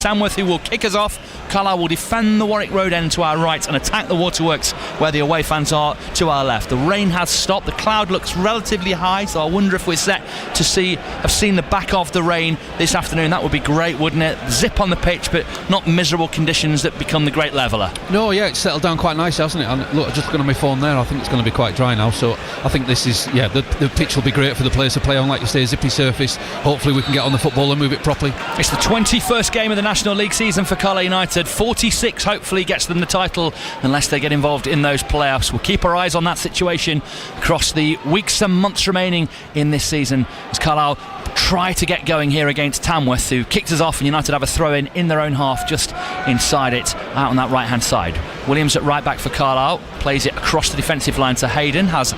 Tamworth, who will kick us off. Carlisle will defend the Warwick Road end to our right and attack the waterworks where the away fans are to our left. The rain has stopped, the cloud looks relatively high, so I wonder if we're set to have seen the back of the rain this afternoon. That would be great, wouldn't it? Zip on the pitch, but not miserable conditions that become the great leveller. No, yeah, it's settled down quite nicely, hasn't it? And look, just looking at my phone there, I think it's going to be quite dry now, so I think this is, the pitch will be great for the players to play on, like you say, zippy surface. Hopefully we can get on the football and move it properly. It's the 21st game of the National League season for Carlisle United. 46 hopefully gets them the title unless they get involved in those playoffs. We'll keep our eyes on that situation across the weeks and months remaining in this season as Carlisle try to get going here against Tamworth, who kicked us off, and United have a throw in their own half just inside it, out on that right hand side. Williams at right back for Carlisle, plays it across the defensive line to Hayden, has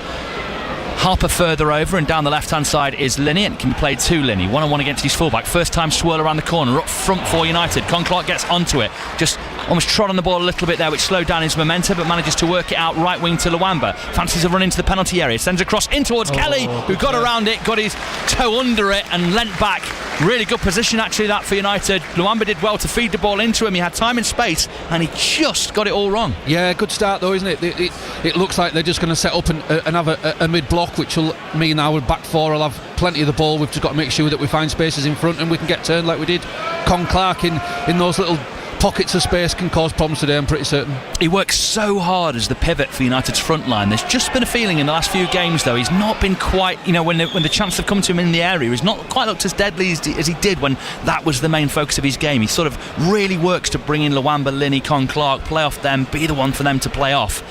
Harper further over, and down the left hand side is Linney, and it can be played to Linney, one-on-one against his fullback. First time swirl around the corner, up front for United. Clark gets onto it, just almost trod on the ball a little bit there, which slowed down his momentum, but manages to work it out right wing to Luamba. Fancies a run into the penalty area, sends across in towards Kelly, who got around it, got his toe under it and leant back. Really good position actually that for United. Luamba did well to feed the ball into him. He had time and space and he just got it all wrong. Yeah, good start though, isn't it? It looks like they're just going to set up and have a mid block, which will mean our back four will have plenty of the ball. We've just got to make sure that we find spaces in front and we can get turned like we did. Clark in those little pockets of space can cause problems today, I'm pretty certain. He works so hard as the pivot for United's front line. There's just been a feeling in the last few games though he's not been quite, when the chance have come to him in the area, he's not quite looked as deadly as he did when that was the main focus of his game. He sort of really works to bring in Luamba, Linney, Clark, play off them, be the one for them to play off.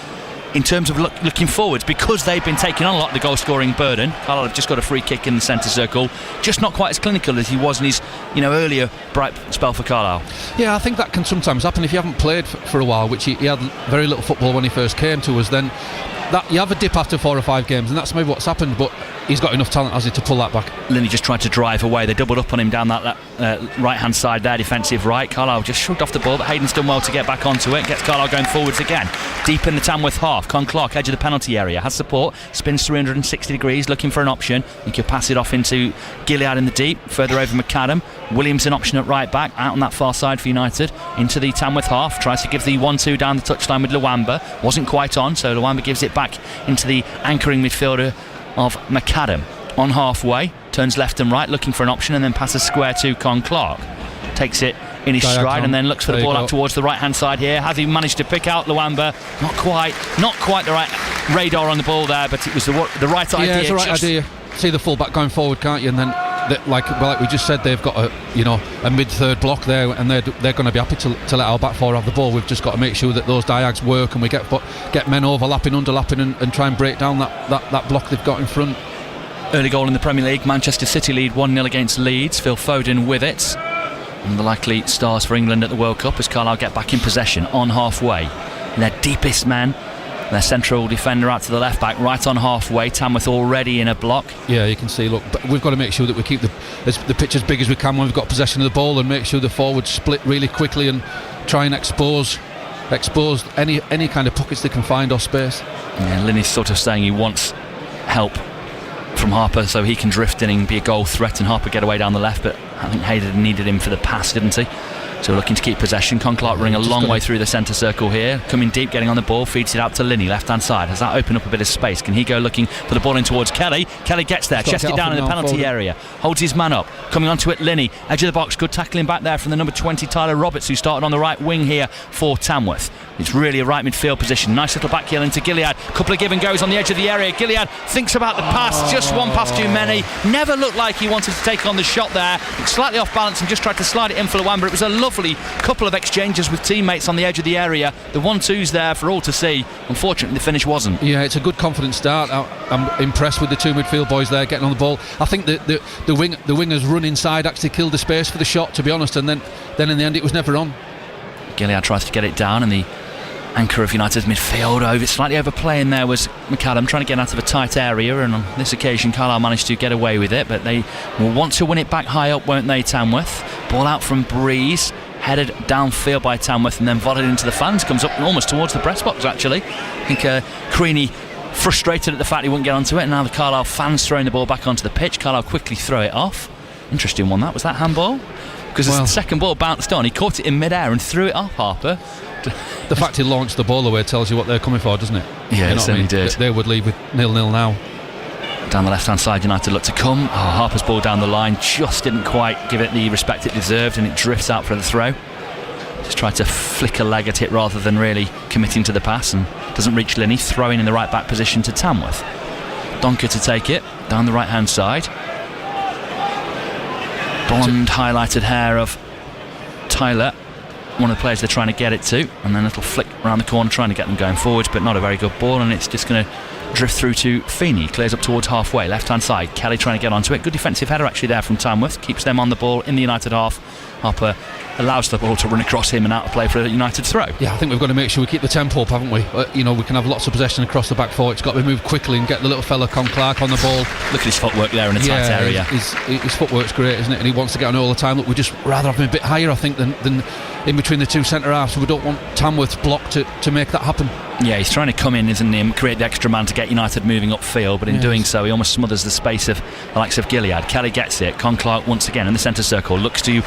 In terms of looking forwards, because they've been taking on a lot of the goal scoring burden, Carlisle have just got a free kick in the centre circle, just not quite as clinical as he was in his earlier bright spell for Carlisle. Yeah, I think that can sometimes happen if you haven't played for a while, which he had very little football when he first came to us. Then that you have a dip after 4 or 5 games, and that's maybe what's happened, but he's got enough talent, has he, to pull that back. Linney just tried to drive away. They doubled up on him down that right hand side there, defensive right. Carlisle just shrugged off the ball, but Hayden's done well to get back onto it, gets Carlisle going forwards again, deep in the Tamworth half. Clark, edge of the penalty area, has support, spins 360 degrees looking for an option. He could pass it off into Gilead in the deep, further over McAdam. Williams an option at right back, out on that far side for United, into the Tamworth half, tries to give the 1-2 down the touchline with Luamba, wasn't quite on, so Luamba gives it back into the anchoring midfielder of McAdam. On halfway, turns left and right looking for an option, and then passes square to Clark. Takes it in his stride and then looks for the ball up towards the right hand side here. Has he managed to pick out Luamba? Not quite the right radar on the ball there, but it was the right idea. Yeah, it's the right idea. See the full-back going forward, can't you? And then like we just said, they've got a mid-third block there, and they're going to be happy to let our back four have the ball. We've just got to make sure that those diags work and we get men overlapping, underlapping, and try and break down that block they've got in front. Early goal in the Premier League, Manchester City lead 1-0 against Leeds. Phil Foden with it. And the likely stars for England at the World Cup as Carlisle get back in possession on halfway. And their deepest man, their central defender out to the left back, right on halfway. Tamworth already in a block. Yeah, you can see, look, but we've got to make sure that we keep the pitch as big as we can when we've got possession of the ball, and make sure the forwards split really quickly and try and expose any kind of pockets they can find or space. Yeah, Linney's sort of saying he wants help from Harper so he can drift in and be a goal threat, and Harper get away down the left, but I think Hayden needed him for the pass, didn't he? So looking to keep possession. Clark running a long way through the centre circle here, coming deep, getting on the ball, feeds it out to Linney, left hand side. Has that opened up a bit of space? Can he go looking for the ball in towards Kelly? Kelly gets there, chests it down in the penalty area, holds his man up, coming onto it Linney, edge of the box, good tackling back there from the number 20 Tyler Roberts, who started on the right wing here for Tamworth. It's really a right midfield position. Nice little back heel into Gilead. Couple of give and goes on the edge of the area. Gilead thinks about the pass. Just one pass too many. Never looked like he wanted to take on the shot there. Slightly off balance and just tried to slide it in for Luamba. It was a lovely couple of exchanges with teammates on the edge of the area. The 1-2's there for all to see. Unfortunately, the finish wasn't. Yeah, it's a good confident start. I'm impressed with the 2 midfield boys there getting on the ball. I think the wingers run inside actually killed the space for the shot, to be honest, and then in the end it was never on. Gilead tries to get it down, and the anchor of United's midfield slightly overplaying there was McAdam, trying to get out of a tight area, and on this occasion Carlisle managed to get away with it, but they will want to win it back high up, won't they, Tamworth? Ball out from Breeze, headed downfield by Tamworth and then volleyed into the fans, comes up almost towards the press box actually. I think Creaney frustrated at the fact he wouldn't get onto it, and now the Carlisle fans throwing the ball back onto the pitch. Carlisle quickly throw it off. Interesting one that. Was that handball? because the second ball bounced on, he caught it in mid-air and threw it off Harper. The fact he launched the ball away tells you what they're coming for, doesn't it? Yeah, it certainly did. They would leave with 0-0 now. Down the left-hand side, United look to come. Harper's ball down the line just didn't quite give it the respect it deserved, and it drifts out for the throw. Just tried to flick a leg at it rather than really committing to the pass, and doesn't reach Linney, throwing in the right back position to Tamworth. Donker to take it down the right-hand side. Blonde highlighted hair of Tyler, one of the players they're trying to get it to, and then a little flick around the corner trying to get them going forwards, but not a very good ball, and it's just going to drift through to Feeney. Clears up towards halfway, left hand side. Kelly trying to get onto it. Good defensive header actually there from Tamworth, keeps them on the ball in the United half. Harper allows the ball to run across him and out of play for a United throw. Yeah, I think we've got to make sure we keep the tempo up, haven't we? We can have lots of possession across the back four. It's got to be moved quickly and get the little fella Clark on the ball. Look at his footwork there in a tight area. His footwork's great, isn't it? And he wants to get on all the time. Look, we just rather have him a bit higher, I think, than in between the two centre halves. We don't want Tamworth's block to make that happen. Yeah, he's trying to come in, isn't he, and create the extra man to get United moving upfield, but in doing so he almost smothers the space of the likes of Gilead. Kelly gets it. Clark once again in the centre circle, looks to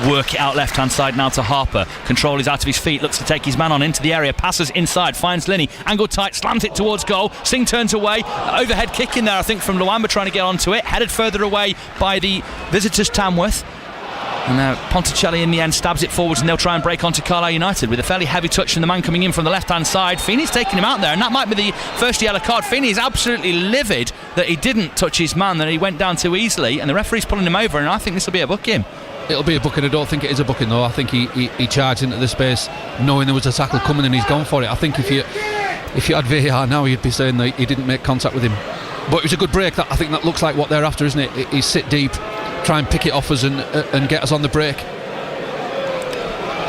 work it out left hand side now to Harper. Control is out of his feet, looks to take his man on into the area, passes inside, finds Linney, angled tight, slams it towards goal. Singh turns away, overhead kick in there I think from Luamba trying to get onto it, headed further away by the visitors Tamworth. And now Ponticelli in the end stabs it forwards, and they'll try and break onto Carlisle United with a fairly heavy touch from the man coming in from the left hand side. Feeney's taking him out there, and that might be the first yellow card. Feeney is absolutely livid that he didn't touch his man, that he went down too easily, and the referee's pulling him over, and I think this will be a booking. It'll be a booking. I don't think it is a booking though. I think he charged into the space knowing there was a tackle coming, and he's gone for it. I think if you had VAR now, you'd be saying that he didn't make contact with him. But it was a good break. I think that looks like what they're after, isn't it? He's sit deep, try and pick it off us and get us on the break.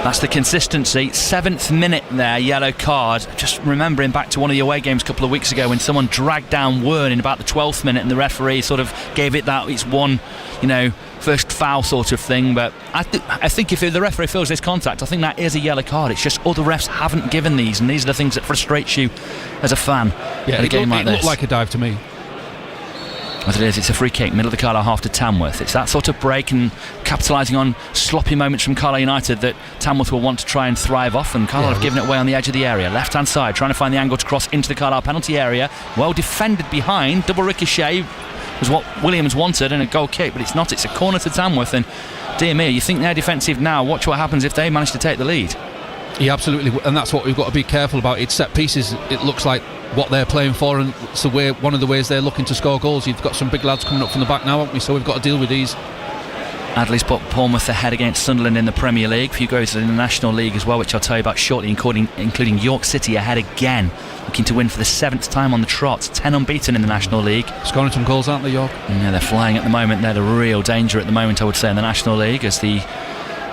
That's the consistency. 7th minute there, yellow card. Just remembering back to one of the away games a couple of weeks ago when someone dragged down Wern in about the 12th minute, and the referee sort of gave it that it's one, first foul sort of thing. But I think if the referee feels there's contact, I think that is a yellow card. It's just other refs haven't given these, and these are the things that frustrates you as a fan at a game like this. It looked like a dive to me. As it is, it's a free kick, middle of the Carlisle half to Tamworth. It's that sort of break and capitalising on sloppy moments from Carlisle United that Tamworth will want to try and thrive off, and Carlisle have given it away on the edge of the area. Left hand side, trying to find the angle to cross into the Carlisle penalty area. Well defended behind, double ricochet was what Williams wanted, and a goal kick, but it's not. It's a corner to Tamworth, and dear me, you think they're defensive now. Watch what happens if they manage to take the lead. Yeah, absolutely, and that's what we've got to be careful about. It's set pieces, it looks like what they're playing for, and it's one of the ways they're looking to score goals. You've got some big lads coming up from the back now, haven't we? So we've got to deal with these. Adley's put Bournemouth ahead against Sunderland in the Premier League. A few goes in the National League as well, which I'll tell you about shortly, including York City ahead again, looking to win for the 7th time on the trot. 10 unbeaten in the National League. Scoring some goals, aren't they, York? Yeah, they're flying at the moment. They're the real danger at the moment, I would say, in the National League, as the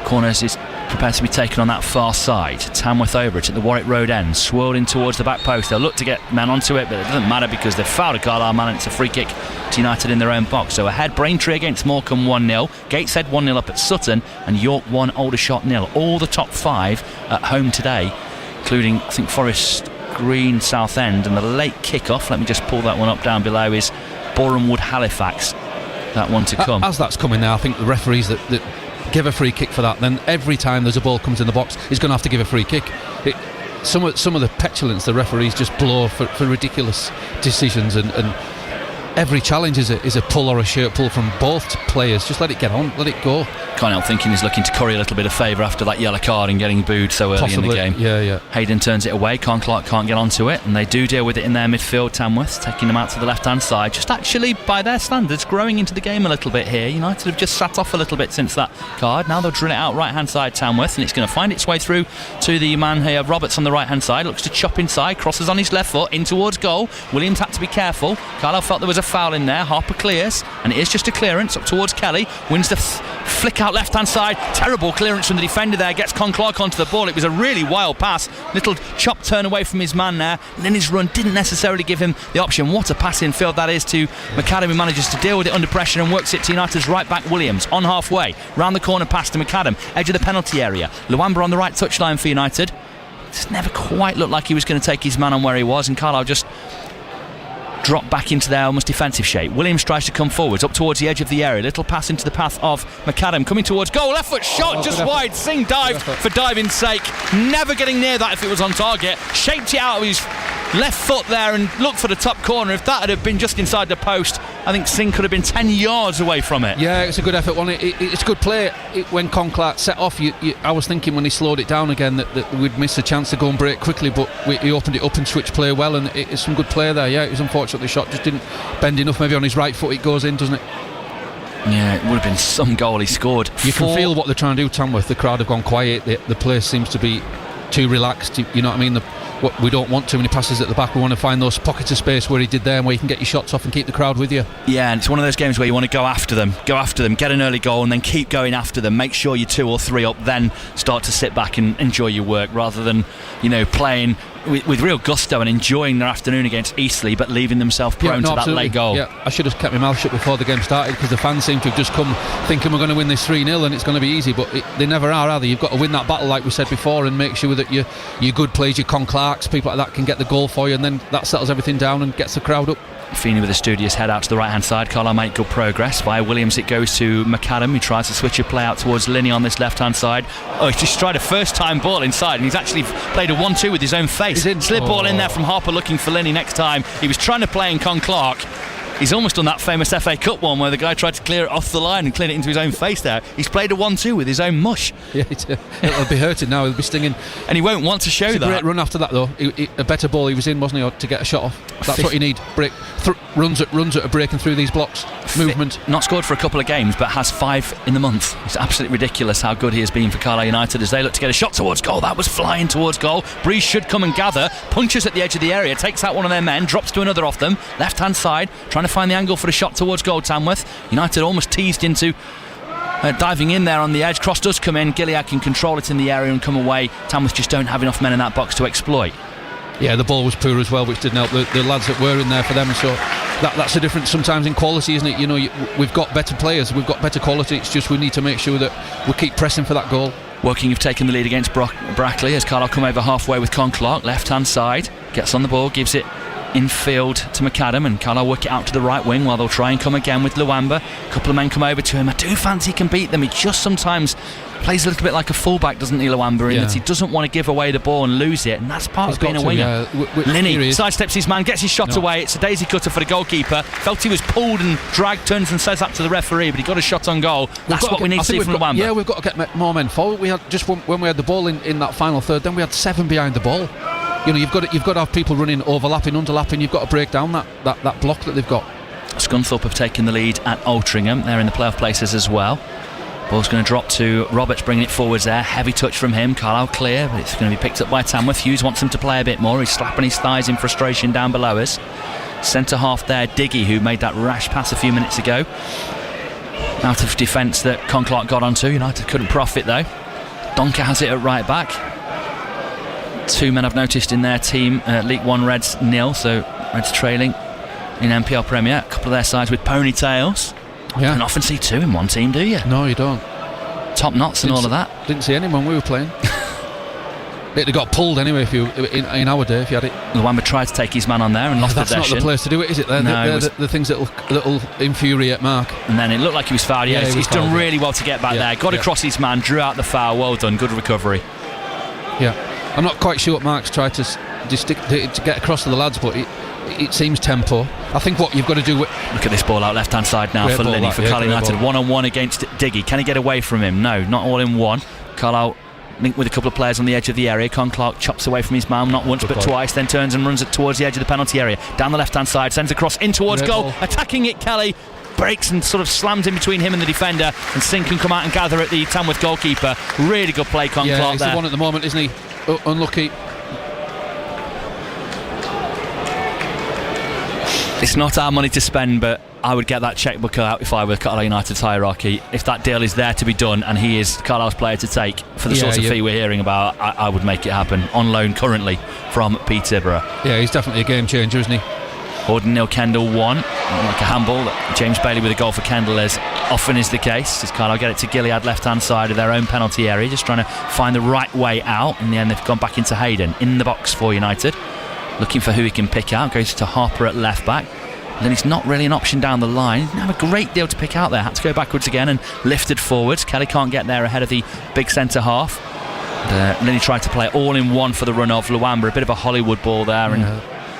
corners is prepared to be taken on that far side. Tamworth over it at the Warwick Road end, swirled in towards the back post. They'll look to get men onto it, but it doesn't matter because they've fouled a Carlisle man, and it's a free kick to United in their own box. So ahead, Braintree against Morecambe 1-0, Gateshead 1-0 up at Sutton, and York 1, Aldershot 0. All the top 5 at home today, including I think Forest Green, Southend, and the late kick-off, let me just pull that one up down below, is Boreham Wood Halifax. That one to come. As that's coming now, I think the referees that give a free kick for that, then every time there's a ball comes in the box, he's going to have to give a free kick. Some of the petulance the referees just blow for ridiculous decisions, and every challenge is a pull or a shirt pull from both players. Just let it get on, let it go. Can't help thinking he's looking to curry a little bit of favour after that yellow card and getting booed so early in the game. Yeah. Hayden turns it away, Clark can't get onto it, and they do deal with it in their midfield. Tamworth taking them out to the left hand side, just actually by their standards growing into the game a little bit here. United have just sat off a little bit since that card. Now they'll drill it out right hand side Tamworth, and it's going to find its way through to the man here, Roberts, on the right hand side. Looks to chop inside, crosses on his left foot in towards goal. Williams had to be careful. Carlisle felt there was a foul in there. Harper clears, and it is just a clearance up towards Kelly. Wins the flick out left hand side. Terrible clearance from the defender there. Gets Clark onto the ball. It was a really wild pass. Little chop turn away from his man there. And then his run didn't necessarily give him the option. What a passing field that is to McAdam, who manages to deal with it under pressure and works it to United's right back Williams on halfway. Round the corner pass to McAdam. Edge of the penalty area. Luamba on the right touchline for United. Just never quite looked like he was going to take his man on where he was, and Carlisle just drop back into their almost defensive shape. Williams tries to come forwards up towards the edge of the area. Little pass into the path of McAdam, coming towards goal. Left foot shot, just wide. Singh dived for diving's sake, never getting near that if it was on target. Shaped it out of his left foot there and looked for the top corner. If that had been just inside the post, I think Singh could have been 10 yards away from it. Yeah, it's a good effort, wasn't it? It's a good play. When Conclark set off, I was thinking when he slowed it down again that we'd miss a chance to go and break quickly, but he opened it up and switched play well, and it's some good play there. Yeah, it was unfortunate the shot just didn't bend enough. Maybe on his right foot it goes in, doesn't it? Yeah, it would have been some goal he scored. You can feel what they're trying to do, Tamworth. The crowd have gone quiet. The place seems to be too relaxed. You know what I mean? We don't want too many passes at the back. We want to find those pockets of space where he did there and where you can get your shots off and keep the crowd with you. Yeah, and it's one of those games where you want to go after them, get an early goal and then keep going after them, make sure you're 2 or 3 up, then start to sit back and enjoy your work, rather than, playing with real gusto and enjoying their afternoon against Eastleigh but leaving themselves prone to that late goal. Yeah, I should have kept my mouth shut before the game started, because the fans seem to have just come thinking we're going to win this 3-0 and it's going to be easy, but they never are they? You've got to win that battle like we said before and make sure that your good players, your Conclarks, people like that can get the goal for you, and then that settles everything down and gets the crowd up. Feeney with a studious head out to the right hand side. Carlisle make good progress. Via Williams it goes to McAdam, who tries to switch a play out towards Linney on this left hand side. He's just tried a first time ball inside, and he's actually played a 1-2 with his own face. Slid ball in there from Harper looking for Linney next time. He was trying to play in Conclark. He's almost done that famous FA Cup one where the guy tried to clear it off the line and clear it into his own face there. He's played a 1-2 with his own mush. Yeah, it'll be hurting now, it'll be stinging. And he won't want to show that. It's a great run after that though. A better ball he was in, wasn't he, to get a shot off. That's what you need. Runs at breaking through these blocks. Movement. Not scored for a couple of games, but has 5 in the month. It's absolutely ridiculous how good he has been for Carlisle United as they look to get a shot towards goal. That was flying towards goal. Breeze should come and gather. Punches at the edge of the area, takes out one of their men, drops to another off them. Left hand side, trying to find the angle for a shot towards goal. Tamworth United almost teased into diving in there on the edge. Cross does come in. Gilead can control it in the area and come away. Tamworth just don't have enough men in that box to exploit. Yeah, the ball was poor as well, which didn't help the lads that were in there for them. So that's the difference sometimes in quality, isn't it? We've got better players, we've got better quality. It's just we need to make sure that we keep pressing for that goal. Woking have taken the lead against Brackley as Carlisle come over halfway with Conclark. Left hand side, gets on the ball, gives it infield to McAdam, and Carlisle work it out to the right wing while they'll try and come again with Luamba. A couple of men come over to him. I do fancy he can beat them. He just sometimes plays a little bit like a fullback, doesn't he, Luamba, in that he doesn't want to give away the ball and lose it, and that's part of being a winger. Linney sidesteps his man, gets his shot away. It's a daisy cutter for the goalkeeper. Felt he was pulled and dragged, turns and says that to the referee, but he got a shot on goal. That's what we need to see from Luamba. Yeah, we've got to get more men forward. We had just when we had the ball in that final third, then we had 7 behind the ball. You've got to have people running, overlapping, underlapping. You've got to break down that block that they've got. Scunthorpe have taken the lead at Altrincham. They're in the playoff places as well. Ball's going to drop to Roberts, bringing it forwards there. Heavy touch from him. Carlisle clear, but it's going to be picked up by Tamworth. Hughes wants him to play a bit more. He's slapping his thighs in frustration down below us. Centre half there, Diggy, who made that rash pass a few minutes ago. Out of defence that Conclark got onto. United couldn't profit though. Donker has it at right back. 2 men I've noticed in their team. League One Reds 0, so Reds trailing in NPL Premier. A couple of their sides with ponytails. You don't often see 2 in one team, do you? No, you don't. Top knots and all of that. Didn't see anyone we were playing. It got pulled anyway if you in our day if you had it. Luamba tried to take his man on there and lost possession. That's not the place to do it, is it? They're the things that'll infuriate Mark. And then it looked like he was fouled. He's done really well to get back there. Got across his man, drew out the foul. Well done, good recovery. Yeah, I'm not quite sure what Mark's tried to get across to the lads, but it seems tempo. I think what you've got to do. Look at this ball out left hand side now for Linney for Carlisle United. 1-on-1 against Diggy. Can he get away from him? No, not all in one. Carlisle linked with a couple of players on the edge of the area. Conclark chops away from his man, not once but twice, then turns and runs it towards the edge of the penalty area. Down the left hand side, sends across in towards goal. Attacking it, Kelly breaks and sort of slams in between him and the defender, and Singh can come out and gather at the Tamworth goalkeeper. Really good play, Conclark. Yeah, he's there. The one at the moment, isn't he? Unlucky. It's not our money to spend, but I would get that checkbook out if I were Carlisle United's hierarchy. If that deal is there to be done and he is Carlisle's player to take for the sort of fee we're hearing about, I would make it happen. On loan currently from Peterborough. Yeah, he's definitely a game changer, isn't he? Horden 0, Kendall 1. Like a handball. James Bailey with a goal for Kendall, as often is the case. As Carlisle get it to Gilead, left hand side of their own penalty area, just trying to find the right way out. In the end, they've gone back into Hayden in the box for United. looking for who he can pick out. Goes to Harper at left back. And then he's not really an option down the line. He didn't have a great deal to pick out there. Had to go backwards again and lifted forwards. Kelly can't get there ahead of the big centre half. And then he tried to play all in one for the run of Luamba. A bit of a Hollywood ball there. And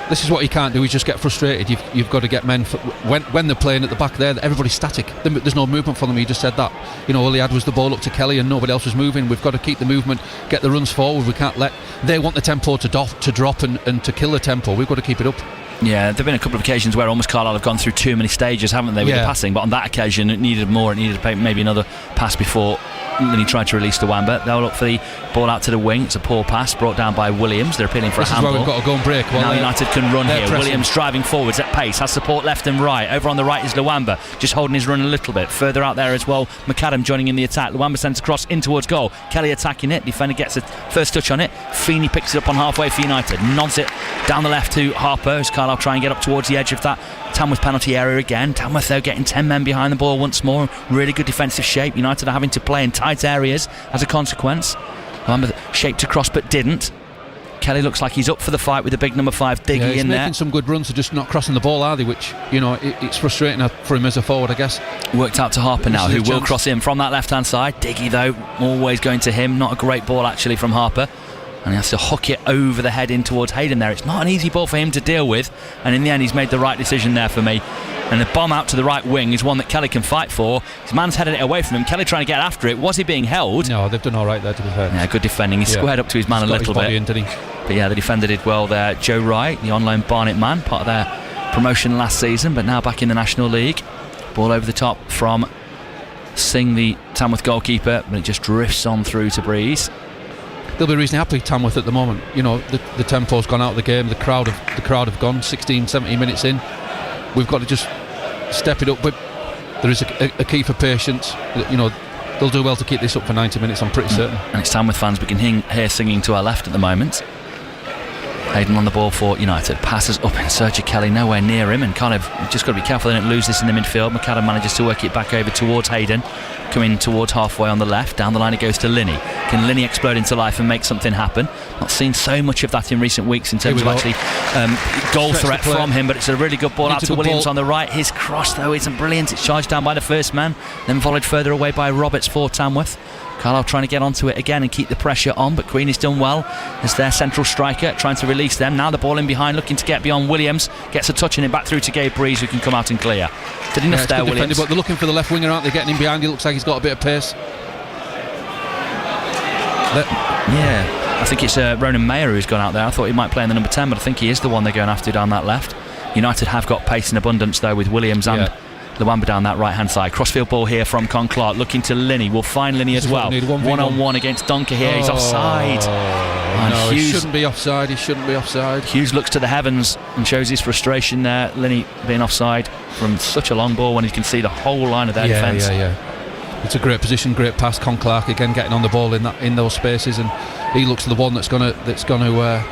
this is what you can't do, is just get frustrated. You've got to get men when they're playing at the back there, everybody's static. There's no movement for them. You just said that. All he had was the ball up to Kelly and nobody else was moving. We've got to keep the movement, get the runs forward. We can't let, they want the tempo to drop and to kill the tempo. We've got to keep it up. Yeah, there have been a couple of occasions where almost Carlisle have gone through too many stages, haven't they, with the passing, but on that occasion it needed more. It needed maybe another pass before then he tried to release the Wamba. They'll look for the ball out to the wing. It's a poor pass brought down by Williams. They're appealing for a handball. This is where we've got to go and break. Now United can run here. Pressing. Williams driving forwards at pace, has support left and right. Over on the right is Luamba, just holding his run a little bit. Further out there as well, McAdam joining in the attack. Luamba sends across in towards goal. Kelly attacking it. Defender gets a first touch on it. Feeney picks it up on halfway for United. Nods it down the left to Harper as Carlisle try and get up towards the edge of that Tamworth penalty area again. Tamworth though getting 10 men behind the ball once more. Really good defensive shape. United are having to play in tight areas as a consequence. Luamba shaped across but didn't. Kelly looks like he's up for the fight with the big number 5 Diggy in there. He's making some good runs, they're just not crossing the ball, are they? Which, it's frustrating for him as a forward, I guess. Worked out to Harper now, who will cross in from that left-hand side. Diggy, though, always going to him. Not a great ball, actually, from Harper. And he has to hook it over the head in towards Hayden there. It's not an easy ball for him to deal with. And in the end, he's made the right decision there for me. And the bomb out to the right wing is one that Kelly can fight for. His man's headed it away from him. Kelly trying to get after it. Was he being held? No, they've done all right there, to be fair. Yeah, good defending. He squared up to his man a little bit. Didn't he? But yeah, the defender did well there. Joe Wright, the on-loan Barnet man, part of their promotion last season, but now back in the National League. Ball over the top from Singh, the Tamworth goalkeeper, but it just drifts on through to Breeze. They'll be reasonably happy, Tamworth, at the moment. The tempo's gone out of the game. The crowd have gone 16, 17 minutes in. We've got to just step it up. But there is a key for patience. They'll do well to keep this up for 90 minutes, I'm pretty certain. And it's Tamworth fans we can hear singing to our left at the moment. Hayden on the ball for United. Passes up in search of Kelly, nowhere near him, and kind of just got to be careful they don't lose this in the midfield. McAdam manages to work it back over towards Hayden, coming towards halfway on the left. Down the line it goes to Linney. Can Linney explode into life and make something happen? Not seen so much of that in recent weeks in terms of actually goal threat from him, but it's a really good ball out to Williams on the right. His cross though isn't brilliant. It's charged down by the first man, then volleyed further away by Roberts for Tamworth. Carlisle trying to get onto it again and keep the pressure on, but Queen has done well as their central striker, trying to release them. Now the ball in behind, looking to get beyond Williams. Gets a touch in it back through to Gabe Breeze, who can come out and clear. Did enough there, Williams. Defended, but they're looking for the left winger, aren't they? Getting in behind, he looks like he's got a bit of pace. Yeah, I think it's Ronan Mayer who's gone out there. I thought he might play in the number 10, but I think he is the one they're going after down that left. United have got pace in abundance though with Williams and Luamba down that right hand side. Crossfield ball here from Con Clark, looking to Linney. We'll find Linney as well. 1-on-1 against Donker here. He's offside. No, he shouldn't be offside. Hughes looks to the heavens and shows his frustration there. Linney being offside from such a long ball when he can see the whole line of their defence. It's a great position, great pass. Con Clark again getting on the ball in those spaces, and he looks to the one that's going to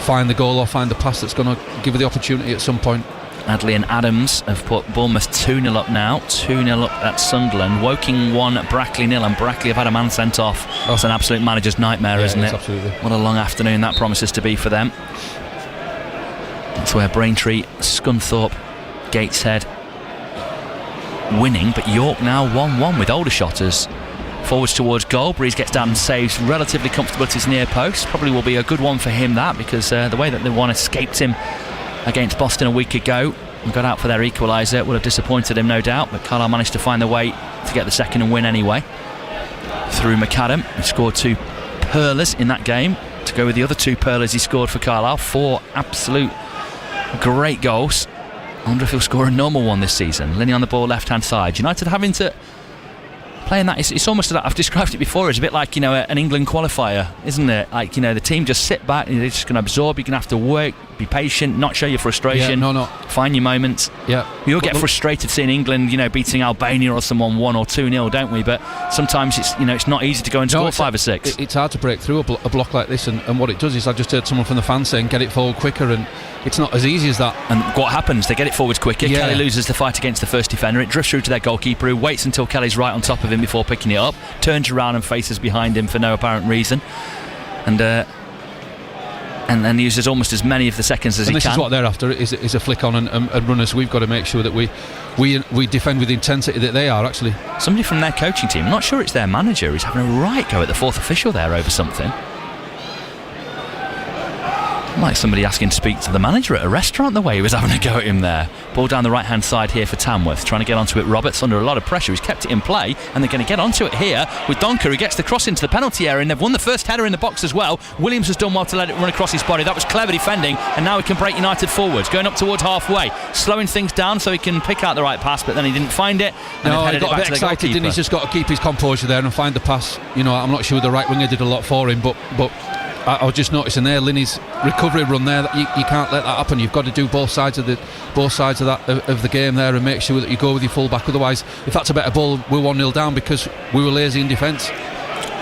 find the goal or find the pass that's going to give her the opportunity at some point. Adley and Adams have put Bournemouth 2-0 up now. 2-0 up at Sunderland. Woking 1, Brackley 0, and Brackley have had a man sent off. That's an absolute manager's nightmare, isn't it? Absolutely. What a long afternoon that promises to be for them. That's where Braintree, Scunthorpe, Gateshead winning, but York now 1-1 with Aldershotters. Forwards towards goal. Breeze gets down and saves relatively comfortable at his near post. Probably will be a good one for him, that, because the way that the one escaped him against Boston a week ago and got out for their equaliser would have disappointed him, no doubt, but Carlisle managed to find the way to get the second and win anyway through McAdam. He scored 2 pearlers in that game to go with the other 2 pearlers he scored for Carlisle. 4 absolute great goals. I wonder if he'll score a normal one this season. Linney on the ball left hand side. United having to playing that, it's almost, I've described it before, it's a bit like an England qualifier, isn't it? Like, the team just sit back and they're just going to absorb. You're going to have to work, be patient, not show your frustration, find your moments. We all get frustrated seeing England beating Albania or someone 1 or 2-0, don't we? But sometimes it's not easy to go and score 5 or 6. It's hard to break through a block like this, and what it does is, I just heard someone from the fans saying get it forward quicker, and it's not as easy as that. And what happens? They get it forwards quicker. Kelly loses the fight against the first defender. It drifts through to their goalkeeper, who waits until Kelly's right on top of him before picking it up, turns around and faces behind him for no apparent reason, and and then uses almost as many of the seconds as he this can. Is what they're after, is a flick on and runners. We've got to make sure that we defend with the intensity that they are actually. Somebody from their coaching team, I'm not sure it's their manager, is having a right go at the fourth official there over something. Like somebody asking to speak to the manager at a restaurant, the way he was having a go at him there. Ball down the right hand side here for Tamworth, trying to get onto it. Roberts under a lot of pressure, he's kept it in play, and they're going to get onto it here with Donker, who gets the cross into the penalty area, and they've won the first header in the box as well. Williams has done well to let it run across his body. That was clever defending, and now he can break United forwards, going up towards halfway, slowing things down so he can pick out the right pass, but then he didn't find it, and no, he got a bit excited, didn't he? He's just got to keep his composure there and find the pass. You know, I'm not sure the right winger did a lot for him, but I was just noticing there, Linney's recovery run there. That you can't let that happen. You've got to do both sides of the game there and make sure that you go with your full back. Otherwise, if that's a better ball, we're 1-0 down because we were lazy in defence.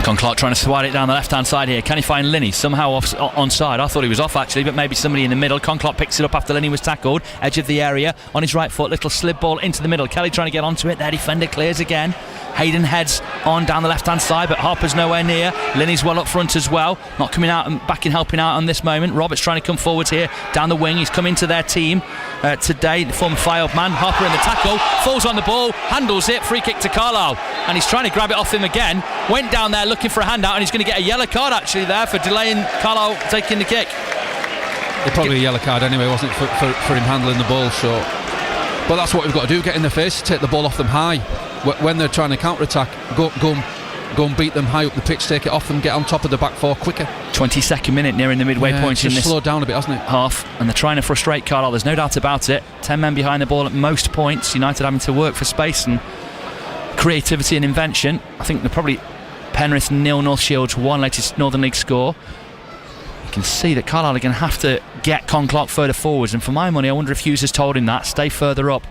Clark trying to swat it down the left hand side here. Can he find Linney? Somehow onside. I thought he was off actually, but maybe somebody in the middle. Clark picks it up after Linney was tackled. Edge of the area on his right foot. Little slip ball into the middle. Kelly trying to get onto it. Their defender clears again. Hayden heads on down the left hand side, but Harper's nowhere near. Linney's well up front as well, not coming out and back in helping out on this moment. Roberts trying to come forwards here down the wing. He's come into their team today, the former Fly-Up man. Harper in the tackle, falls on the ball, handles it, free kick to Carlisle, and he's trying to grab it off him again. Went down there looking for a handout, and he's going to get a yellow card actually there for delaying Carlisle taking the kick. Probably a yellow card anyway, wasn't it, for him handling the ball. So, but that's what we've got to do, get in their face, take the ball off them high. When they're trying to counter-attack, go and beat them high up the pitch, take it off them, get on top of the back four quicker. 22nd minute, nearing the midway point in this slowed down a bit, hasn't it? Half, and they're trying to frustrate Carlisle, there's no doubt about it. 10 men behind the ball at most points, United having to work for space and creativity and invention. I think they're probably Penrith 0, North Shields 1, latest Northern League score. You can see that Carlisle are going to have to get Clark further forwards, and for my money I wonder if Hughes has told him that, stay further up.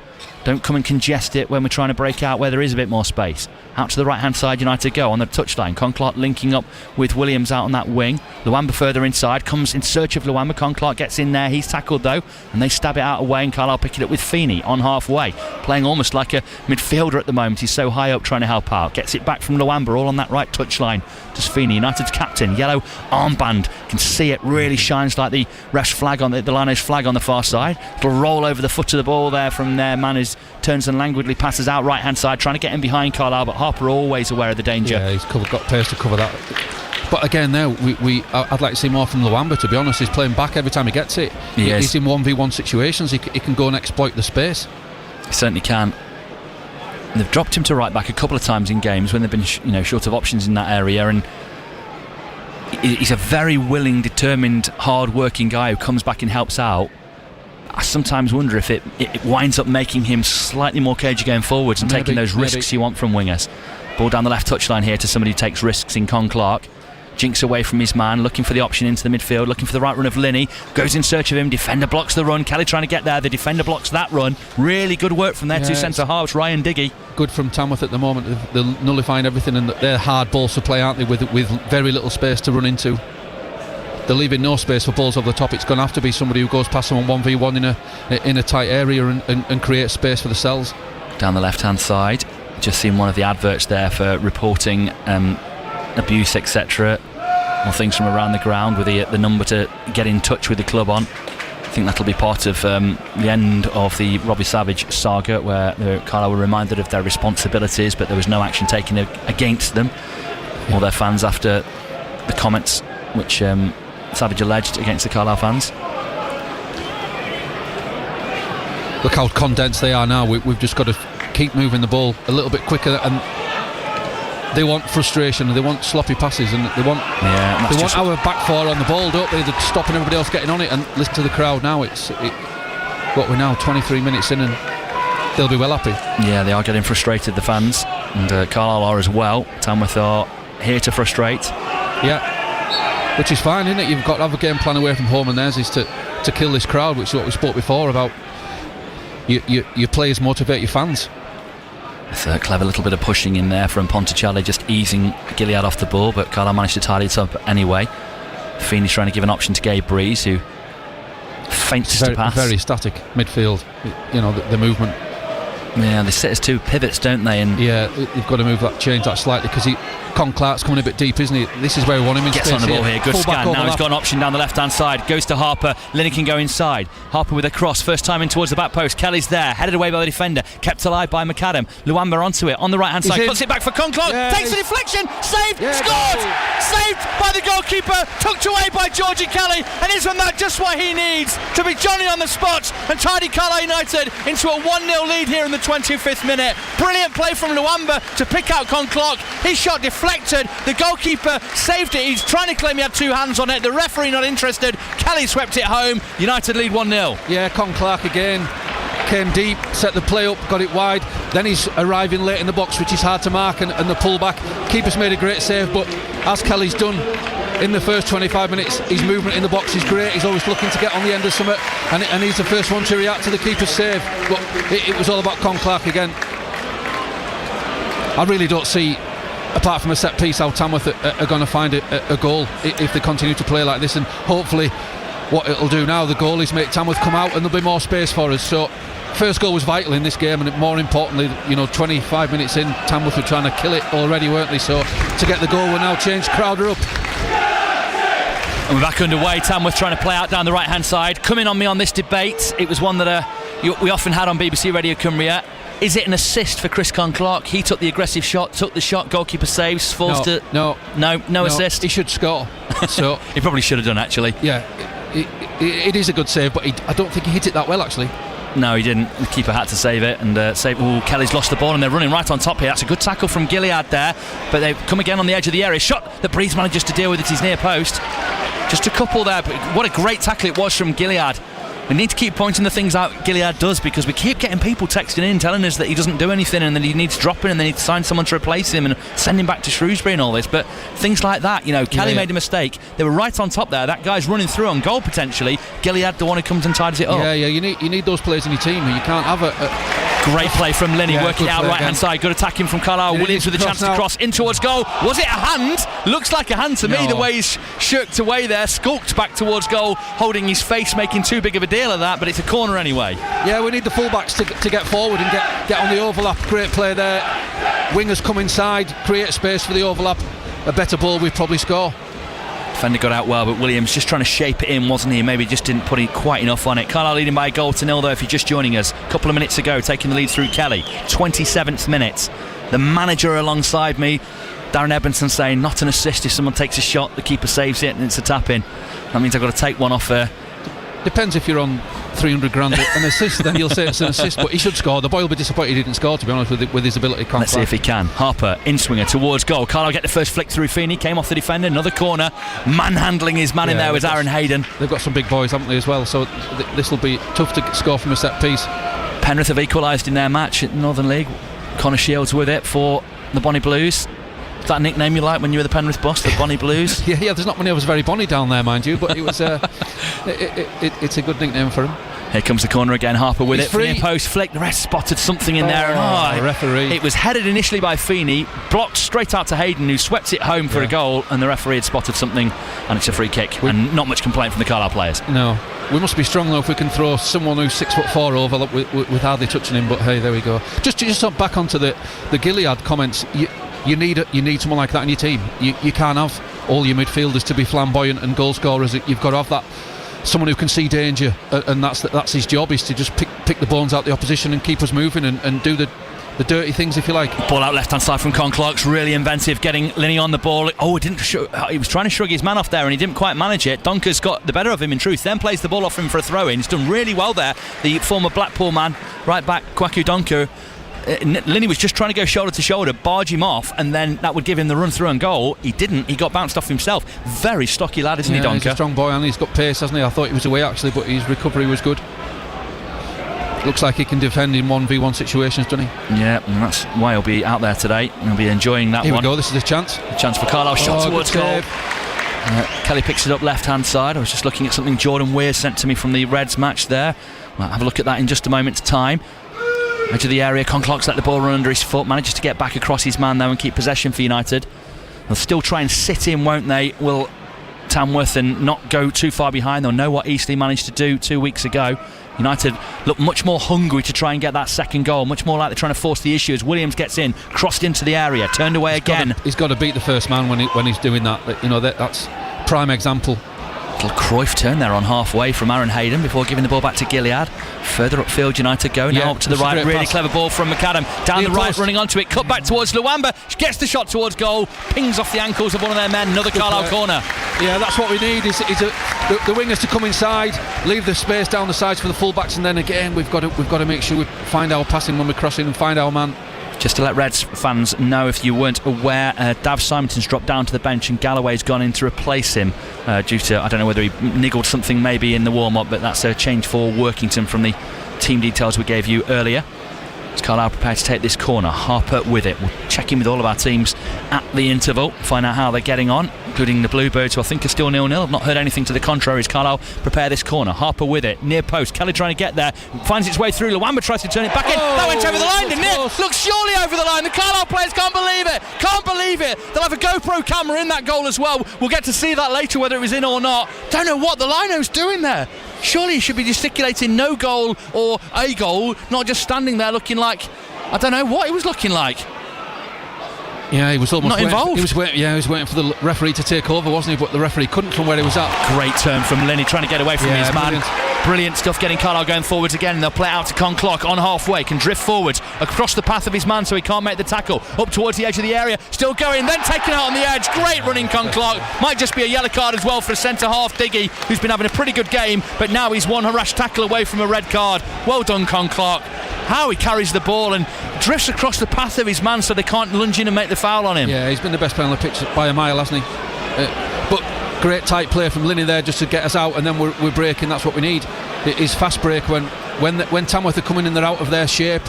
Don't come and congest it when we're trying to break out where there is a bit more space. Out to the right hand side, United go on the touchline. Clark linking up with Williams out on that wing. Luamba further inside, comes in search of Luamba. Clark gets in there, he's tackled though, and they stab it out away, and Carlisle pick it up with Feeney on halfway, playing almost like a midfielder at the moment. He's so high up trying to help out. Gets it back from Luamba, all on that right touchline. Just Feeney, United's captain, yellow armband. Can see it really shines like the ref's flag on the Lino's flag on the far side. It'll roll over the foot of the ball there from their man who turns and languidly passes out right hand side, trying to get in behind Carlisle, but Harper always aware of the danger. Yeah, he's got players to cover that. But again, now I'd like to see more from Luamba. To be honest, he's playing back every time he gets it. He's in 1v1 situations. He can go and exploit the space. He certainly can. They've dropped him to right back a couple of times in games when they've been short of options in that area, and he's a very willing, determined, hard-working guy who comes back and helps out. I sometimes wonder if it winds up making him slightly more cagey going forwards and taking those risks you want from wingers. Ball down the left touchline here to somebody who takes risks in Clark. Jinks away from his man, looking for the option into the midfield, looking for the right run of Linney, goes in search of him, defender blocks the run, Kelly trying to get there, the defender blocks that run. Really good work from their two centre halves, Ryan Diggy. Good from Tamworth at the moment. They're nullifying everything, and they're hard balls to play, aren't they, with very little space to run into. They're leaving no space for balls over the top. It's going to have to be somebody who goes past them on 1v1 in a tight area and creates space for the cells. Down the left hand side, just seen one of the adverts there for reporting abuse, etc., or things from around the ground with the number to get in touch with the club on. I think that'll be part of the end of the Robbie Savage saga, where Carlisle were reminded of their responsibilities, but there was no action taken against them or their fans after the comments which Savage alleged against the Carlisle fans. Look how condensed they are now. We've just got to keep moving the ball a little bit quicker, and they want frustration, they want sloppy passes, and they want our back four on the ball, don't they? They're stopping everybody else getting on it. And listen to the crowd now. What we're now 23 minutes in, and they'll be well happy. Yeah, they are getting frustrated, the fans, and Carlisle are as well. Tamworth are here to frustrate. Yeah, which is fine, isn't it? You've got to have a game plan away from home, and theirs is to kill this crowd, which is what we spoke before about. Your players motivate your fans. It's a clever little bit of pushing in there from Ponticelli, just easing Gilead off the ball, but Carlisle managed to tidy it up anyway. Feeney's trying to give an option to Gabe Breeze, who feints to pass. Very static midfield, the movement. Yeah, they sit as two pivots, don't they? And yeah, they've got to change that slightly because Clark's coming a bit deep, isn't he? This is where we want him in gets space on the ball here. Good scan. Now he's got an option down the left-hand side. Goes to Harper. Linney can go inside. Harper with a cross. First time in towards the back post. Kelly's there. Headed away by the defender. Kept alive by McAdam. Luamba onto it. On the right-hand side. Puts it back for Conclock. Takes a deflection. Saved. Scored. Saved by the goalkeeper. Tucked away by Georgie Kelly. And isn't that just what he needs to be Johnny on the spot and tidy Carlisle United into a 1-0 lead here in the 25th minute. Brilliant play from Luamba to pick out Conclock. His shot deflected. The goalkeeper saved it. He's trying to claim he had two hands on it. The referee not interested. Kelly swept it home. United lead 1-0. Yeah, Clark again came deep, set the play up, got it wide. Then he's arriving late in the box, which is hard to mark, and the pullback. Keeper's made a great save, but as Kelly's done in the first 25 minutes, his movement in the box is great. He's always looking to get on the end of something, and he's the first one to react to the keeper's save. But it was all about Clark again. I really don't see, apart from a set piece, how Tamworth are going to find a goal if they continue to play like this. And hopefully what it'll do now, the goal, is make Tamworth come out and there'll be more space for us. So first goal was vital in this game, and more importantly, 25 minutes in, Tamworth were trying to kill it already, weren't they? So to get the goal will now change Crowder up. And we're back underway. Tamworth trying to play out down the right hand side. Coming on me on this debate, it was one that we often had on BBC Radio Cumbria. Is it an assist for Chris Clark? He took the aggressive shot, took the shot, goalkeeper saves, falls to... No assist. He should score. So he probably should have done, actually. Yeah, it is a good save, but I don't think he hit it that well, actually. No, he didn't. The keeper had to save it and save. Kelly's lost the ball and they're running right on top here. That's a good tackle from Gilead there, but they've come again on the edge of the area. Shot that Breeze manages to deal with. It's his near post. Just a couple there, but what a great tackle it was from Gilead. We need to keep pointing the things out Gilead does, because we keep getting people texting in telling us that he doesn't do anything and that he needs dropping and they need to sign someone to replace him and send him back to Shrewsbury and all this. But things like that, Kelly made a mistake. They were right on top there. That guy's running through on goal potentially. Gilead, the one who comes and tidies it up. Yeah, you need those players in your team. You can't have a great play from Linney, working it out right hand side. Good attacking from Carlisle. Williams with a chance to cross in towards goal. Was it a hand? Looks like a hand to me, the way he's shirked away there, skulked back towards goal, holding his face, making too big of a deal of that, but it's a corner anyway. Yeah, we need the fullbacks to get forward and get on the overlap. Great play there. Wingers come inside, create space for the overlap. A better ball, we'd probably score. Defender got out well, but Williams just trying to shape it in, wasn't he? Maybe just didn't put quite enough on it. Carlisle leading by a goal to nil, though, if you're just joining us. A couple of minutes ago, taking the lead through Kelly. 27th minute. The manager alongside me, Darren Edmondson, saying not an assist if someone takes a shot, the keeper saves it and it's a tap-in. That means I've got to take one off there. Depends if you're on 300 grand an assist, then you'll say it's an assist, but he should score. The boy will be disappointed he didn't score, to be honest, with his ability. Let's see if he can. Harper, in-swinger towards goal. Carlisle get the first flick through Feeney, came off the defender, another corner. Manhandling his man in there was Aaron Hayden. They've got some big boys, haven't they, as well, so this will be tough to score from a set piece. Penrith have equalised in their match at Northern League. Connor Shields with it for the Bonnie Blues. Is that a nickname you like when you were the Penrith boss, the Bonnie Blues? yeah, there's not many of us very bonny down there, mind you, but it was it's a good nickname for him. Here comes the corner again, Harper with He's it. Free. Near post flick, the rest spotted something in there. And referee. It was headed initially by Feeney, blocked straight out to Hayden, who swept it home for a goal, and the referee had spotted something, and it's a free kick. And not much complaint from the Carlisle players. No. We must be strong though if we can throw someone who's 6'4" over with hardly touching him, but hey, there we go. Just back onto the Gilead comments. You need someone like that in your team. You can't have all your midfielders to be flamboyant and goal scorers. You've got to have that someone who can see danger, and that's his job, is to just pick the bones out the opposition and keep us moving and do the dirty things, if you like. Ball out left hand side from Clark's really inventive, getting Linney on the ball. He was trying to shrug his man off there and he didn't quite manage it. Donker's got the better of him in truth, then plays the ball off him for a throw in. He's done really well there, the former Blackpool man, right back Kwaku Donker. Linney was just trying to go shoulder to shoulder, barge him off, and then that would give him the run through and goal. He didn't. He got bounced off himself. Very stocky lad, isn't he, Donker? He's a strong boy and he's got pace, hasn't he? I thought he was away actually, but his recovery was good. Looks like he can defend in 1v1 situations, doesn't he? Yeah, and that's why he'll be out there today. He'll be enjoying that one. Here we go, this is a chance. A chance for Carlisle, shot towards goal. Kelly picks it up left hand side. I was just looking at something Jordan Weir sent to me from the Reds match there. We'll have a look at that in just a moment's time. Edge of the area, Conclock's let the ball run under his foot, manages to get back across his man though and keep possession for United. They'll still try and sit in, won't they, will Tamworth, and not go too far behind. They'll know what Eastleigh managed to do 2 weeks ago. United look much more hungry to try and get that second goal, much more like they're trying to force the issue as Williams gets in, crossed into the area, turned away again. He's got to beat the first man when he's doing that. That's prime example. Little Cruyff turn there on halfway from Aaron Hayden before giving the ball back to Gilead. Further upfield, United go now up to the right. Really clever ball from McAdam. Down the right, running onto it. Cut back towards Luamba. Gets the shot towards goal. Pings off the ankles of one of their men. Another Carlisle corner. Yeah, that's what we need. Is the wingers to come inside, leave the space down the sides for the fullbacks, and then again we've got to make sure we find our passing when we're crossing and find our man. Just to let Reds fans know, if you weren't aware, Dav Simonton's dropped down to the bench and Galloway's gone in to replace him due to, I don't know whether he niggled something maybe in the warm-up, but that's a change for Workington from the team details we gave you earlier. Is Carlisle prepared to take this corner? Harper with it. We'll check in with all of our teams at the interval, find out how they're getting on, including the Bluebirds, who I think are still 0-0. I've not heard anything to the contrary. Is Carlisle prepare this corner? Harper with it, near post. Kelly trying to get there, finds its way through. Luamba tries to turn it back in. That went over the line, didn't it? Look, surely over the line. The Carlisle players can't believe it. Can't believe it. They'll have a GoPro camera in that goal as well. We'll get to see that later, whether it was in or not. Don't know what the lino's doing there. Surely he should be gesticulating no goal or a goal, not just standing there looking like, I don't know what he was looking like. Yeah, he was almost not involved. He was waiting for the referee to take over, wasn't he? But the referee couldn't from where he was at. Great turn from Linney, trying to get away from his man. Brilliant stuff, getting Carlisle going forwards again, and they'll play it out to Conclock on halfway, can drift forwards across the path of his man so he can't make the tackle, up towards the edge of the area, still going, then taken out on the edge. Great running Conclock. Might just be a yellow card as well for centre half Diggy, who's been having a pretty good game, but now he's one rash tackle away from a red card. Well done, Conclock. How he carries the ball and drifts across the path of his man so they can't lunge in and make the foul on him. Yeah, he's been the best player on the pitch by a mile, hasn't he? But great tight play from Linney there just to get us out, and then we're breaking. That's what we need. It is fast break when Tamworth are coming in, they're out of their shape.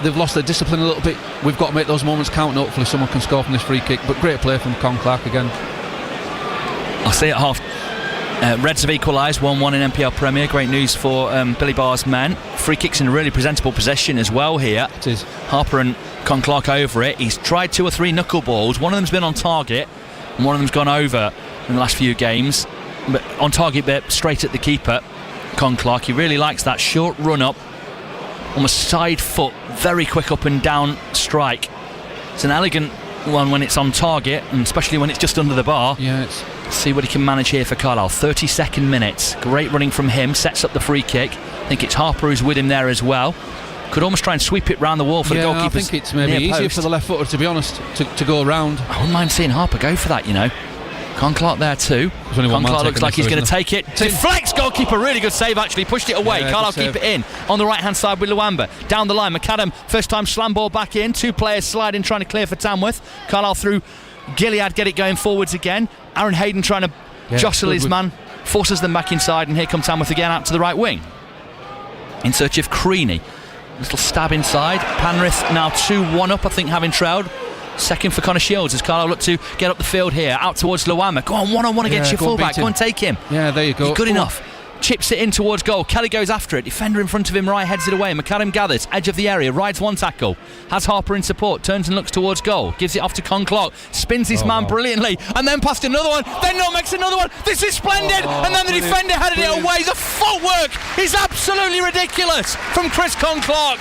They've lost their discipline a little bit. We've got to make those moments count, and hopefully someone can score from this free kick. But great play from Con Clark again. I'll see at half. Reds have equalised 1-1 in NPL Premier. Great news for Billy Barr's men. Free kicks in a really presentable possession as well here. It is. Harper and Con Clark over it. He's tried 2 or 3 knuckleballs. One of them's been on target and one of them's gone over in the last few games. But on target bit straight at the keeper, Con Clark. He really likes that short run up, almost side foot, very quick up and down strike. It's an elegant one when it's on target, and especially when it's just under the bar. Yeah, see what he can manage here for Carlisle. 32nd minute. Great running from him. Sets up the free kick. I think it's Harper who's with him there as well. Could almost try and sweep it round the wall for the goalkeeper. I think it's maybe easier for the left footer, to be honest, to go around. I wouldn't mind seeing Harper go for that, you know. Con Clark there too. Con Clark looks like he's going to take it. Deflects, goalkeeper. Really good save actually. Pushed it away. Carlisle keep it in. On the right hand side with Luamba. Down the line. McAdam first time slam ball back in. 2 players sliding trying to clear for Tamworth. Carlisle through. Gilead get it going forwards again. Aaron Hayden trying to jostle his man. Forces them back inside, and here comes Tamworth again out to the right wing. In search of Creaney. Little stab inside. Panrith now 2-1 up, I think, having trailed. Second for Connor Shields as Carlisle look to get up the field here. Out towards Luamba. Go on, 1-on-1 against your fullback. Go and take him. Yeah, there you go. Good enough. Chips it in towards goal. Kelly goes after it. Defender in front of him, right, heads it away. McAdam gathers, edge of the area, rides one tackle. Has Harper in support, turns and looks towards goal. Gives it off to Con Clark. Spins his man brilliantly. And then past another one. Then not makes another one. This is splendid. And then the defender headed it away. The footwork is absolutely ridiculous from Chris Con Clark.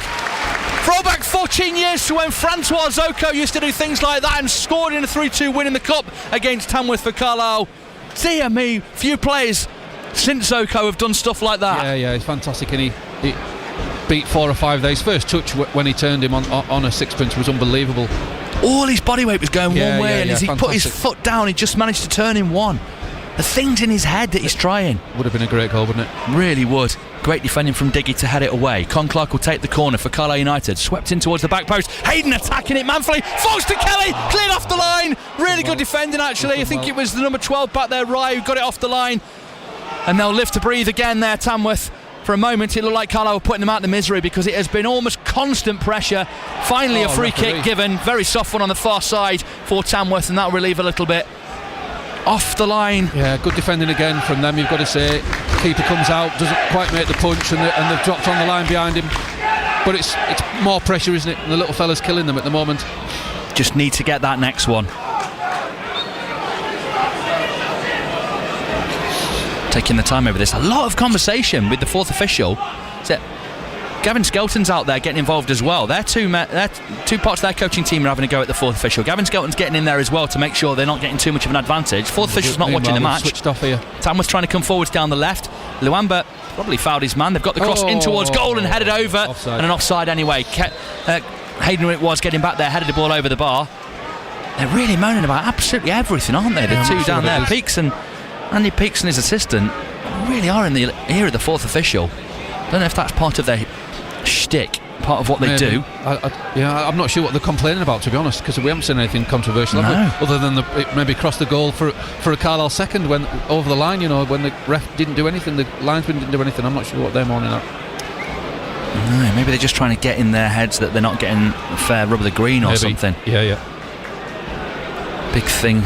Throwback 14 years to when Francois Zoko used to do things like that and scored in a 3-2 win in the Cup against Tamworth for Carlisle. Dear me, few players since Zoko have done stuff like that. Yeah, he's fantastic, and he beat 4 or 5 there. His first touch when he turned him on a sixpence was unbelievable. All his body weight was going one way, and as he put his foot down, he just managed to turn in one. The thing's in his head that he's trying. Would have been a great goal, wouldn't it? Really would. Great defending from Diggy to head it away. Con Clark will take the corner for Carlisle United. Swept in towards the back post. Hayden attacking it manfully. Falls to Kelly. Cleared off the line. Really good defending, actually. I think it was the number 12 back there, Rye, who got it off the line. And they'll live to breathe again there, Tamworth. For a moment, it looked like Carlisle were putting them out of misery because it has been almost constant pressure. Finally, a free kick given. Very soft one on the far side for Tamworth, and that'll relieve a little bit. Off the line. Yeah, good defending again from them, you've got to say. Keeper comes out, doesn't quite make the punch, and they've dropped on the line behind him. But it's more pressure, isn't it? And the little fella's killing them at the moment. Just need to get that next one. taking the time over this. A lot of conversation with the fourth official. Gavin Skelton's out there getting involved as well. They're two parts of their coaching team are having a go at the fourth official. Gavin Skelton's getting in there as well to make sure they're not getting too much of an advantage. Fourth official's not watching the match. Switched off here. Tamworth's trying to come forwards down the left. Luamba probably fouled his man. They've got the cross in towards goal and headed over. Offside. And an offside anyway. Hayden, it was getting back there, headed the ball over the bar. They're really moaning about absolutely everything, aren't they? The two down there, Andy Peaks and his assistant really are in the ear of the fourth official. Don't know if that's part of their shtick, part of what they do. I'm not sure what they're complaining about, to be honest, because we haven't seen anything controversial, other than it maybe crossed the goal for a Carlisle second when over the line, when the ref didn't do anything, the linesman didn't do anything. I'm not sure what they're moaning at. No, maybe they're just trying to get in their heads that they're not getting a fair rub of the green or something. Yeah. Big thing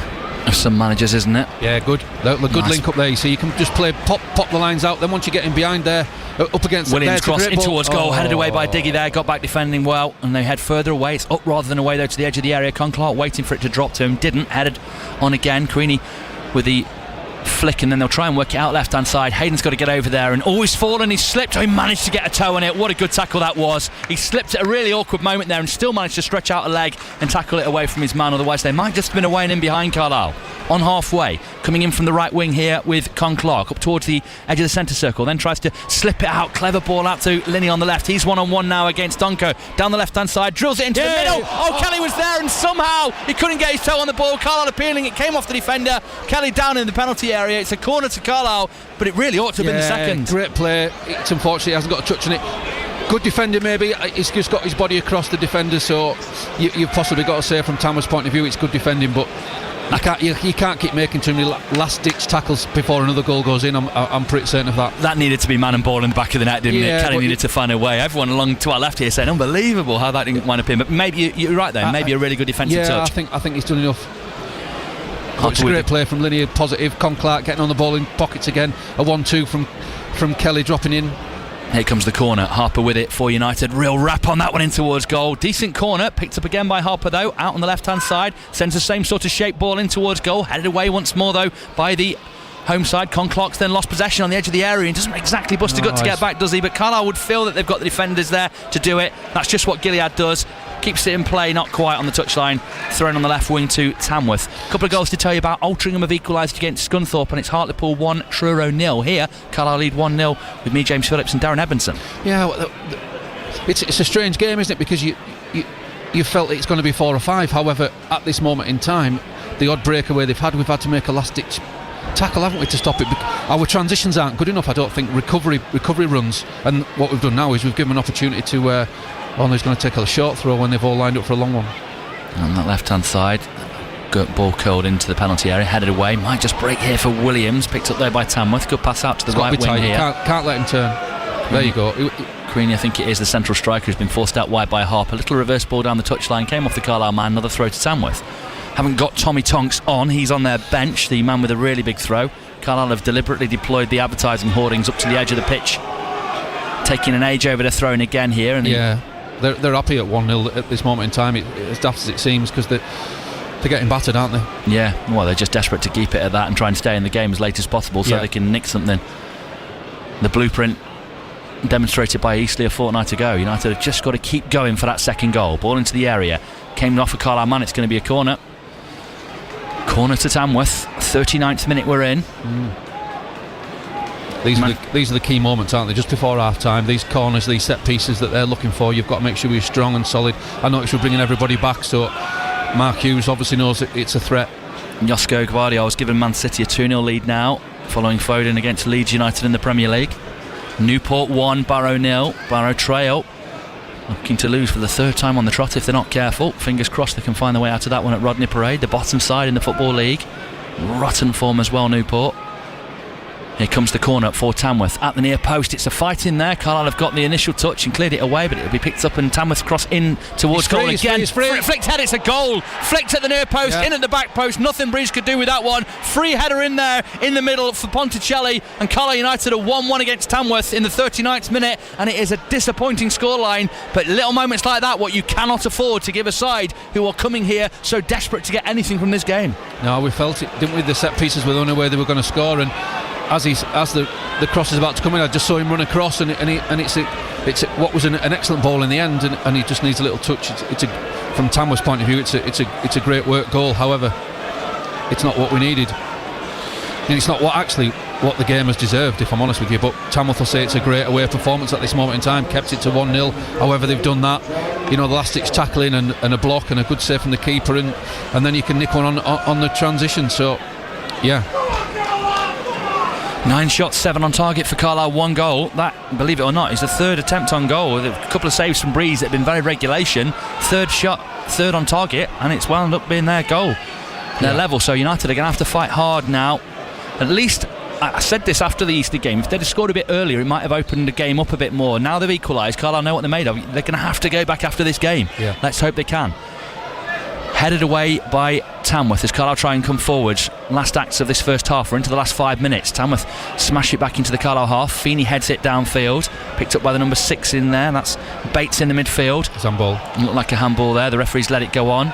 of some managers, isn't it? Yeah, good. The good link up there. You see, you can just play pop the lines out. Then once you get in behind there, up against Williams cross in towards goal, headed away by Diggy there, got back defending well, and they head further away. It's up rather than away though to the edge of the area. Clark waiting for it to drop to him, didn't. Headed on again. Queenie with the flick, and then they'll try and work it out left hand side. Hayden's got to get over there, and he's fallen, he's slipped. He managed to get a toe on it. What a good tackle that was. He slipped at a really awkward moment there and still managed to stretch out a leg and tackle it away from his man. Otherwise they might just have been away and in behind Carlisle. On halfway, coming in from the right wing here with Clark up towards the edge of the centre circle, then tries to slip it out. Clever ball out to Linney on the left. He's one-on-one now against Donko down the left hand side, drills it into the middle. Kelly was there and somehow he couldn't get his toe on the ball. Carlisle appealing, it came off the defender. Kelly down in the penalty area. It's a corner to Carlisle, but it really ought to have been the second. Great play. It's unfortunately he hasn't got a touch on it. Good defender, maybe. He's just got his body across the defender, so you've possibly got to say from Tamworth's point of view it's good defending, but you can't keep making too many last-ditch tackles before another goal goes in. I'm pretty certain of that. That needed to be man and ball in the back of the net, didn't it? Kelly needed to find a way. Everyone along to our left here saying unbelievable how that didn't wind up in, but maybe you're right there. Maybe a really good defensive touch. I think he's done enough. It's a great play from Linney, positive. Clark getting on the ball in pockets again. A 1-2 from Kelly dropping in. Here comes the corner. Harper with it for United. Real wrap on that one in towards goal. Decent corner. Picked up again by Harper though. Out on the left hand side. Sends the same sort of shaped ball in towards goal. Headed away once more though by the home side. Clark's then lost possession on the edge of the area and doesn't exactly bust a gut to get back, does he? But Carlisle would feel that they've got the defenders there to do it. That's just what Gilead does. Keeps it in play, not quite on the touchline. Thrown on the left wing to Tamworth. A couple of goals to tell you about. Altrincham have equalised against Scunthorpe, and it's Hartlepool 1, Truro 0. Here, Carlisle lead 1-0 with me, James Phillips, and Darren Ebenson. Yeah, it's a strange game, isn't it? Because you felt it's going to be 4 or 5. However, at this moment in time, the odd breakaway we've had to make a last-ditch tackle, haven't we, to stop it? Our transitions aren't good enough, I don't think. Recovery runs, and what we've done now is we've given an opportunity to he's going to take a short throw when they've all lined up for a long one. On that left hand side, good ball curled into the penalty area, headed away, might just break here for Williams, picked up there by Tamworth. Good pass out to the right wing here. Can't let him turn. There you go. Queenie, I think it is the central striker, who's been forced out wide by Harper. Little reverse ball down the touchline, came off the Carlisle man, another throw to Tamworth. Haven't got Tommy Tonks on, he's on their bench, the man with a really big throw. Carlisle have deliberately deployed the advertising hoardings up to the edge of the pitch, taking an age over the throwing again here. And they're happy at 1-0 at this moment in time, as daft as it seems, because they're getting battered, aren't they? Yeah, well, they're just desperate to keep it at that and try and stay in the game as late as possible so they can nick something. The blueprint demonstrated by Eastleigh a fortnight ago. United have just got to keep going for that second goal. Ball into the area, came off a Carlisle man. It's going to be a corner. Corner to Tamworth. 39th minute we're in. These are the key moments, aren't they? Just before half time, these corners, these set pieces that they're looking for, you've got to make sure you're strong and solid. I noticed we're bringing everybody back, so Mark Hughes obviously knows that it's a threat. Josko Gvardiol has given Man City a 2-0 lead now, following Foden against Leeds United in the Premier League. Newport 1, Barrow 0. Barrow trail, looking to lose for the third time on the trot if they're not careful. Fingers crossed they can find their way out of that one at Rodney Parade, the bottom side in the Football League. Rotten form as well, Newport. Here comes the corner for Tamworth at the near post. It's a fight in there. Carlisle have got the initial touch and cleared it away, but it'll be picked up and Tamworth cross in towards goal again. Flicked head, it's a goal. Flicked at the near post, in at the back post. Nothing Bridge could do with that one. Free header in there in the middle for Ponticelli, and Carlisle United are 1-1 against Tamworth in the 39th minute, and it is a disappointing scoreline. But little moments like that, what you cannot afford to give a side who are coming here so desperate to get anything from this game. No, we felt it, didn't we? The set pieces were the only way they were going to score, and as the cross is about to come in, I just saw him run across, and it's what was an excellent ball in the end, and he just needs a little touch. From Tamworth's point of view, it's a great work goal. However, it's not what we needed, and it's not what the game has deserved, if I'm honest with you. But Tamworth will say it's a great away performance at this moment in time, kept it to 1-0. However, they've done that, the last ditch tackling and a block and a good save from the keeper, and then you can nick one on the transition. So yeah, 9 shots, 7 on target for Carlisle, 1 goal. That, believe it or not, is the 3rd attempt on goal, with a couple of saves from Breeze that have been very regulation. 3rd shot, 3rd on target, and it's wound up being their goal, their level. So United are going to have to fight hard now. At least, I said this after the Easter game, if they'd have scored a bit earlier, it might have opened the game up a bit more. Now they've equalised, Carlisle know what they're made of. They're going to have to go back after this game. Yeah. Let's hope they can. Headed away by Tamworth as Carlisle try and come forwards. Last acts of this first half, we're into the last 5 minutes. Tamworth smash it back into the Carlisle half. Feeney heads it downfield, picked up by the number 6 in there. That's Bates in the midfield. It's handball. Looked like a handball there. The referee's let it go on.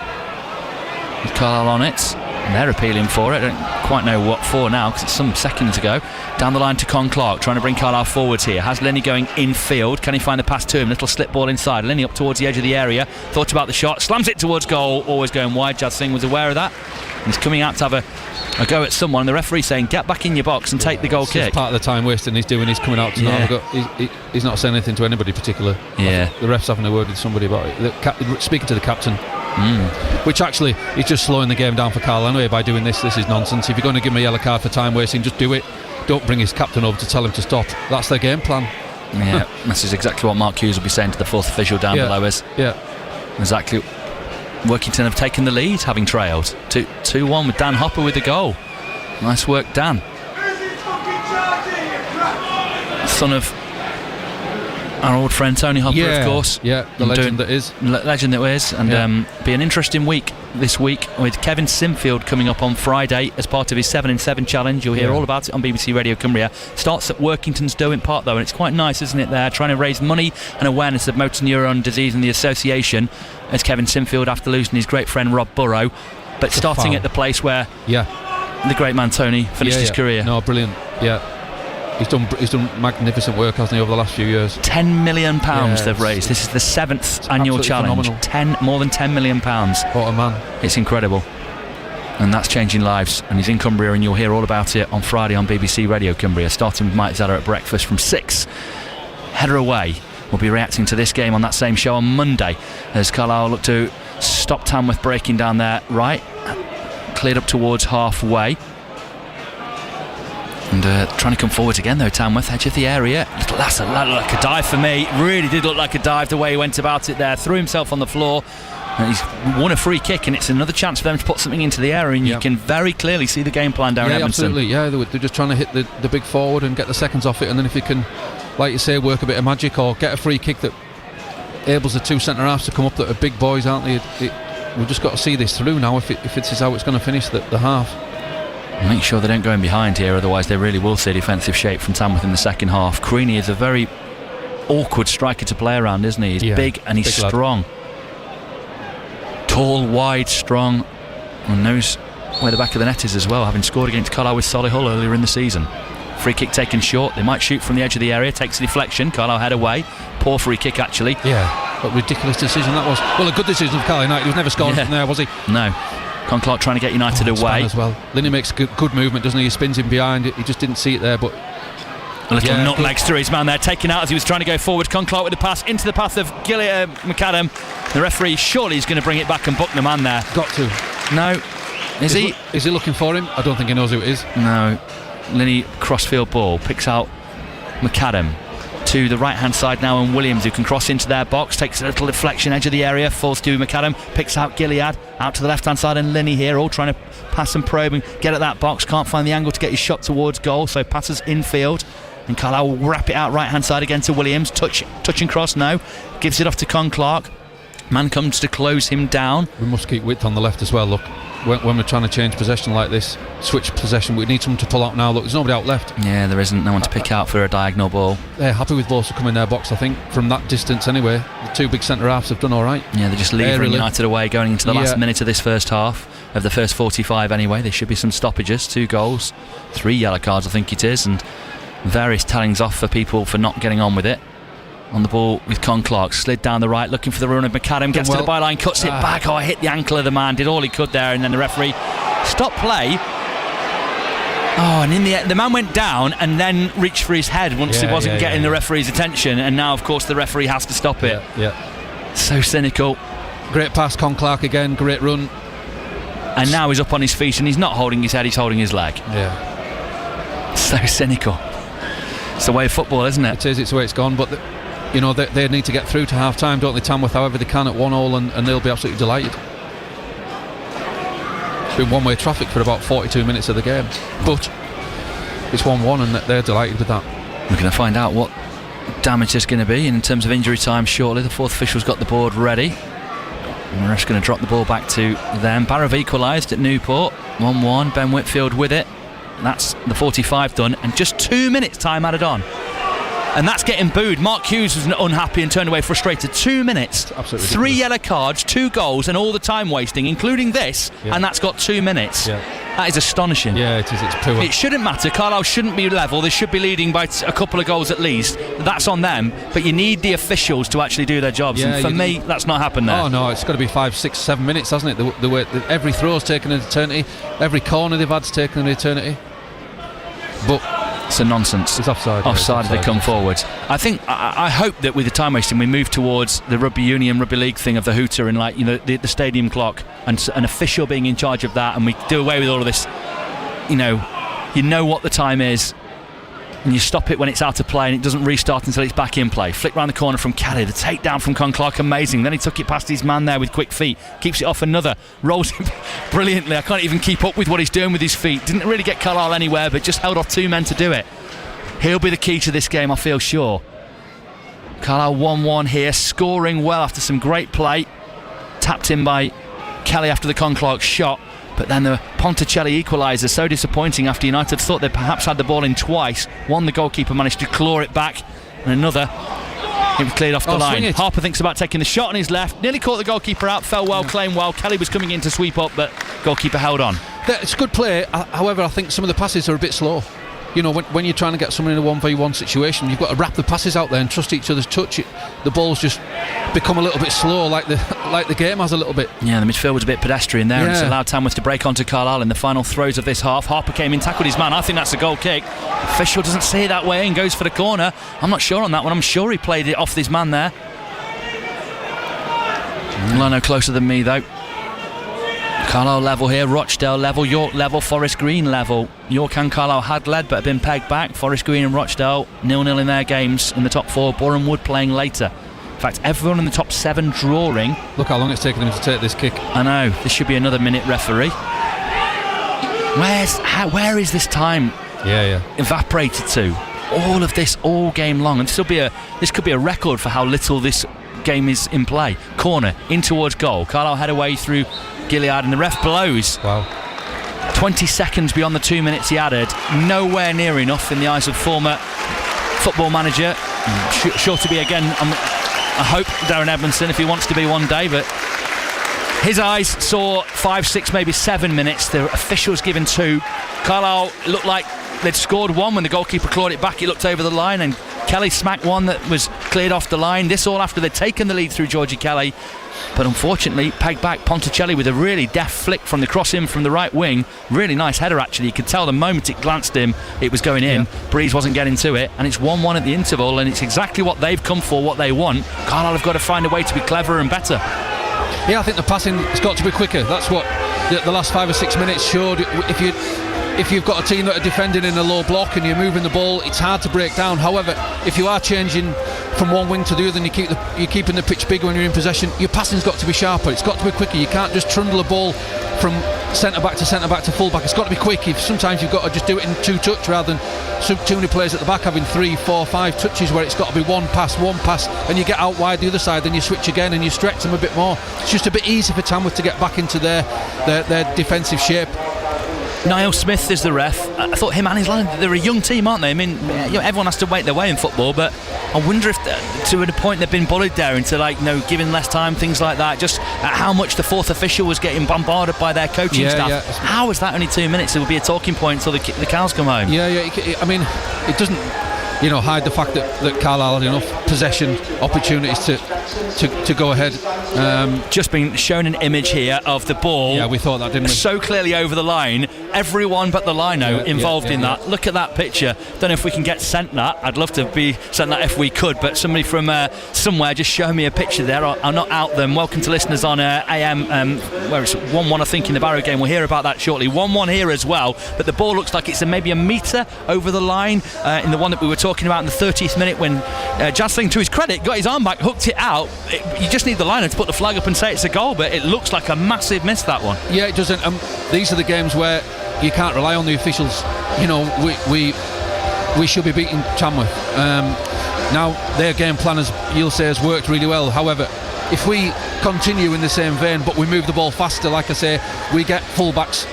With Carlisle on it. And they're appealing for it. I don't quite know what for now, because it's some seconds ago. Down the line to Con Clark, trying to bring Carlisle forwards here. Has Lenny going infield. Can he find the pass to him? Little slip ball inside. Lenny up towards the edge of the area. Thought about the shot. Slams it towards goal. Always going wide. Jad Singh was aware of that. And he's coming out to have a go at someone. And the referee saying, get back in your box and take the goal kick. Part of the time wasting he's doing. He's coming out to he's not saying anything to anybody particular. Yeah. The ref's having a word with somebody about it. Speaking to the captain. Which actually is just slowing the game down for Carl anyway by doing this. This is nonsense. If you're going to give him a yellow card for time wasting, just do it. Don't bring his captain over to tell him to stop. That's their game plan. Yeah, this is exactly what Mark Hughes will be saying to the 4th official down below us. Yeah, exactly. Workington have taken the lead, having trailed 2-1 with Dan Hopper with the goal. Nice work, Dan. Son of our old friend Tony Hopper, of course. Yeah, the legend that is. Legend that is. And be an interesting week this week with Kevin Simfield coming up on Friday as part of his 7 in 7 challenge. You'll hear all about it on BBC Radio Cumbria. Starts at Workington's Derwent Park though, and it's quite nice, isn't it, there, trying to raise money and awareness of motor neuron disease and the association, as Kevin Simfield, after losing his great friend Rob Burrow, but starting at the place where the great man Tony finished his career. No, brilliant. Yeah. He's done magnificent work, hasn't he, over the last few years? £10 million they've raised. This is the 7th annual challenge. More than £10 million. What a man. It's incredible. And that's changing lives. And he's in Cumbria, and you'll hear all about it on Friday on BBC Radio Cumbria, starting with Mike Zeller at breakfast from 6. Header away. We'll be reacting to this game on that same show on Monday, as Carlisle look to stop Tamworth breaking down there right. Cleared up towards halfway. And trying to come forwards again though, Tamworth, edge of the area. That looked like a dive for me. It really did look like a dive the way he went about it there. Threw himself on the floor. And he's won a free kick, and it's another chance for them to put something into the area, and you can very clearly see the game plan down Edmonton. Absolutely, yeah. They're just trying to hit the big forward and get the seconds off it, and then if you can, like you say, work a bit of magic or get a free kick that enables the 2 centre-halves to come up that are big boys, aren't they? We've just got to see this through now if this is how it's going to finish the half. Make sure they don't go in behind here, otherwise they really will see defensive shape from Tamworth in the second half. Creaney is a very awkward striker to play around, isn't he? He's big and he's strong. Tall, wide, strong, and knows where the back of the net is as well, having scored against Carlisle with Solihull earlier in the season. Free kick taken short. They might shoot from the edge of the area. Takes a deflection. Carlisle head away. Poor free kick actually. Yeah, what a ridiculous decision that was. Well, a good decision for Carlisle United. He was never scoring from there, was he? No. Con Clark trying to get United away as well. Linney makes good movement, doesn't he? He spins in behind it. He just didn't see it there, but a little nutmegs through his man there, taken out as he was trying to go forward. Con Clark with the pass into the path of McAdam. The referee surely is going to bring it back and book the man there. Got to. No. Is he looking for him? I don't think he knows who it is. No. Linney crossfield ball, picks out McAdam to the right hand side now, and Williams, who can cross into their box, takes a little deflection, edge of the area, falls to McAdam, picks out Gilead out to the left hand side, and Linney here all trying to pass and probe and get at that box. Can't find the angle to get his shot towards goal, so passes infield, and Carlisle will wrap it out right hand side again to Williams. Touch and cross now, gives it off to Con Clark. Man comes to close him down. We must keep width on the left as well. Look, when we're trying to change possession like this, switch possession, we need someone to pull out now. Look, there's nobody out left. Yeah, there isn't. No one to pick out for a diagonal ball. They're happy with balls to come in their box, I think, from that distance anyway. The 2 big centre halves have done all right. Yeah, they're just leaving United away going into the last minute of this first half. of the first 45 anyway. There should be some stoppages, 2 goals, 3 yellow cards I think it is, and various tellings off for people for not getting on with it. On the ball with Con Clark, slid down the right, looking for the run of McAdam, gets to the byline, cuts it back. Oh, hit the ankle of the man, did all he could there, and then the referee stopped play. Oh, and in the end, the man went down and then reached for his head once he wasn't getting the referee's attention, and now, of course, the referee has to stop it. So cynical. Great pass, Con Clark again, great run. And now he's up on his feet, and he's not holding his head, he's holding his leg. So cynical. It's the way of football, isn't it? It is, it's the way it's gone, but they need to get through to half time, don't they, Tamworth, however they can at 1-1, and they'll be absolutely delighted. It's been one-way traffic for about 42 minutes of the game, but it's 1-1 and they're delighted with that. We're going to find out what damage there's going to be in terms of injury time shortly. The fourth official's got the board ready, and the ref's going to drop the ball back to them. Barrow equalised at Newport, 1-1. Ben Whitfield with it. That's the 45 done, and just 2 minutes time added on, and that's getting booed. Mark Hughes was unhappy and turned away frustrated. 2 minutes, absolutely 3 yellow cards, 2 goals, and all the time wasting, including this, and that's got 2 minutes. That is astonishing. Yeah, it is. It's poor. It shouldn't matter. Carlisle shouldn't be level. They should be leading by a couple of goals at least. That's on them. But you need the officials to actually do their jobs. And for me, that's not happened there. Oh no, it's got to be 5, 6, 7 minutes, hasn't it? The way every throw's taken an eternity, every corner they've had's taken an eternity. But it's a nonsense. It's offside. Offside. They come forward. I hope that with the time wasting, we move towards the rugby union, rugby league thing of the hooter and the stadium clock and an official being in charge of that, and we do away with all of this. You know what the time is, and you stop it when it's out of play, and it doesn't restart until it's back in play. Flick round the corner from Kelly, the takedown from Con Clark, amazing. Then he took it past his man there with quick feet, keeps it off another, rolls it brilliantly. I can't even keep up with what he's doing with his feet. Didn't really get Carlisle anywhere, but just held off 2 men to do it. He'll be the key to this game, I feel sure. Carlisle 1-1 here, scoring well after some great play, tapped in by Kelly after the Con Clark shot. But then the Ponticelli equaliser, so disappointing after United thought they perhaps had the ball in twice. One, the goalkeeper managed to claw it back, and another, it was cleared off the line. Harper thinks about taking the shot on his left, nearly caught the goalkeeper out, fell well, claimed well. Kelly was coming in to sweep up, but goalkeeper held on. It's good play, however I think some of the passes are a bit slow. When you're trying to get someone in a 1v1 situation, you've got to wrap the passes out there and trust each other's touch. The ball's just become a little bit slow, like the game has a little bit. Yeah, the midfield was a bit pedestrian there, and it's allowed Tamworth to break onto Carlisle in the final throws of this half. Harper came in, tackled his man. I think that's a goal kick. Official doesn't see it that way and goes for the corner. I'm not sure on that one. I'm sure he played it off this man there. Lano closer than me though. Carlisle level here, Rochdale level, York level, Forest Green level. York and Carlisle had led but have been pegged back. Forest Green and Rochdale 0-0 in their games in the top 4. Boreham Wood playing later. In fact, everyone in the top 7 drawing. Look how long it's taken him to take this kick. I know, this should be another minute, referee. Where is this time evaporated to? All of this all game long, and this could be a record for how little this game is in play. Corner in towards goal. Carlisle head away through Gilead, and the ref blows. Wow. 20 seconds beyond the 2 minutes he added. Nowhere near enough in the eyes of former football manager. Sure to be again, I hope, Darren Edmondson, if he wants to be one day, but his eyes saw 5, 6, maybe 7 minutes. The officials given 2. Carlisle looked like they'd scored 1 when the goalkeeper clawed it back. It looked over the line, and Kelly smacked one that was cleared off the line. This all after they'd taken the lead through Georgie Kelly. But unfortunately, pegged back Ponticelli with a really deft flick from the cross in from the right wing. Really nice header, actually. You could tell the moment it glanced him, it was going in. Breeze wasn't getting to it, and it's 1-1 at the interval, and it's exactly what they've come for, what they want. Carlisle have got to find a way to be cleverer and better. Yeah, I think the passing has got to be quicker. That's what the last 5 or 6 minutes showed. If you've got a team that are defending in a low block and you're moving the ball, it's hard to break down. However, if you are changing from one wing to the other and you're keeping the pitch bigger when you're in possession, your passing's got to be sharper. It's got to be quicker. You can't just trundle a ball from centre back to full back. It's got to be quick. Sometimes you've got to just do it in 2 touch rather than too many players at the back having 3, 4, 5 touches where it's got to be one pass, and you get out wide the other side, then you switch again and you stretch them a bit more. It's just a bit easy for Tamworth to get back into their defensive shape. Niall Smith is the ref. I thought him and his line, they're a young team, aren't they? I mean, everyone has to wait their way in football, but I wonder if to a point they've been bullied there into giving less time, things like that. Just how much the fourth official was getting bombarded by their coaching staff. Yeah. How is that only 2 minutes? It would be a talking point until the cows come home. I mean, it doesn't hide the fact that Carlisle had enough possession opportunities to go ahead. Just been shown an image here of the ball. Yeah, we thought that, didn't we? So clearly over the line. Everyone but the lino involved in that. Look at that picture. Don't know if we can get sent that. I'd love to be sent that if we could, but somebody from somewhere just show me a picture there. I'll not out them. Welcome to listeners on AM, where it's 1-1 I think in the Barrow game. We'll hear about that shortly. 1-1 here as well, but the ball looks like it's maybe a metre over the line in the one that we were talking about in the 30th minute when Jasling, to his credit, got his arm back, hooked it out. You just need the liner to put the flag up and say it's a goal, but it looks like a massive miss, that one. Yeah, it doesn't. These are the games where you can't rely on the officials. We should be beating Tamworth. Now their game plan, as you'll say, has worked really well. However, if we continue in the same vein but we move the ball faster, like I say, we get fullbacks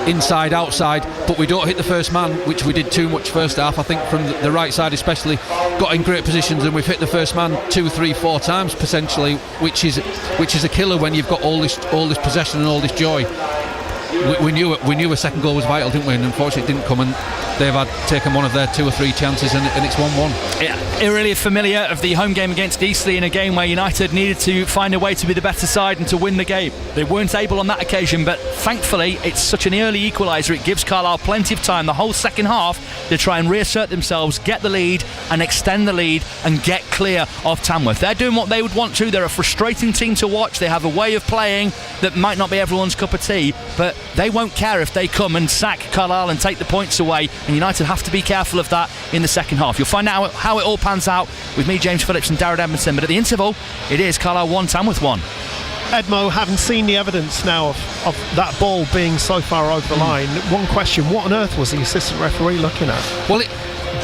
inside, outside, but we don't hit the first man, which we did too much first half. I think from the right side especially, got in great positions and we've hit the first man 2, 3, 4 times potentially, which is a killer when you've got all this possession and all this joy. We knew a second goal was vital, didn't we? And unfortunately it didn't come, and they've taken one of their 2 or 3 chances, and it's 1-1. Yeah, eerily familiar of the home game against Eastleigh, in a game where United needed to find a way to be the better side and to win the game. They weren't able on that occasion, but thankfully it's such an early equaliser. It gives Carlisle plenty of time, the whole second half, to try and reassert themselves, get the lead and extend the lead and get clear of Tamworth. They're doing what they would want to. They're a frustrating team to watch. They have a way of playing that might not be everyone's cup of tea, but they won't care if they come and sack Carlisle and take the points away, and United have to be careful of that in the second half. You'll find out how it all pans out with me, James Phillips, and Darren Edmondson, but at the interval it is Carlisle 1, Tamworth 1. Edmo, having seen the evidence now of that ball being so far over the line, one question: what on earth was the assistant referee looking at? Well,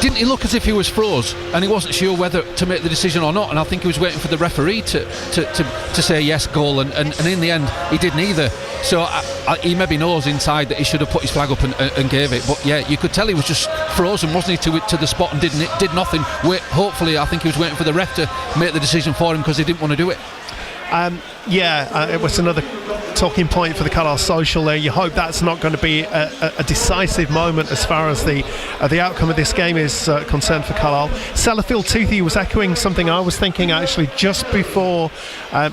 didn't he look as if he was froze and he wasn't sure whether to make the decision or not, and I think he was waiting for the referee to say yes, goal, and in the end he did neither. So he maybe knows inside that he should have put his flag up and gave it, but yeah, you could tell he was just frozen, wasn't he, to the spot, and did nothing. Hopefully I think he was waiting for the ref to make the decision for him because he didn't want to do it. It was another talking point for the Carlisle Social there. You hope that's not going to be a decisive moment as far as the outcome of this game is concerned for Carlisle. Sellafield Toothy was echoing something I was thinking actually just before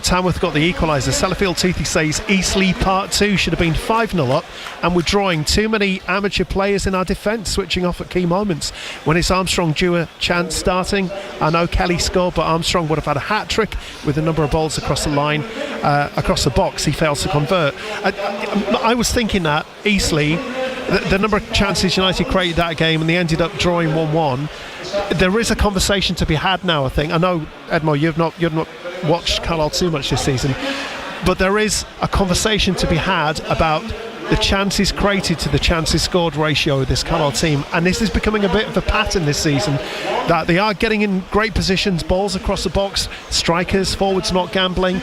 Tamworth got the equaliser. Sellafield Toothy says Eastleigh Part 2 should have been 5-0 up, and we're drawing too many amateur players in our defence, switching off at key moments. When it's Armstrong due a chance starting, I know Kelly scored, but Armstrong would have had a hat-trick with a number of balls across the line, across the box. He fails to convert. I was thinking that Eastleigh, the number of chances United created that game, and they ended up drawing 1-1. There is a conversation to be had now, I think. I know, Edmo, you've not watched Carlisle too much this season, but there is a conversation to be had about the chances created to the chances scored ratio of this Carlisle team, and this is becoming a bit of a pattern this season, that they are getting in great positions, balls across the box, strikers, forwards not gambling.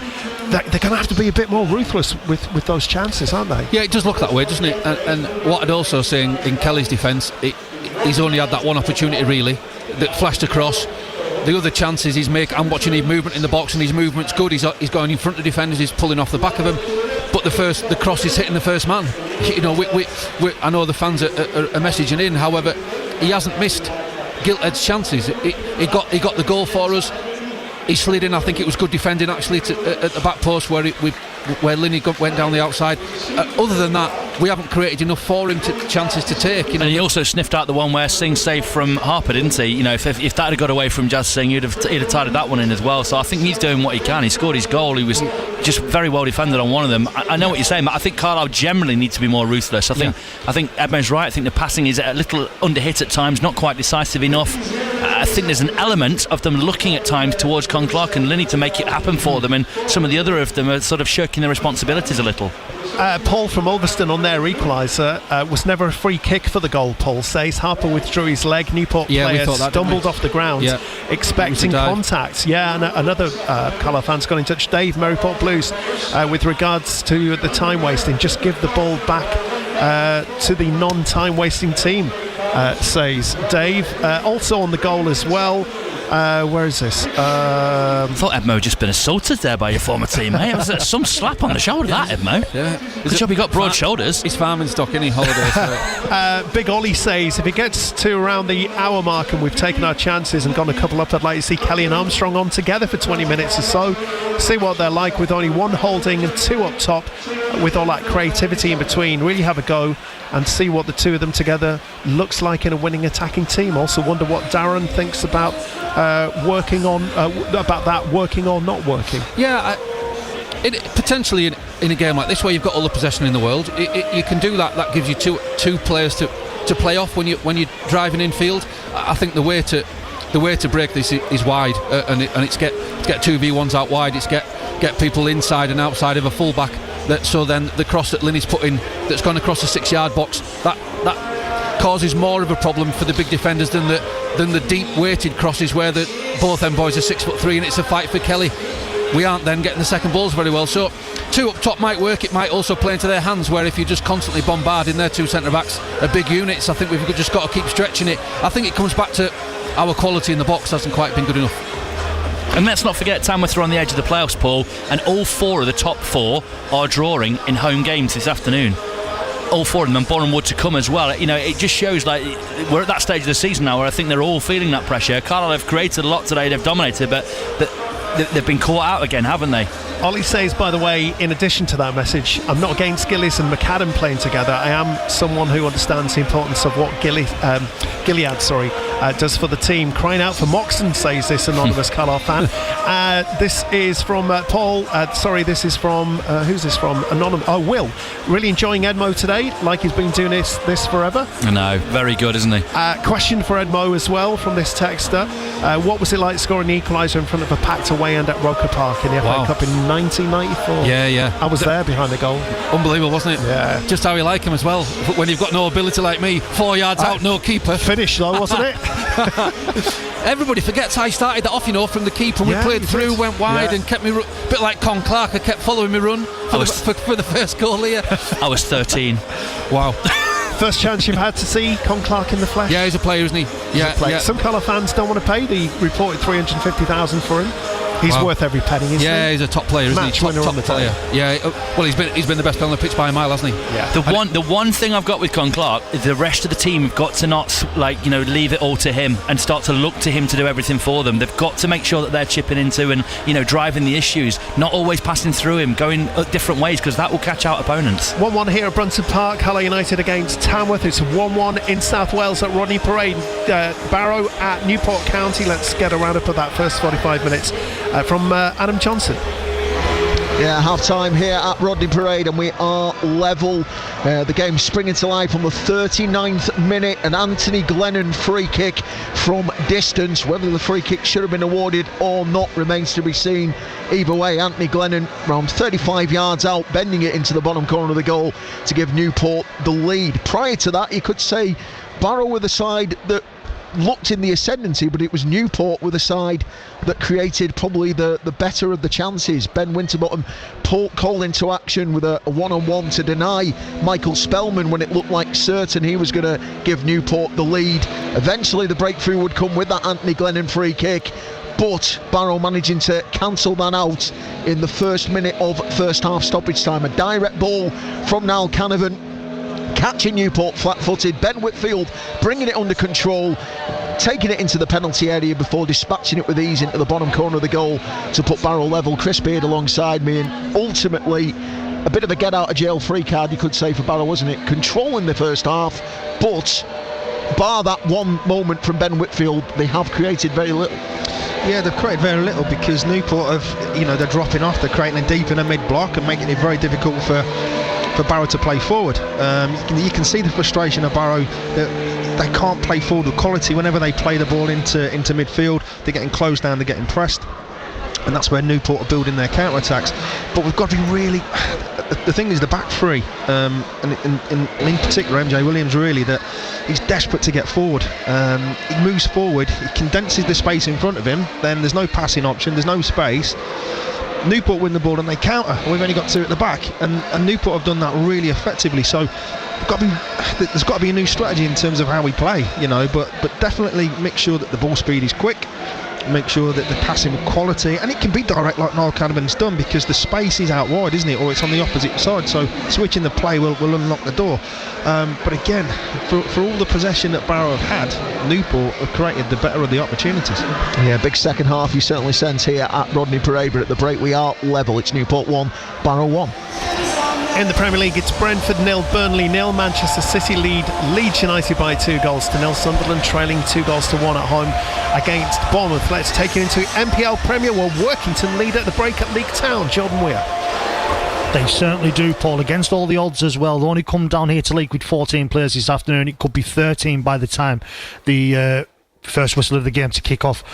They're going to have to be a bit more ruthless with those chances, aren't they? Yeah, it does look that way, doesn't it? And what I'd also say in Kelly's defence, he's only had that one opportunity really that flashed across. The other chances he's making, I'm watching his movement in the box, and his movement's good. He's going in front of defenders, he's pulling off the back of them. But the cross is hitting the first man. I know the fans are messaging in. However, he hasn't missed Gilthead's chances. He got the goal for us. He slid in. I think it was good defending actually at the back post where Linney went down the outside. Other than that, we haven't created enough for him chances to take. And he also sniffed out the one where Singh saved from Harper, didn't he? If that had got away from Jazz Singh, he'd have tidied that one in as well. So I think he's doing what he can. He scored his goal. He was just very well defended on one of them. I know what you're saying, but I think Carlisle generally need to be more ruthless. I think Edmund's right. I think the passing is a little underhit at times, not quite decisive enough. I think there's an element of them looking at times towards Con Clark and Linney to make it happen for them, and some of the other of them are sort of shirking their responsibilities a little. Paul from Ulverston on their equaliser, was never a free kick for the goal, Paul says. Harper withdrew his leg, Newport player stumbled off the ground, expecting contact. And another Carlisle fan's got in touch, Dave, Maryport Blues, with regards to the time wasting. Just give the ball back to the non-time wasting team, says Dave. Also on the goal as well. Where is this? I thought Edmo had just been assaulted there by your former teammate. It was some slap on the shoulder, that, Edmo. Yeah. Good job he got broad shoulders. He's farming stock, any holiday. Big Ollie says, if it gets to around the hour mark and we've taken our chances and gone a couple up, I'd like to see Kelly and Armstrong on together for 20 minutes or so. See what they're like with only one holding and two up top, with all that creativity in between. Really have a go and see what the two of them together looks like in a winning attacking team. Also wonder what Darren thinks about working on about that working or not working. Yeah, potentially in a game like this where you've got all the possession in the world, you can do that. That gives you two players to play off when you're driving in field. I think the way to break this is wide, and it's get 2v1s out wide. It's get people inside and outside of a fullback. So then the cross that Linney's put in, that's gone across the 6-yard box, that causes more of a problem for the big defenders than the deep weighted crosses where both them boys are 6'3" and it's a fight for Kelly. We aren't then getting the second balls very well. So two up top might work. It might also play into their hands, where if you're just constantly bombarding their two centre backs are big units. I think we've just got to keep stretching it. I think it comes back to our quality in the box hasn't quite been good enough. And let's not forget, Tamworth are on the edge of the playoffs, Paul, and all four of the top four are drawing in home games this afternoon. All four of them, and Boreham Wood to come as well. You know, it just shows like we're at that stage of the season now where I think they're all feeling that pressure. Carlisle have created a lot today, they've dominated, but they've been caught out again, haven't they? Ollie says, by the way, in addition to that message, I'm not against Gillies and McAdam playing together. I am someone who understands the importance of what Gilead does for the team. Crying out for Moxon, says this anonymous Carlisle fan. This is from Paul. This is from who's this from? Anonymous. Oh, Will. Really enjoying Edmo today, like he's been doing this forever. I know, very good, isn't he? Question for Edmo as well from this texter. What was it like scoring the equaliser in front of a packed away end at Roker Park in the FA Cup in 1994? Yeah. I was there behind the goal. Unbelievable, wasn't it? Yeah. Just how you like him as well. When you've got no ability like me, 4 yards out, no keeper. Finish though, wasn't it? Everybody forgets I started that off, from the keeper. We played through, went wide, and kept me a bit like Con Clark. I kept following me run for the first goal here. I was 13. Wow. First chance you've had to see Con Clark in the flesh. Yeah, he's a player, isn't he? Yeah. Some Carlisle fans don't want to pay the reported $350,000 for him. He's worth every penny, isn't he? Yeah, he's a top player, isn't Match he? winner on the player. Yeah, well, he's been the best on the pitch by a mile, hasn't he? Yeah. The one thing I've got with Con Clark is the rest of the team have got to not leave it all to him and start to look to him to do everything for them. They've got to make sure that they're chipping into and driving the issues, not always passing through him, going different ways, because that will catch out opponents. 1-1 here at Brunton Park, Carlisle United against Tamworth. It's 1-1 in South Wales at Rodney Parade. Barrow at Newport County. Let's get a roundup of that first 45 minutes from Adam Johnson. Yeah, half time here at Rodney Parade, and we are level. The game springing to life on the 39th minute. An Anthony Glennon free kick from distance. Whether the free kick should have been awarded or not remains to be seen. Either way, Anthony Glennon around 35 yards out, bending it into the bottom corner of the goal to give Newport the lead. Prior to that, you could say Barrow with a side that looked in the ascendancy, but it was Newport with a side that created probably the better of the chances. Ben Winterbottom called into action with a one-on-one to deny Michael Spellman when it looked like certain he was going to give Newport the lead. Eventually the breakthrough would come with that Anthony Glennon free kick, but Barrow managing to cancel that out in the first minute of first half stoppage time. A direct ball from Niall Canavan, catching Newport flat-footed. Ben Whitfield bringing it under control, taking it into the penalty area before dispatching it with ease into the bottom corner of the goal to put Barrow level. Chris Beard alongside me, and ultimately a bit of a get-out-of-jail free card, you could say, for Barrow, wasn't it? Controlling the first half, but bar that one moment from Ben Whitfield, they have created very little. Yeah, they've created very little because Newport have, they're dropping off, they're creating it deep in a mid-block and making it very difficult for Barrow to play forward. You can see the frustration of Barrow that they can't play forward with quality. Whenever they play the ball into midfield, they're getting closed down, they're getting pressed, and that's where Newport are building their counter-attacks. But we've got to be really... The thing is, the back three, and in particular MJ Williams, really, that he's desperate to get forward. He moves forward, he condenses the space in front of him, then there's no passing option, there's no space. Newport win the ball and they counter. We've only got two at the back, and Newport have done that really effectively. So there's got to be a new strategy in terms of how we play, but definitely make sure that the ball speed is quick, make sure that the passing with quality, and it can be direct like Niall Canavan's done, because the space is out wide, isn't it, or it's on the opposite side, so switching the play will unlock the door. But again, for all the possession that Barrow have had, Newport have created the better of the opportunities. Yeah, big second half you certainly sense here at Rodney Parade, but at the break we are level. It's Newport 1, Barrow 1. In the Premier League, it's Brentford 0, Burnley 0. Manchester City lead Leeds United by 2-0. Sunderland trailing 2-1 at home against Bournemouth. Let's take you into MPL Premier, where Workington lead at the break at League Town. Jordan Weir. They certainly do, Paul, against all the odds as well. They only come down here to League with 14 players this afternoon. It could be 13 by the time the first whistle of the game to kick off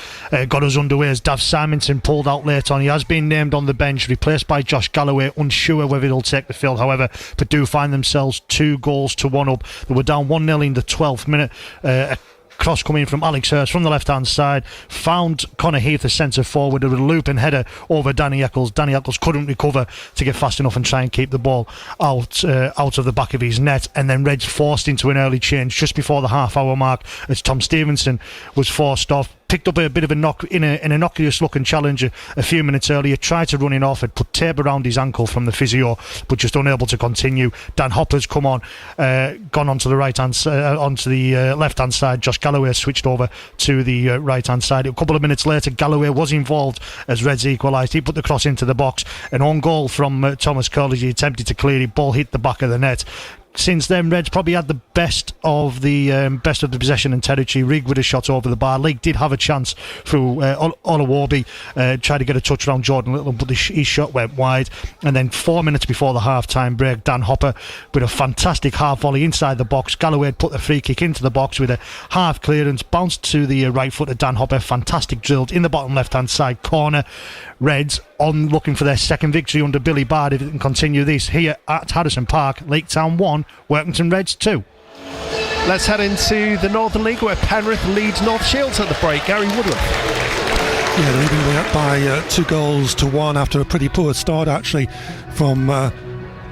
got us underway, as Dav Simonson pulled out late on. He has been named on the bench, replaced by Josh Galloway, unsure whether he'll take the field. However, but do find themselves 2-1 up. They were down 1-0 in the 12th minute. Cross coming from Alex Hurst from the left-hand side, found Connor Heath, the centre forward, with a looping header over Danny Eccles. Danny Eccles couldn't recover to get fast enough and try and keep the ball out of the back of his net, and then Reds forced into an early change just before the half-hour mark, as Tom Stevenson was forced off. Picked up a bit of a knock in an innocuous looking challenge a few minutes earlier, tried to run in off, had put tape around his ankle from the physio, but just unable to continue. Dan Hopper's come on, gone onto the left hand side. Josh Galloway switched over to the right hand side. A couple of minutes later, Galloway was involved as Reds equalised. He put the cross into the box. An own goal from Thomas Curley. He attempted to clear it, ball hit the back of the net. Since then, Reds probably had the best of the possession and territory. Rigg with a shot over the bar. League did have a chance through Olawobi, tried to get a touch around Jordan Little, but his shot went wide. And then 4 minutes before the half-time break, Dan Hopper with a fantastic half volley inside the box. Galloway had put the free kick into the box with a half clearance, bounced to the right foot of Dan Hopper. Fantastic drilled in the bottom left-hand side corner. Reds on looking for their second victory under Billy Bard if it can continue this here at Harrison Park. Lake Town 1, Workington Reds 2. Let's head into the Northern League, where Penrith leads North Shields at the break. Gary Woodruff. Yeah, they're leading by 2-1 after a pretty poor start actually from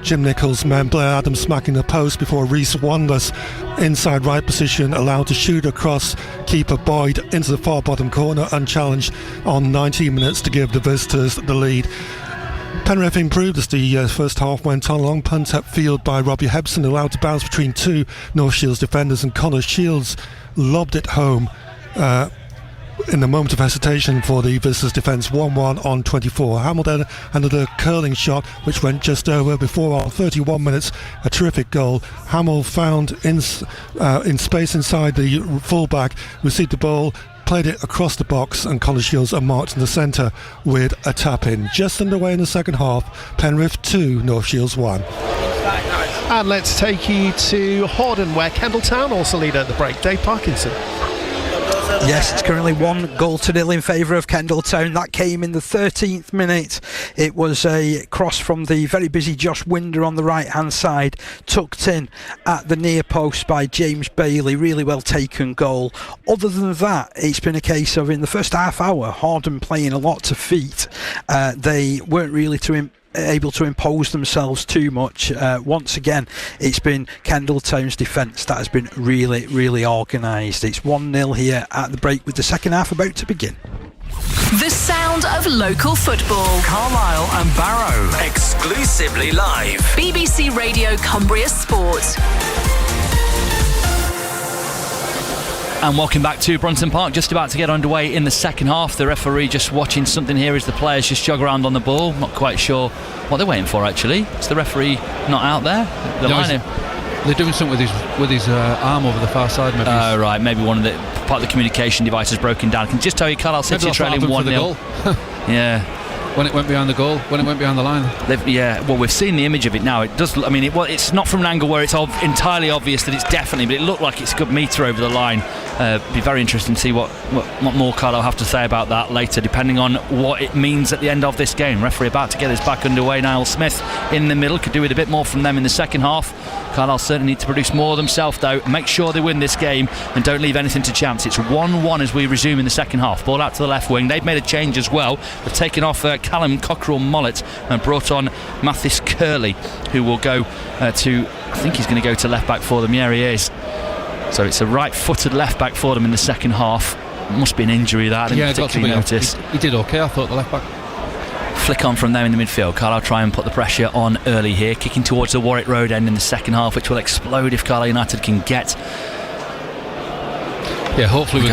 Jim Nichols' man Blair Adams smacking the post before Reece Wanless, inside right position, allowed to shoot across keeper Boyd into the far bottom corner unchallenged on 19 minutes to give the visitors the lead. Penrith improved as the first half went on. Long punt upfield by Robbie Hebson, allowed to bounce between two North Shields defenders, and Connor Shields lobbed it home in the moment of hesitation for the visitors' defence. 1-1 on 24. Hamilton handled a curling shot which went just over before our 31 minutes. A terrific goal. Hamill found in space inside the fullback, received the ball, played it across the box, and Connor Shields marched in the centre with a tap-in. Just underway in the second half. Penrith 2, North Shields 1. And let's take you to Hordern, where Kendal Town also lead at the break. Dave Parkinson. Yes, it's currently 1-0 in favour of Kendal Town. That came in the 13th minute. It was a cross from the very busy Josh Winder on the right hand side, tucked in at the near post by James Bailey. Really well taken goal. Other than that, it's been a case of, in the first half hour, Hordern playing a lot to feet. They weren't really able to impose themselves too much. Once again, it's been Kendal Town's defence that has been really, really organised. It's 1-0 here at the break, with the second half about to begin. The sound of local football. Carlisle and Barrow, exclusively live. BBC Radio Cumbria Sport. And welcome back to Brunton Park, just about to get underway in the second half. The referee just watching something here as the players just jog around on the ball. Not quite sure what they're waiting for, actually. Is the referee not out there? They're doing something with his arm over the far side, maybe. Oh, right, maybe part of the communication device has broken down. I can just tell you, Carlisle City trailing 1-0. Yeah. When it went behind the goal, when it went behind the line. Well, we've seen the image of it now. It does. I mean, it's not from an angle where it's entirely obvious that it's definitely, but it looked like it's a good metre over the line. Be very interesting to see what more Carlisle have to say about that later, depending on what it means at the end of this game. Referee about to get this back underway. Niall Smith in the middle, could do with a bit more from them in the second half. Carlisle certainly need to produce more themselves, though. Make sure they win this game and don't leave anything to chance. It's 1-1 as we resume in the second half. Ball out to the left wing. They've made a change as well. They've taken off Callum Cockerell-Mollett and brought on Mathis Curley, who will go I think he's going to go to left back for them. Yeah, he is. So it's a right-footed left back for them in the second half. Must be an injury that I didn't particularly notice. He did okay, I thought, the left back. Flick on from there in the midfield. Carlisle try and put the pressure on early here, kicking towards the Warwick Road end in the second half, which will explode if Carlisle United can get. Yeah, hopefully we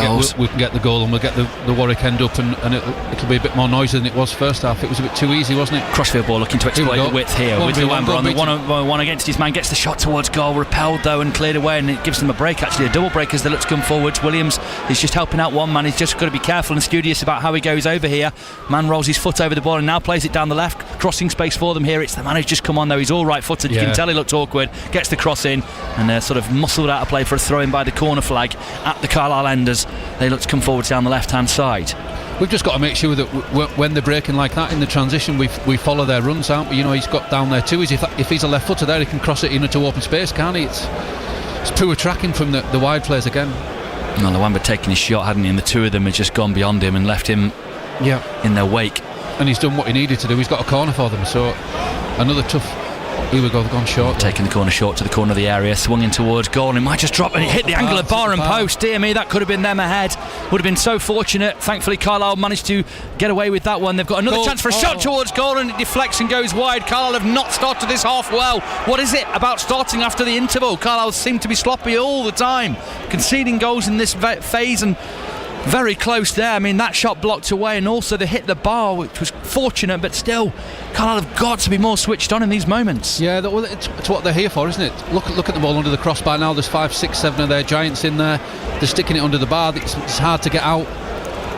can get the goal and we'll get the Warwick end up and it'll be a bit more noisy than it was first half. It was a bit too easy, wasn't it? Crossfield ball looking to exploit the width here with Luamba on the one against his man, gets the shot towards goal, repelled though and cleared away, and it gives them a break, actually a double break as they look to come forwards. Williams is just helping out one man. He's just got to be careful and studious about how he goes over here. Man rolls his foot over the ball and now plays it down the left, crossing space for them here. It's the man who's just come on though. He's all right footed, you can tell he looked awkward, gets the cross in and sort of muscled out of play for a throw in by the corner flag at the Carlisle end as they look to come forwards down the left hand side. We've just got to make sure that when they're breaking like that in the transition, we follow their runs, aren't we? You know, he's got down there too. If he's a left footer there, he can cross it into open space, can't he? It's poor tracking from the wide players again. Well, Luamba taking his shot, hadn't he? And the two of them had just gone beyond him and left him in their wake. And he's done what he needed to do. He's got a corner for them, so another tough. Here we go, they've gone short. Taking the corner short to the corner of the area, swung in towards goal, and it might just drop and it hit the angle of bar and post. Dear me, that could have been them ahead. Would have been so fortunate. Thankfully Carlisle managed to get away with that one. They've got another chance for a shot towards goal and it deflects and goes wide. Carlisle have not started this half well. What is it about starting after the interval? Carlisle seem to be sloppy all the time, conceding goals in this phase and very close there. I mean, that shot blocked away and also they hit the bar, which was fortunate, but still Carlisle have got to be more switched on in these moments. Yeah, it's what they're here for, isn't it? Look at the ball under the crossbar now. There's 5, 6, 7 of their giants in there. They're sticking it under the bar. It's hard to get out.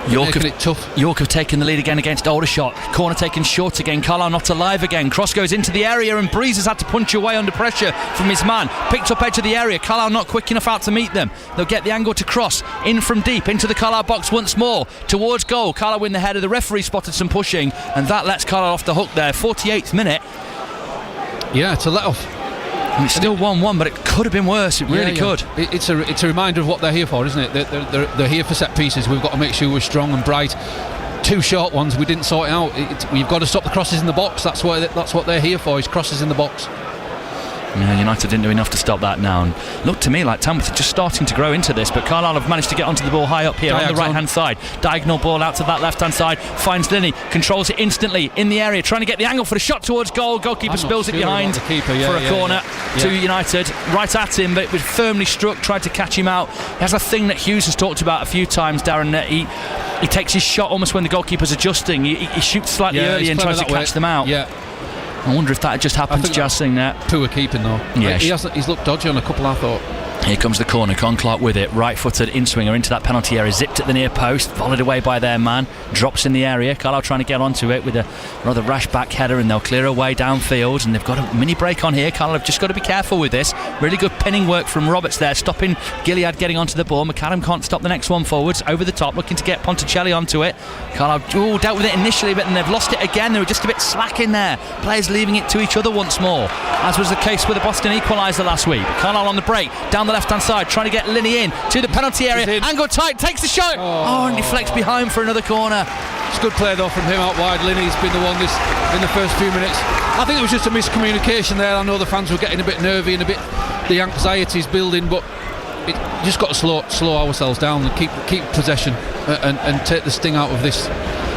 York have taken the lead again against Aldershot. Corner taken short again. Carlisle not alive again. Cross goes into the area and Breeze has had to punch away under pressure from his man. Picked up edge of the area. Carlisle not quick enough out to meet them. They'll get the angle to cross in from deep into the Carlisle box once more towards goal. Carlisle win the header. The referee spotted some pushing and that lets Carlisle off the hook there. 48th minute. Yeah, it's a let off. And it's still 1-1, but it could have been worse. It really could. It's a reminder of what they're here for, isn't it? They're here for set pieces. We've got to make sure we're strong and bright. 2 short ones, we didn't sort it out. We've got to stop the crosses in the box. That's what they're here for, is crosses in the box. Yeah, United didn't do enough to stop that now. And looked to me like Tamworth are just starting to grow into this, but Carlisle have managed to get onto the ball high up here on the right hand side. Diagonal ball out to that left hand side, finds Linney, controls it instantly in the area, trying to get the angle for the shot towards goal. Goalkeeper spills it behind for a corner to United, right at him, but it was firmly struck, tried to catch him out. He has a thing that Hughes has talked about a few times, Darren, that he takes his shot almost when the goalkeeper's adjusting. He shoots slightly early and tries to catch them out. I wonder if that had just happened to Jazz Singh there. Poor keeping though. Yeah, he's looked dodgy on a couple, I thought. Here comes the corner, Con Clark with it, right-footed in-swinger into that penalty area, zipped at the near post, volleyed away by their man, drops in the area. Carlisle trying to get onto it with a rather rash back header and they'll clear away downfield and they've got a mini break on here. Carlisle have just got to be careful with this. Really good pinning work from Roberts there, stopping Gilead getting onto the ball. McAdam can't stop the next one forwards, over the top, looking to get Ponticelli onto it. Carlisle dealt with it initially, but then they've lost it again. They were just a bit slack in there. Players leaving it to each other once more, as was the case with the Boston equaliser last week. Carlisle on the break, down the left-hand side, trying to get Linney in to the penalty area. Angle tight, takes the shot. And deflects behind for another corner. It's good play though from him out wide. Linney's been the one in the first few minutes. I think it was just a miscommunication there. I know the fans were getting a bit nervy and the anxiety's building, but just got to slow ourselves down and keep possession and take the sting out of this.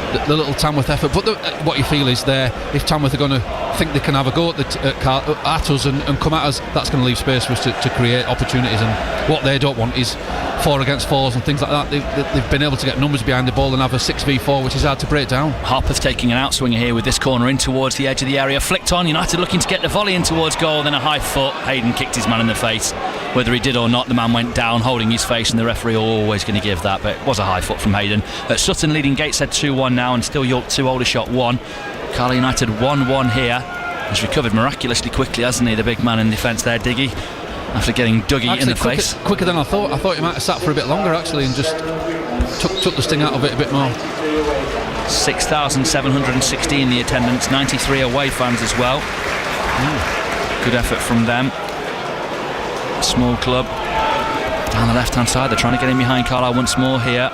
The little Tamworth effort, but what you feel is there, if Tamworth are going to think they can have a go at us and come at us, that's going to leave space for us to create opportunities, and what they don't want is 4 against 4s and things like that. They've been able to get numbers behind the ball and have a 6v4, which is hard to break down. Harper's taking an outswinger here with this corner in towards the edge of the area, flicked on. United looking to get the volley in towards goal, then a high foot. Hayden kicked his man in the face. Whether he did or not, the man went down holding his face, and the referee always going to give that, but it was a high foot from Hayden. Sutton leading Gateshead 2-1 now, and still York 2, Aldershot 1. Carlisle United 1-1 here. He's recovered miraculously quickly, hasn't he, the big man in defence there, Diggy, after getting Dougie in the face. Quicker than I thought. I thought he might have sat for a bit longer actually and just took the sting out of it a bit more. 6,716 the attendance, 93 away fans as well. Good effort from them. Small club. Down the left hand side, they're trying to get in behind Carlisle once more here.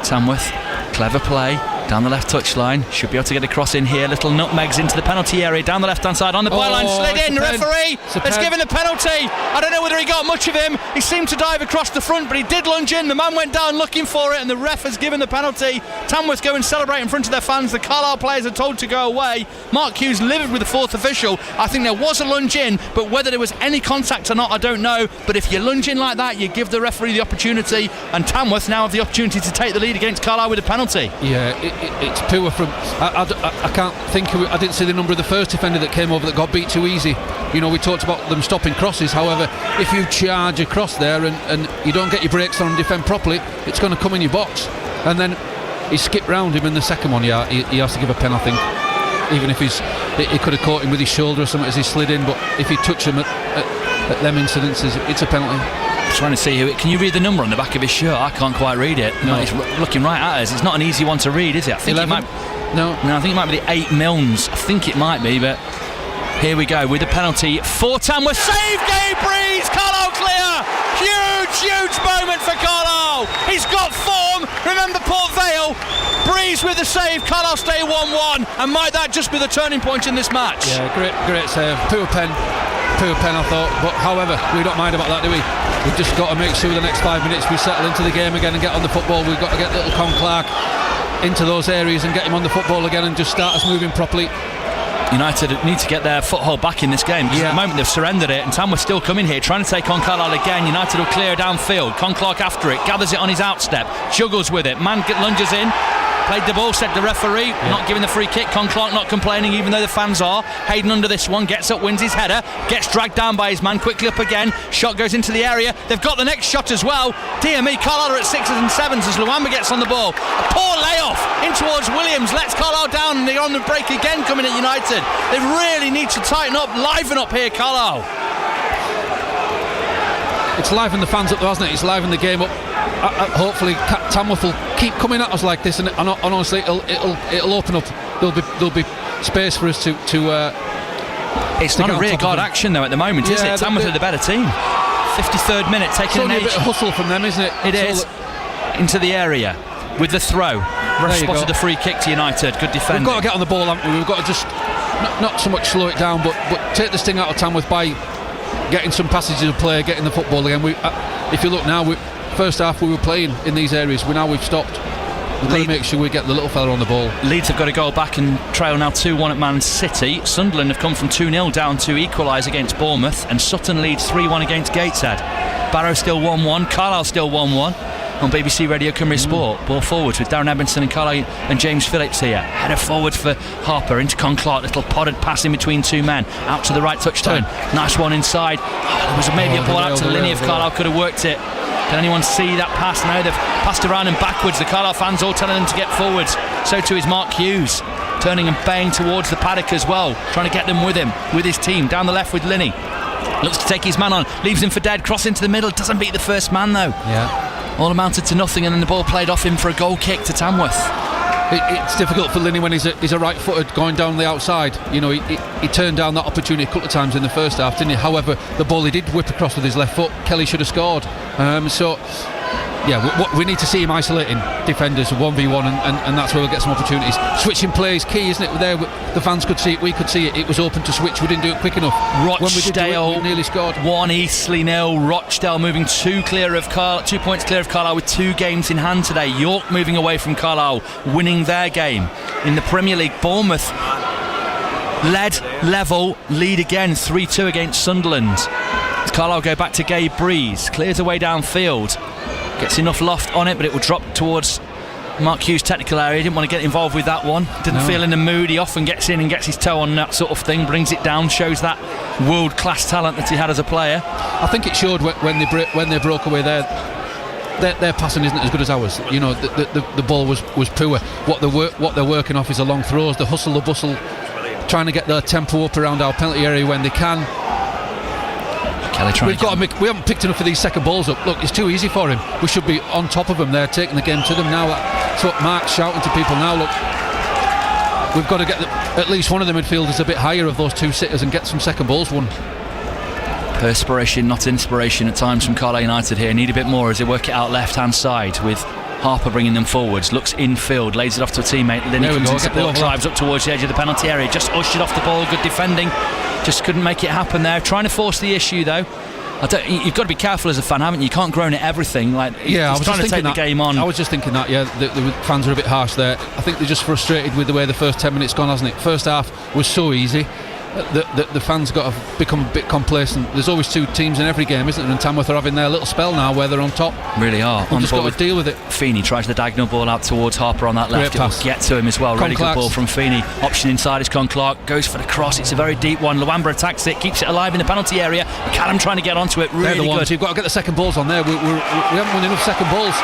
Tamworth, clever play. Down the left touchline, should be able to get a cross in here. Little nutmegs into the penalty area, down the left hand side on the byline, slid in. The referee has given the penalty. I don't know whether he got much of him. He seemed to dive across the front, but he did lunge in. The man went down looking for it, and the ref has given the penalty. Tamworth go and celebrate in front of their fans. The Carlisle players are told to go away. Mark Hughes livid with the fourth official. I think there was a lunge in, but whether there was any contact or not, I don't know. But if you lunge in like that, you give the referee the opportunity, and Tamworth now have the opportunity to take the lead against Carlisle with a penalty. Yeah, it's poor from. I can't think. I didn't see the number of the first defender that came over that got beat too easy. You know, we talked about them stopping crosses. However, if you charge across there and you don't get your brakes on and defend properly, it's going to come in your box. And then he skipped round him in the second one. Yeah, he has to give a pen, I think. Even if he could have caught him with his shoulder or something as he slid in, but if he touched him at them incidences, it's a penalty. Trying to see who. Can you read the number on the back of his shirt? I can't quite read it. No, he's looking right at us. It's not an easy one to read, is it? I think 11? it might. No, I think it might be the 8 Milnes. I think it might be, but here we go with the penalty for Tamworth. Save Gabe Breeze. Carlisle clear. Huge moment for Carlisle. He's got form. Remember Port Vale. Breeze with the save. Carlisle stay 1-1, and might that just be the turning point in this match? Yeah, great save. Poor pen, I thought. But however, we don't mind about that, do we? We've just got to make sure the next 5 minutes we settle into the game again and get on the football. We've got to get little Con Clark into those areas and get him on the football again and just start us moving properly. United need to get their foothold back in this game, because at the moment they've surrendered it, and Tamworth still coming here trying to take on Carlisle again. United will clear downfield. Con Clark after it, gathers it on his outstep, juggles with it, man lunges in, played the ball, said the referee, not giving the free kick. Con Clark not complaining, even though the fans are. Hayden under this one, gets up, wins his header, gets dragged down by his man, quickly up again, shot goes into the area. They've got the next shot as well. Dear me, Carlisle are at 6s and 7s as Luamba gets on the ball. A poor layoff in towards Williams, lets Carlisle down, and they're on the break again coming at United. They really need to tighten up, liven up here, Carlisle. It's liven the fans up though, hasn't it? It's liven the game up. Hopefully Tamworth will keep coming at us like this, and honestly it'll open up. There'll be space for us to it's not a rear guard action though at the moment, is it? Tamworth are the better team. 53rd minute, taking a bit of hustle from them, isn't it? It is. Into the area with the throw. Ref spotted the free kick to United. Good defending. We've got to get on the ball, haven't we? We've got to just not so much slow it down, but take the sting out of Tamworth by getting some passages of play, getting the football again. If you look now, first half we were playing in these areas. Now we've stopped. We've got to make sure we get the little fella on the ball. Leeds have got to go back and trail now 2-1 at Man City. Sunderland have come from 2-0 down to equalise against Bournemouth, and Sutton leads 3-1 against Gateshead. Barrow still 1-1, Carlisle still 1-1 on BBC Radio Cumbria Sport. Ball forwards with Darren Edmondson and Carlisle and James Phillips here. Header forward for Harper into Con Clark. Little potted pass in between two men. Out to the right touchdown. Nice one inside. There was maybe a ball out to Linney if Carlisle could have worked it. Can anyone see that pass? No, they've passed around and backwards. The Carlisle fans all telling them to get forwards. So too is Mark Hughes, turning and baying towards the paddock as well, trying to get them with him, with his team. Down the left with Linney. Looks to take his man on, leaves him for dead, cross into the middle, doesn't beat the first man though. All amounted to nothing, and then the ball played off him for a goal kick to Tamworth. It's difficult for Linney when he's a right-footed going down the outside. You know, he turned down that opportunity a couple of times in the first half, didn't he? However, the ball he did whip across with his left foot, Kelly should have scored. We need to see him isolating defenders 1v1, and that's where we'll get some opportunities. Switching play is key, isn't it? There, the fans could see it, we could see it. It was open to switch. We didn't do it quick enough. Rochdale, when we did do it, we nearly scored. 1 Eastleigh 0. Rochdale moving 2 points clear of Carlisle with 2 games in hand today. York moving away from Carlisle, winning their game. In the Premier League, Bournemouth lead again 3-2 against Sunderland. Carlisle go back to Gabe Breeze, clears away downfield, gets enough loft on it, but it will drop towards Mark Hughes' technical area. Didn't want to get involved with that one. Didn't feel in the mood. He often gets in and gets his toe on that sort of thing, brings it down, shows that world-class talent that he had as a player. I think it showed when they broke away there. Their passing isn't as good as ours. You know, the ball was poor. What they're working off is the long throws, the hustle, the bustle, trying to get their tempo up around our penalty area when they can. We haven't picked enough of these second balls up. Look, it's too easy for him. We should be on top of them there, taking the game to them now. That's what Mark's shouting to people now. Look, we've got to get at least one of the midfielders a bit higher of those 2 sitters and get some second balls won. Perspiration, not inspiration at times from Carlisle United here. Need a bit more as they work it out left hand side with Harper bringing them forwards, looks infield, lays it off to a teammate. Linney comes in support, drives up towards the edge of the penalty area, just ushered off the ball, good defending, just couldn't make it happen there. Trying to force the issue though. You've got to be careful as a fan, haven't you? You can't groan at everything. I was trying to take the game on. I was just thinking that, the fans are a bit harsh there. I think they're just frustrated with the way the first 10 minutes gone, hasn't it? First half was so easy. The fans got to become a bit complacent. There's always two teams in every game, isn't there? And Tamworth are having their little spell now where they're on top. Really are. We've just got to deal with it. Feeney tries the diagonal ball out towards Harper on that left. It will get to him as well. Really good ball from Feeney. Option inside is Clark. Goes for the cross. It's a very deep one. Luamba attacks it, keeps it alive in the penalty area. McAdam trying to get onto it. Really good. You've got to get the second balls on there. We haven't won enough second balls.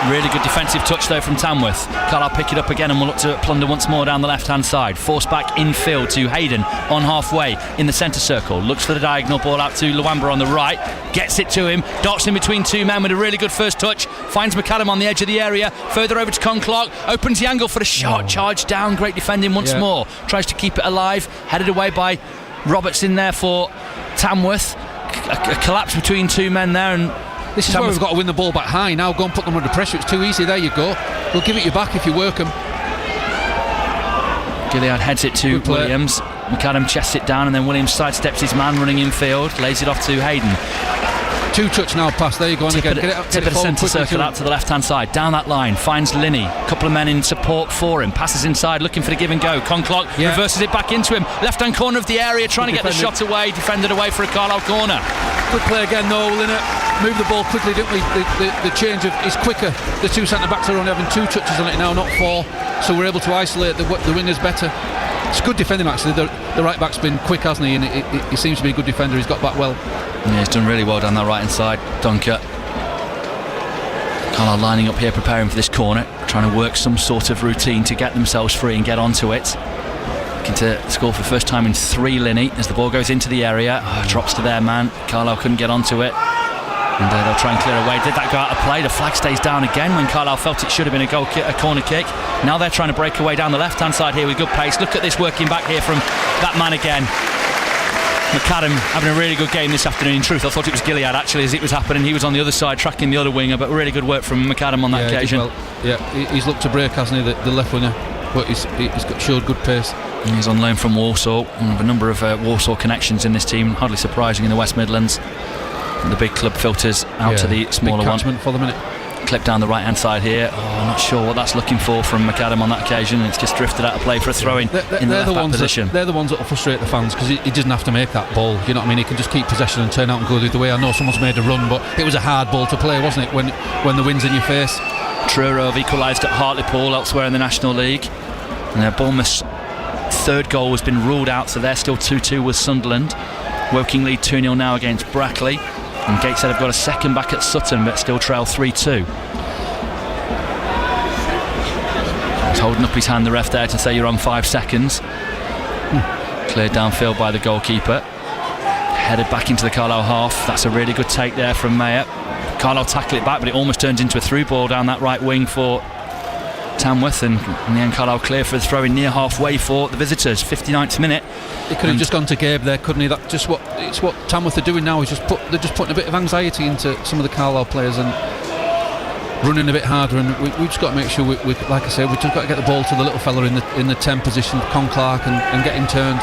Really good defensive touch though from Tamworth. Carlisle pick it up again and we'll look to plunder once more down the left hand side. Force back infield to Hayden on halfway in the centre circle. Looks for the diagonal ball out to Luamba on the right. Gets it to him. Darts in between two men with a really good first touch. Finds McAdam on the edge of the area. Further over to Clark. Opens the angle for a shot. Charge down. Great defending once more. Tries to keep it alive. Headed away by Roberts in there for Tamworth. A collapse between two men there, and this is where we've got to win the ball back high now. Go and put them under pressure. It's too easy. There you go. We'll give it you back if you work them. Gilead heads it to Williams. McAdam chests it down and then Williams sidesteps his man running infield. Lays it off to Hayden. Two touch now pass. There you go. Tip it centre circle out to the left hand side. Down that line. Finds Linney. A couple of men in support for him. Passes inside looking for the give and go. Clark reverses it back into him. Left hand corner of the area trying to get the shot away. Defended away for a Carlisle corner. Good play again though. Linney moved the ball quickly, didn't we? The change is quicker. The two centre backs are only having two touches on it now, not four. So we're able to isolate the wingers better. It's good defending actually. The right back's been quick, hasn't he? And he seems to be a good defender. He's got back well. Yeah, he's done really well down that right hand side. Dunker. Carlisle lining up here, preparing for this corner, trying to work some sort of routine to get themselves free and get onto it. Looking to score for the first time in 3, Linney, as the ball goes into the area. Drops to their man. Carlisle couldn't get onto it. And they'll try and clear away. Did that go out of play? The flag stays down again when Carlisle felt it should have been a corner kick. Now they're trying to break away down the left hand side here with good pace. Look at this working back here from that man again. McAdam having a really good game this afternoon. In truth, I thought it was Gilead actually as it was happening. He was on the other side tracking the other winger, but really good work from McAdam on that occasion. He's looked to break, hasn't he, the left winger, but he's showed good pace. He's on loan from Walsall. One of a number of Walsall connections in this team, hardly surprising in the West Midlands. And the big club filters out to the smaller one. For the minute. Clip down the right hand side here. I'm not sure what that's looking for from McAdam on that occasion. It's just drifted out of play for a throw in the left back position. They're the ones that will frustrate the fans because he doesn't have to make that ball. You know what I mean? He can just keep possession and turn out and go the other way. I know someone's made a run, but it was a hard ball to play, wasn't it? When the wind's in your face. Truro have equalised at Hartlepool elsewhere in the National League. And Bournemouth's third goal has been ruled out, so they're still 2-2 with Sunderland. Woking lead 2-0 now against Brackley. And Gateshead have got a second back at Sutton, but still trail 3-2. He's holding up his hand, the ref there, to say you're on 5 seconds. Cleared downfield by the goalkeeper. Headed back into the Carlisle half. That's a really good take there from Mayer. Carlisle tackle it back, but it almost turns into a through ball down that right wing for Tamworth, and in the end Carlisle clear for the throw in near halfway for the visitors. 59th minute. He could have just gone to Gabe there, couldn't he? That's what Tamworth are doing now. They're just putting a bit of anxiety into some of the Carlisle players and running a bit harder. And we've just got to make sure, like I say, we've just got to get the ball to the little fella in the 10 position, Clark, and get him turned.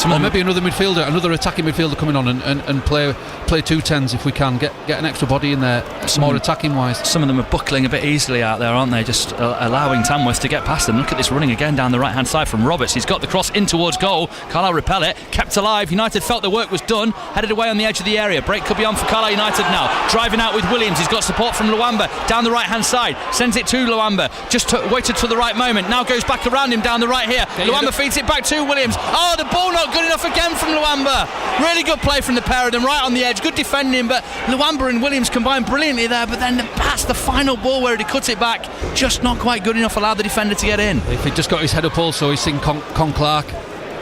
Or maybe another midfielder, another attacking midfielder coming on and play 2 10s if we can. Get an extra body in there, more attacking wise. Some of them are buckling a bit easily out there, aren't they? Just allowing Tamworth to get past them. Look at this running again down the right hand side from Roberts. He's got the cross in towards goal. Carlisle repel it, kept alive. United felt the work was done, headed away on the edge of the area. Break could be on for Carlisle United now. Driving out with Williams. He's got support from Luamba down the right hand side. Sends it to Luamba. Just waited for the right moment. Now goes back around him down the right here. Luamba feeds it back to Williams. Oh, the ball not good enough again from Luamba. Really good play from the pair of them right on the edge. Good defending, but Luamba and Williams combined brilliantly there. But then the pass, the final ball where he cuts it back, just not quite good enough. Allowed the defender to get in. If he'd just got his head up also, he's seen Clark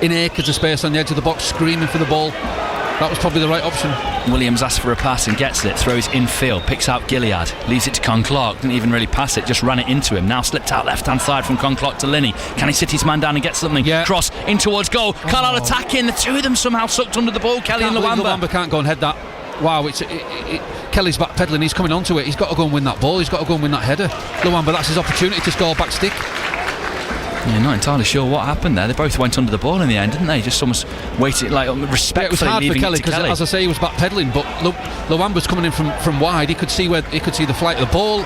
in acres of space on the edge of the box screaming for the ball. That was probably the right option. Williams asks for a pass and gets it. Throws infield, picks out Gilead, leaves it to Clark. Didn't even really pass it, just ran it into him. Now slipped out left hand side from Clark to Linney. Can he sit his man down and get something? Cross in towards goal. Carlisle attacking. The two of them somehow sucked under the ball. Kelly and Luamba. Luamba can't go and head that. wow, Kelly's backpedaling, he's coming onto it, he's got to go and win that ball, he's got to go and win that header. Luamba, that's his opportunity to score back stick. Yeah, not entirely sure what happened there. They both went under the ball in the end, didn't they? Just almost waited, like, respectfully. It was hard for Kelly because, Kelly. as I say, he was backpedaling, but Luamba's coming in from wide. He could see the flight of the ball.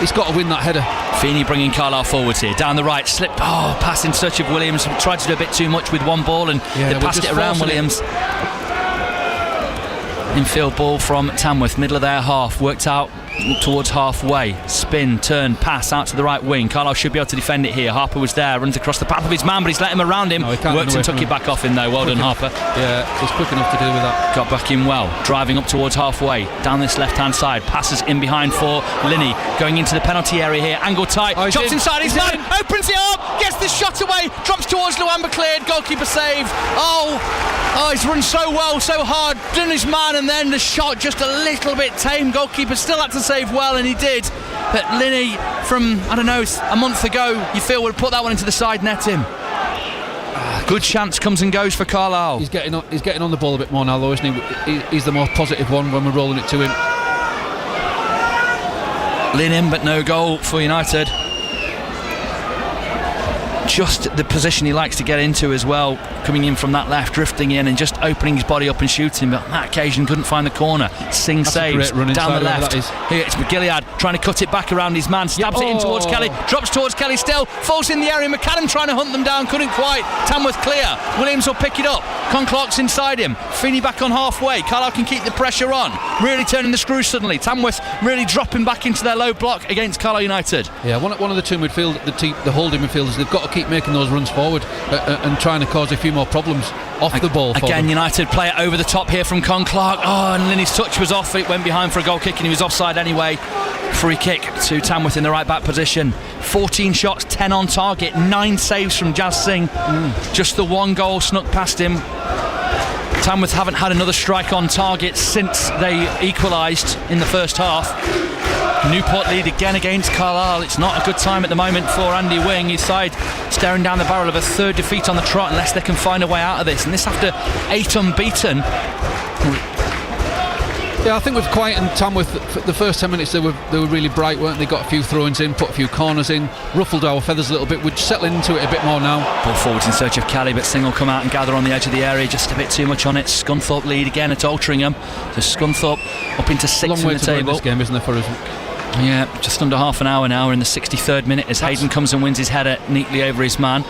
He's got to win that header. Feeney bringing Carlisle forwards here, down the right, slip, pass in search of Williams. Tried to do a bit too much with one ball, and they passed it around Williams. Infield ball from Tamworth, middle of their half, worked out towards halfway, spin, turn, pass out to the right wing. Carlisle should be able to defend it here. Harper was there, runs across the path of his man, but he's let him around him. Worked and took it back off in though. Well done, Harper. Yeah, he's quick enough to deal with that. Got back in well, driving up towards halfway, down this left hand side, passes in behind for Linney, going into the penalty area here, angle tight, chops inside his man, opens it up, gets the shot away, drops towards Luamba, cleared, goalkeeper saved. He's run so well, so hard, done his man, and then the shot just a little bit tame. Goalkeeper still had to save well, and he did. But Linney, from, I don't know, a month ago, you feel would put that one into the side netting. Good chance comes and goes for Carlisle. He's getting on the ball a bit more now, though, isn't he? He's the more positive one when we're rolling it to him. Lynn in, but no goal for United. Just the position he likes to get into as well, coming in from that left, drifting in and just opening his body up and shooting, but on that occasion couldn't find the corner. Singh saves down the left. Here it's McGilliard trying to cut it back around his man, stabs it in towards Kelly, drops towards Kelly still, falls in the area. McAdam trying to hunt them down, couldn't quite. Tamworth clear, Williams will pick it up, Conclark's inside him, Feeney back on halfway. Carlisle can keep the pressure on, really turning the screws suddenly. Tamworth really dropping back into their low block against Carlisle United. Yeah, one of the two midfield, the holding midfielders, they've got to keep making those runs forward and trying to cause a few more problems off the ball. Again, United play it over the top here from Conclark. And Linney's touch was off. It went behind for a goal kick, and he was offside anyway. Free kick to Tamworth in the right back position. 14 shots, 10 on target, 9 saves from Jazz Singh. Just the one goal snuck past him. Tamworth haven't had another strike on target since they equalised in the first half. Newport lead again against Carlisle. It's not a good time at the moment for Andy Wing. His side staring down the barrel of a third defeat on the trot unless they can find a way out of this. And this after 8 unbeaten. Yeah, I think we've quietened Tamworth. The first 10 minutes they were really bright, weren't they? Got a few throw-ins in, put a few corners in, ruffled our feathers a little bit. We're settling into it a bit more now. Ball forwards in search of Kelly, but Singh will come out and gather on the edge of the area. Just a bit too much on it. Scunthorpe lead again at Altrincham. So Scunthorpe up into 6th in the table. This game, isn't there, for us? Yeah, just under half an hour now. We're in the 63rd minute as Hayden comes and wins his header neatly over his man.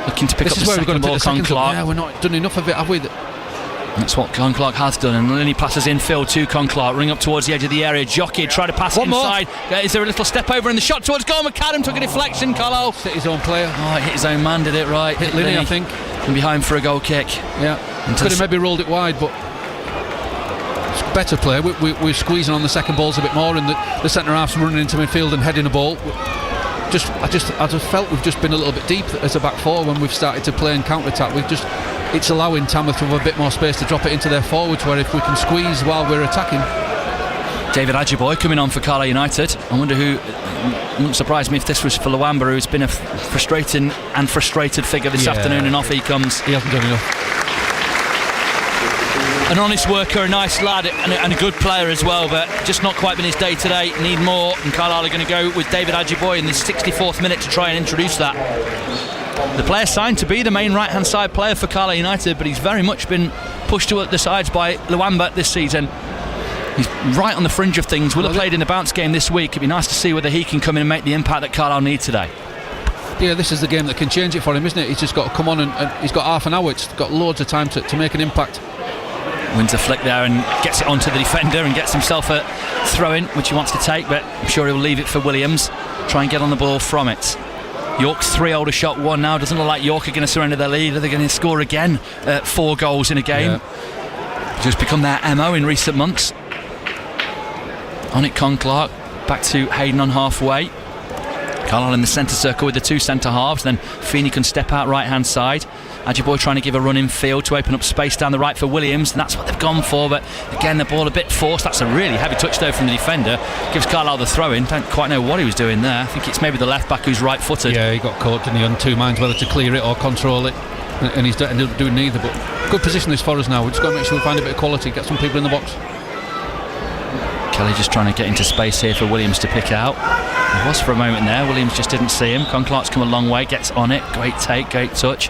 Looking to pick up the second ball, Conclark. Yeah, we're not done enough of it, have we? That's what Conclark has done, and Linney passes infield to Conclark, ring up towards the edge of the area. Jockey try to pass inside. Is there a little step over in the shot towards goal? McAdam took a deflection. Carlisle hit his own player. It hit his own man, did it? Right. Hit Linney, I think. And behind for a goal kick. Yeah. Could have maybe rolled it wide, but better play. We're squeezing on the second balls a bit more, and the centre half's running into midfield and heading a ball. I just felt we've just been a little bit deep as a back four when we've started to play and counter attack. It's allowing Tamworth to have a bit more space to drop it into their forwards, where if we can squeeze while we're attacking. David Ajiboy coming on for Carlisle United. I wonder who. It wouldn't surprise me if this was for Luamba, who's been a frustrated figure this afternoon, and off he comes. He hasn't done enough. An honest worker, a nice lad, and a good player as well, but just not quite been his day today. Need more, and Carlisle are going to go with David Ajiboy in the 64th minute to try and introduce that. The player signed to be the main right-hand side player for Carlisle United, but he's very much been pushed to the sides by Luamba this season. He's right on the fringe of things. Will have played in the bounce game this week. It'd be nice to see whether he can come in and make the impact that Carlisle need today. Yeah, this is the game that can change it for him, isn't it? He's just got to come on and he's got half an hour. It's got loads of time to make an impact. Wins a flick there and gets it onto the defender and gets himself a throw-in, which he wants to take, but I'm sure he'll leave it for Williams. Try and get on the ball from it. York's 3 older shot 1 now. Doesn't look like York are going to surrender their lead. Are they going to score again? 4 goals in a game. Yeah. Just become their MO in recent months. On it, Conclark. Back to Hayden on halfway. Carlisle in the centre circle with the 2 centre halves. Then Feeney can step out right hand side. Ajiboy trying to give a run in field to open up space down the right for Williams, and that's what they've gone for, but again the ball a bit forced. That's a really heavy touch though from the defender. Gives Carlisle the throw in. Don't quite know what he was doing there. I think it's maybe the left back who's right footed. Yeah, he got caught, didn't he, on 2 minds whether to clear it or control it, and he's ended up doing neither. But good position this for us now. We've just got to make sure we find a bit of quality, get some people in the box. Kelly just trying to get into space here for Williams to pick out. It was for a moment there. Williams just didn't see him. Conclark's come a long way, gets on it. Great take, great touch.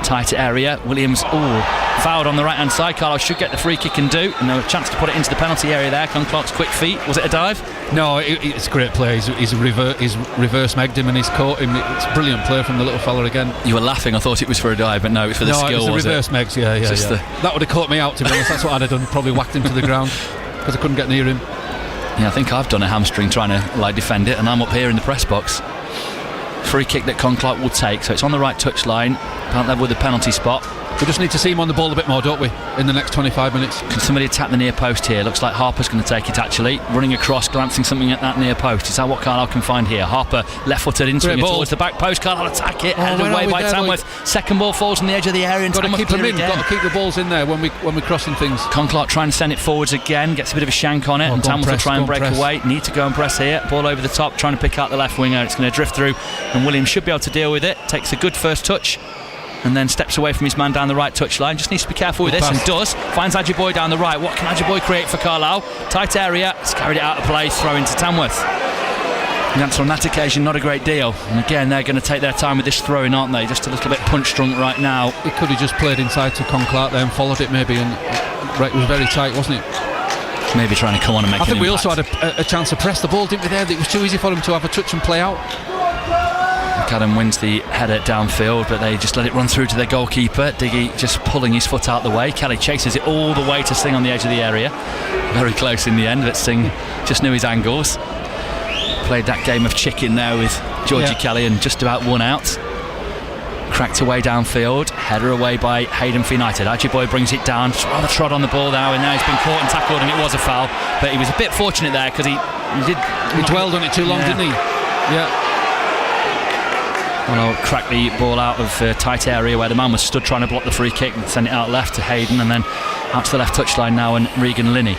Tight area. Williams, fouled on the right hand side. Carlisle should get the free kick and do. And a chance to put it into the penalty area there. Conclark's quick feet. Was it a dive? No, it's a great play. He's reverse megged him and he's caught him. It's a brilliant play from the little fella again. You were laughing. I thought it was for a dive, but no, it's for the skill. It was the reverse megs. Yeah. That would have caught me out, to be honest. That's what I'd have done. Probably whacked him to the ground because I couldn't get near him. Yeah, I think I've done a hamstring trying to defend it, and I'm up here in the press box. Free kick that Conclark will take, so it's on the right touchline, about level with the penalty spot. We just need to see him on the ball a bit more, don't we, in the next 25 minutes? Can somebody attack the near post here? Looks like Harper's going to take it, actually. Running across, glancing something at that near post. Is that what Carlisle can find here? Harper left-footed in, swinging towards the back post. Carlisle attack it, headed away by Tamworth. Second ball falls on the edge of the area, and got to keep them in. Again. Got to keep the balls in there when we're crossing things. Conclark trying to send it forwards again, gets a bit of a shank on it, and Tamworth will try and break away. Need to go and press here. Ball over the top, trying to pick out the left winger. It's going to drift through, and Williams should be able to deal with it. Takes a good first touch, and then steps away from his man down the right touchline. Just needs to be careful with this, and does. Finds Adjiboye down the right. What can Adjiboye create for Carlisle? Tight area, it's carried it out of play, throw into Tamworth. The answer on that occasion, not a great deal. And again, they're going to take their time with this throwing, aren't they? Just a little bit punch drunk right now. He could have just played inside to Conclark there and followed it maybe, and it was very tight, wasn't it? Maybe trying to come on and make an impact. I think we also had a chance to press the ball, didn't we, there? It was too easy for them to have a touch and play out. McAdam wins the header downfield, but they just let it run through to their goalkeeper. Diggy just pulling his foot out the way. Kelly chases it all the way to Singh on the edge of the area. Very close in the end, but Singh just knew his angles. Played that game of chicken there with Georgie Kelly and just about won out. Cracked away downfield, header away by Hayden for United. Adjiboye brings it down, just rather trod on the ball now, and now he's been caught and tackled, and it was a foul. But he was a bit fortunate there because he dwelled on it too long, didn't he? Yeah. Well, I'll crack the ball out of a tight area where the man was stood trying to block the free kick and send it out left to Hayden, and then out to the left touchline now, and Regan Linney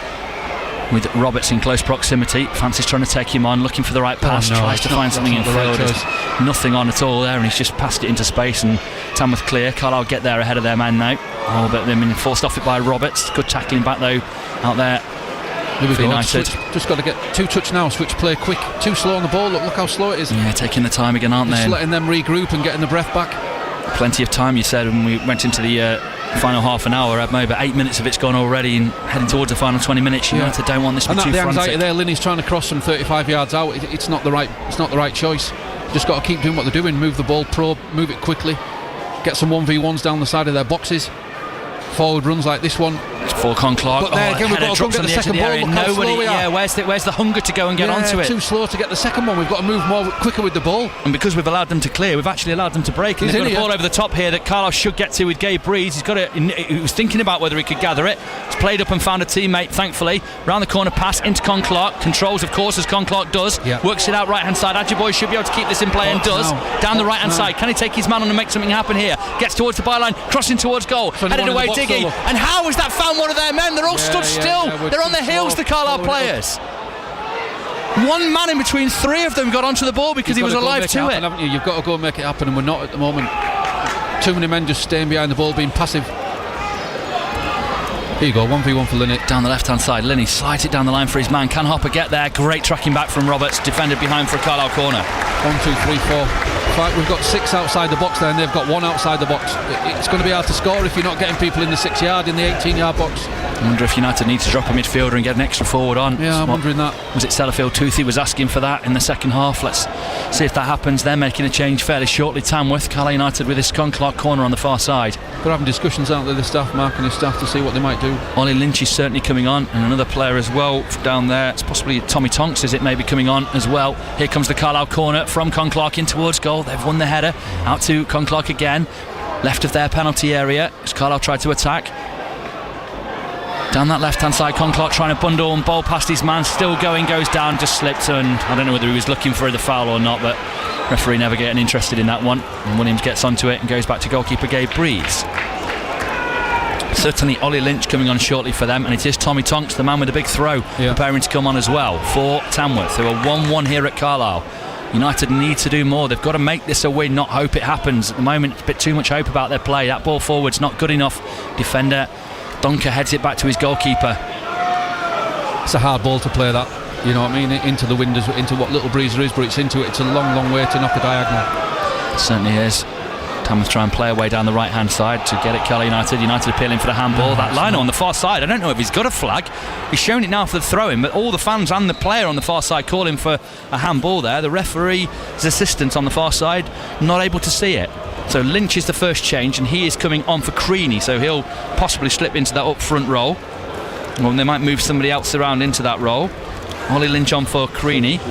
with Roberts in close proximity. Fancy's trying to take him on, looking for the right pass, tries to find something in field. There's nothing on at all there, and he's just passed it into space, and Tamworth clear. Carlisle get there ahead of their man now. But they've been forced off it by Roberts. Good tackling back though out there. Here we go. Just got to get two touch now, switch play quick. Too slow on the ball, look how slow it is. Yeah, taking the time again, aren't they? Just letting them regroup and getting the breath back. Plenty of time, you said, when we went into the final half an hour. Maybe 8 minutes of it's gone already, and heading towards the final 20 minutes. United don't want this to be too frantic. And the anxiety there, Linney's trying to cross from 35 yards out. It's not the right choice. Just got to keep doing what they're doing. Move the ball, probe, move it quickly. Get some 1v1s down the side of their boxes. Forward runs like this one. For Conclark. But there again, we've got to go and get the second ball. Look how slow we are. Where's the hunger to go and get onto it? Too slow to get the second one. We've got to move quicker with the ball. And because we've allowed them to clear, we've actually allowed them to break. And they've got a ball over the top here that Carlisle should get to with Gabe Breeze. He was thinking about whether he could gather it. He's played up and found a teammate, thankfully. Round the corner pass into Conclark. Controls, of course, as Conclark does. Works it out right hand side. Adjiboye should be able to keep this in play and does. Down the right hand side. Can he take his man on and make something happen here? Gets towards the byline, crossing towards goal. Headed away, Diggy. And how has that found one of their men? They're all stood still. They're on their heels, the Carlisle players. One man in between three of them got onto the ball because he was alive to it. Happen, you've got to go and make it happen, and we're not at the moment. Too many men just staying behind the ball, being passive. Here you go, 1v1 for Linney. Down the left-hand side, Linney slides it down the line for his man. Can Hopper get there? Great tracking back from Roberts. Defended behind for a Carlisle corner. 1, 2, 3, 4. In fact, we've got 6 outside the box there, and they've got 1 outside the box. It's going to be hard to score if you're not getting people in the 6-yard, in the 18-yard box. I wonder if United need to drop a midfielder and get an extra forward on. Yeah, I'm wondering that. Was it Sellafield Toothy was asking for that in the second half? Let's see if that happens. They're making a change fairly shortly. Tamworth, Carlisle United with this Conclark corner on the far side. They're having discussions out there, the staff, Mark and his staff, to see what they might do. Ollie Lynch is certainly coming on, and another player as well down there. It's possibly Tommy Tonks, is it, maybe coming on as well. Here comes the Carlisle corner from Conclark in towards goal. They've won the header. Out to Conclark again. Left of their penalty area as Carlisle tried to attack. Down that left-hand side, Conclark trying to bundle and bowl past his man. Still going, goes down, just slipped, and I don't know whether he was looking for the foul or not, but referee never getting interested in that one. And Williams gets onto it and goes back to goalkeeper Gabe Breeze. Certainly Ollie Lynch coming on shortly for them, and it is Tommy Tonks, the man with the big throw, preparing to come on as well for Tamworth, who are 1-1 here at Carlisle. United need to do more. They've got to make this a win, not hope it happens. At the moment, it's a bit too much hope about their play. That ball forward's not good enough. Defender Donker heads it back to his goalkeeper. it's a hard ball to play that. You know what I mean? Into the windows, into what little breeze there is, but it's into it. It's a long, long way to knock a diagonal. It certainly is. Tamworth try and play away down the right hand side to get at Carlisle United. United appealing for the handball. That liner on the far side, I don't know if he's got a flag. He's shown it now for the throw-in, but all the fans and the player on the far side calling for a handball there. The referee's assistant on the far side not able to see it. So Lynch is the first change, and he is coming on for Creaney, so he'll possibly slip into that up front role. Well, they might move somebody else around into that role. Ollie Lynch on for Creaney.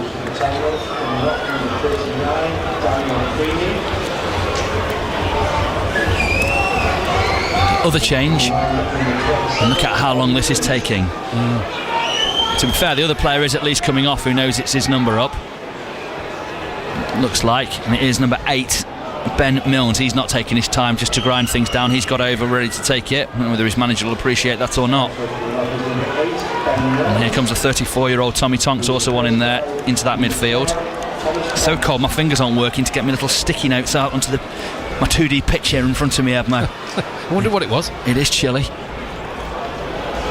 Other change, and look at how long this is taking. To be fair, the other player is at least coming off, who knows it's his number up. Looks like, and it is number 8, Ben Milnes. He's not taking his time just to grind things down. He's got over ready to take it. I don't know whether his manager will appreciate that or not. And here comes a 34-year-old Tommy Tonks, also on in there into that midfield. So cold, my fingers aren't working to get my little sticky notes out onto my 2D pitch here in front of me, Edmo. I wonder what it was. It is chilly.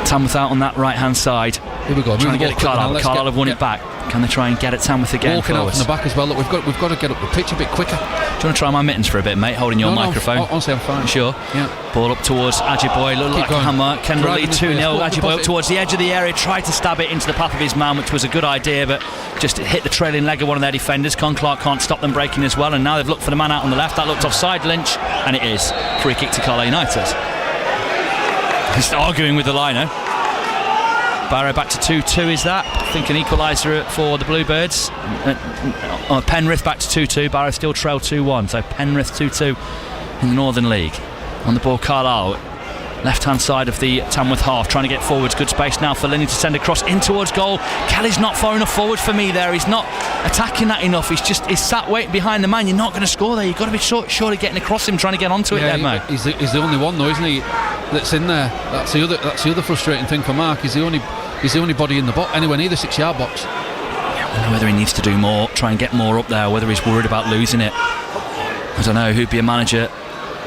Tamworth out on that right hand side. Here we go. Trying to get at Carlisle. Carlisle have won it back. Can they try and get at Tamworth again? Walking out from the back as well. Look, we've got to get up the pitch a bit quicker. Do you want to try my mittens for a bit, mate? Holding your microphone. Honestly, I'm fine. Sure. Yeah. Ball up towards Ajiboye. Look like a hammer. Kendall Lee 2-0. Ajiboye up towards the edge of the area. Tried to stab it into the path of his man, which was a good idea, but just hit the trailing leg of one of their defenders. Con Clark can't stop them breaking as well, and now they've looked for the man out on the left. That looked offside, Lynch, and it is. Free kick to Carlisle United. Just arguing with the liner. Barrow back to 2-2 is that. I think an equaliser for the Bluebirds. Penrith back to 2-2. Barrow still trail 2-1. So Penrith 2-2 in the Northern League. On the ball, Carlisle. Left hand side of the Tamworth half, trying to get forwards. Good space now for Linney to send across in towards goal. Kelly's not far enough forward for me there. He's not attacking that enough. He's sat waiting behind the man. You're not going to score there. You've got to be surely getting across him, trying to get onto it there, mate. He's the only one though, isn't he? That's in there. That's the other frustrating thing for Mark. He's the only body in the box, anywhere near the 6-yard box. I don't know whether he needs to do more, try and get more up there, or whether he's worried about losing it. I don't know who'd be a manager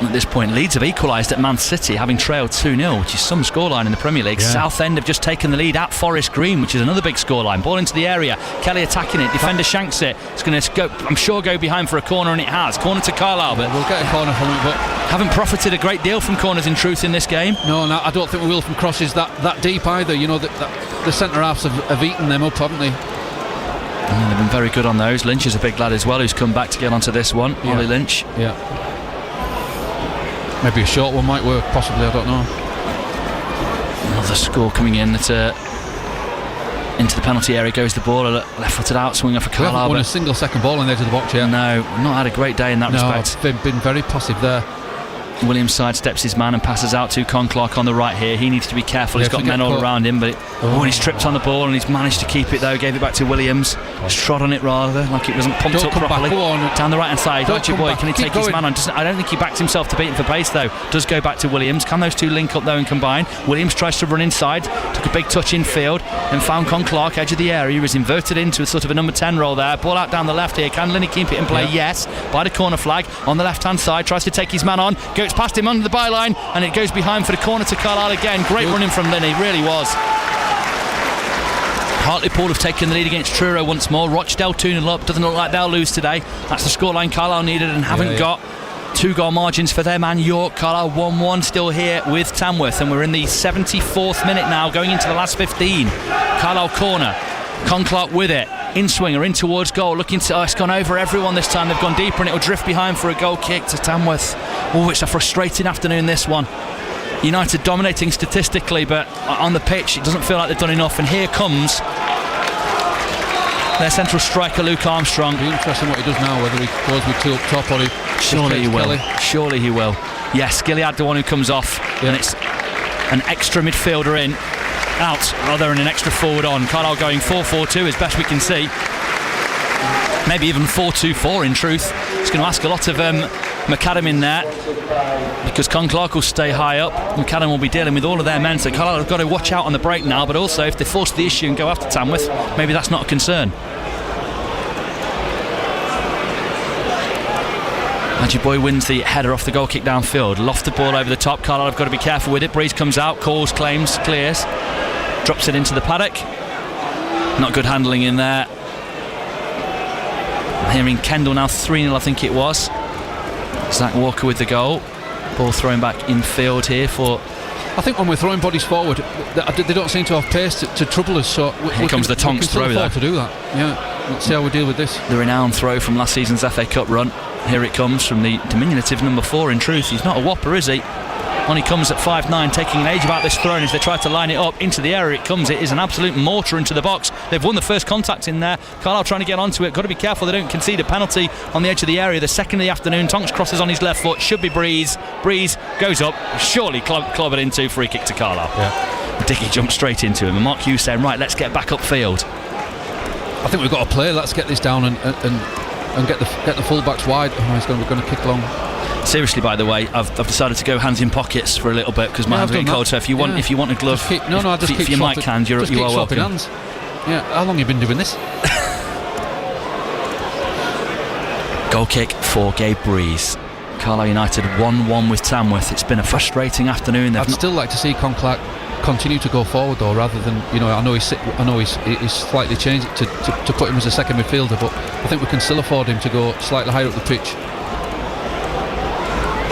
at this point. Leeds have equalised at Man City, having trailed 2-0, which is some scoreline in the Premier League. Southend have just taken the lead at Forest Green, which is another big scoreline. Ball into the area, Kelly attacking it, defender shanks it. It's going to go, I'm sure, go behind for a corner, and it has. Corner to Carlisle, but we'll get a corner from it, but haven't profited a great deal from corners in truth in this game. No, I don't think we will from crosses that deep either. You know, the centre halves have eaten them up, haven't they? And they've been very good on those. Lynch is a big lad as well, who's come back to get onto this one. Ollie Lynch. Yeah. Maybe a short one might work, possibly, I don't know. Another score coming in at into the penalty area goes the ball, a left-footed out swing off a Carlisle. We haven't won a single second ball on the edge of the box yet. No, not had a great day in that respect. They've been very passive there. Williams sidesteps his man and passes out to Con Clark on the right here. He needs to be careful. He's got men all around him, but and he's tripped on the ball and he's managed to keep it though. Gave it back to Williams. Just trod on it rather, like it wasn't pumped up properly. Down the right hand side, Boy, can he take his man on? I don't think he backed himself to beat him for pace though. Does go back to Williams. Can those two link up though and combine? Williams tries to run inside, took a big touch infield and found Con Clark edge of the area. He was inverted into a sort of a number 10 role there. Ball out down the left here. Can Linney keep it in play? Yes. By the corner flag on the left hand side, tries to take his man on, goes past him under the byline, and it goes behind for the corner to Carlisle again. Great running from Linney, really was. Hartlepool have taken the lead against Truro once more. Rochdale 2-0 up. Doesn't look like they'll lose today. That's the scoreline Carlisle needed and haven't got. 2-goal margins for their man York. Carlisle 1-1 still here with Tamworth, and we're in the 74th minute now, going into the last 15. Carlisle corner. Con Clark with it. In swinger, in towards goal, looking to, it's gone over everyone this time. They've gone deeper and it'll drift behind for a goal kick to Tamworth. Oh, it's a frustrating afternoon, this one. United dominating statistically, but on the pitch it doesn't feel like they've done enough. And here comes their central striker Luke Armstrong. It'll be interesting what he does now, whether he goes with two up top or he surely he will. Surely he will. Yes, Gilead the one who comes off, and it's an extra midfielder in. Out, rather than an extra forward on. Carlisle going 4-4-2 as best we can see. Maybe even 4-2-4 in truth. It's going to ask a lot of McAdam in there, because Con Clark will stay high up. McAdam will be dealing with all of their men, so Carlisle have got to watch out on the break now, but also if they force the issue and go after Tamworth, maybe that's not a concern. Ajiboye wins the header off the goal kick downfield. Lofted ball over the top. Carlisle have got to be careful with it. Breeze comes out, calls, claims, clears. Drops it into the paddock. Not good handling in there. I'm hearing Kendall now 3-0, I think it was. Zach Walker with the goal. Ball thrown back in field here for... I think when we're throwing bodies forward, they don't seem to have pace to trouble us. So here comes the Tonks throw there. To do that. Yeah, let's see how we deal with this. The renowned throw from last season's FA Cup run. Here it comes from the diminutive number 4. In truth, he's not a whopper, is he? On he comes at 5'9", taking an age about this throw, and as they try to line it up into the area, it comes. It is an absolute mortar into the box. They've won the first contact in there. Carlisle trying to get onto it. Got to be careful they don't concede a penalty on the edge of the area. The second of the afternoon. Tonks crosses on his left foot. Should be Breeze. Breeze goes up. Surely clobbered into. Free kick to Carlisle. Yeah. Dickey jumped straight into him. And Mark Hughes saying, right, let's get back upfield. I think we've got to play. Let's get this down and get the full-backs wide. We're going to kick long. Seriously, by the way, I've decided to go hands in pockets for a little bit because my hands are getting cold. So if you want a glove, I just keep your mic hand, you are welcome. Hands. Yeah, how long have you been doing this? Goal kick for Gabe Breeze. Carlisle United 1-1 with Tamworth. It's been a frustrating afternoon. I'd still like to see Conclark continue to go forward, though, rather than I know he's slightly changed it to put him as a second midfielder, but I think we can still afford him to go slightly higher up the pitch.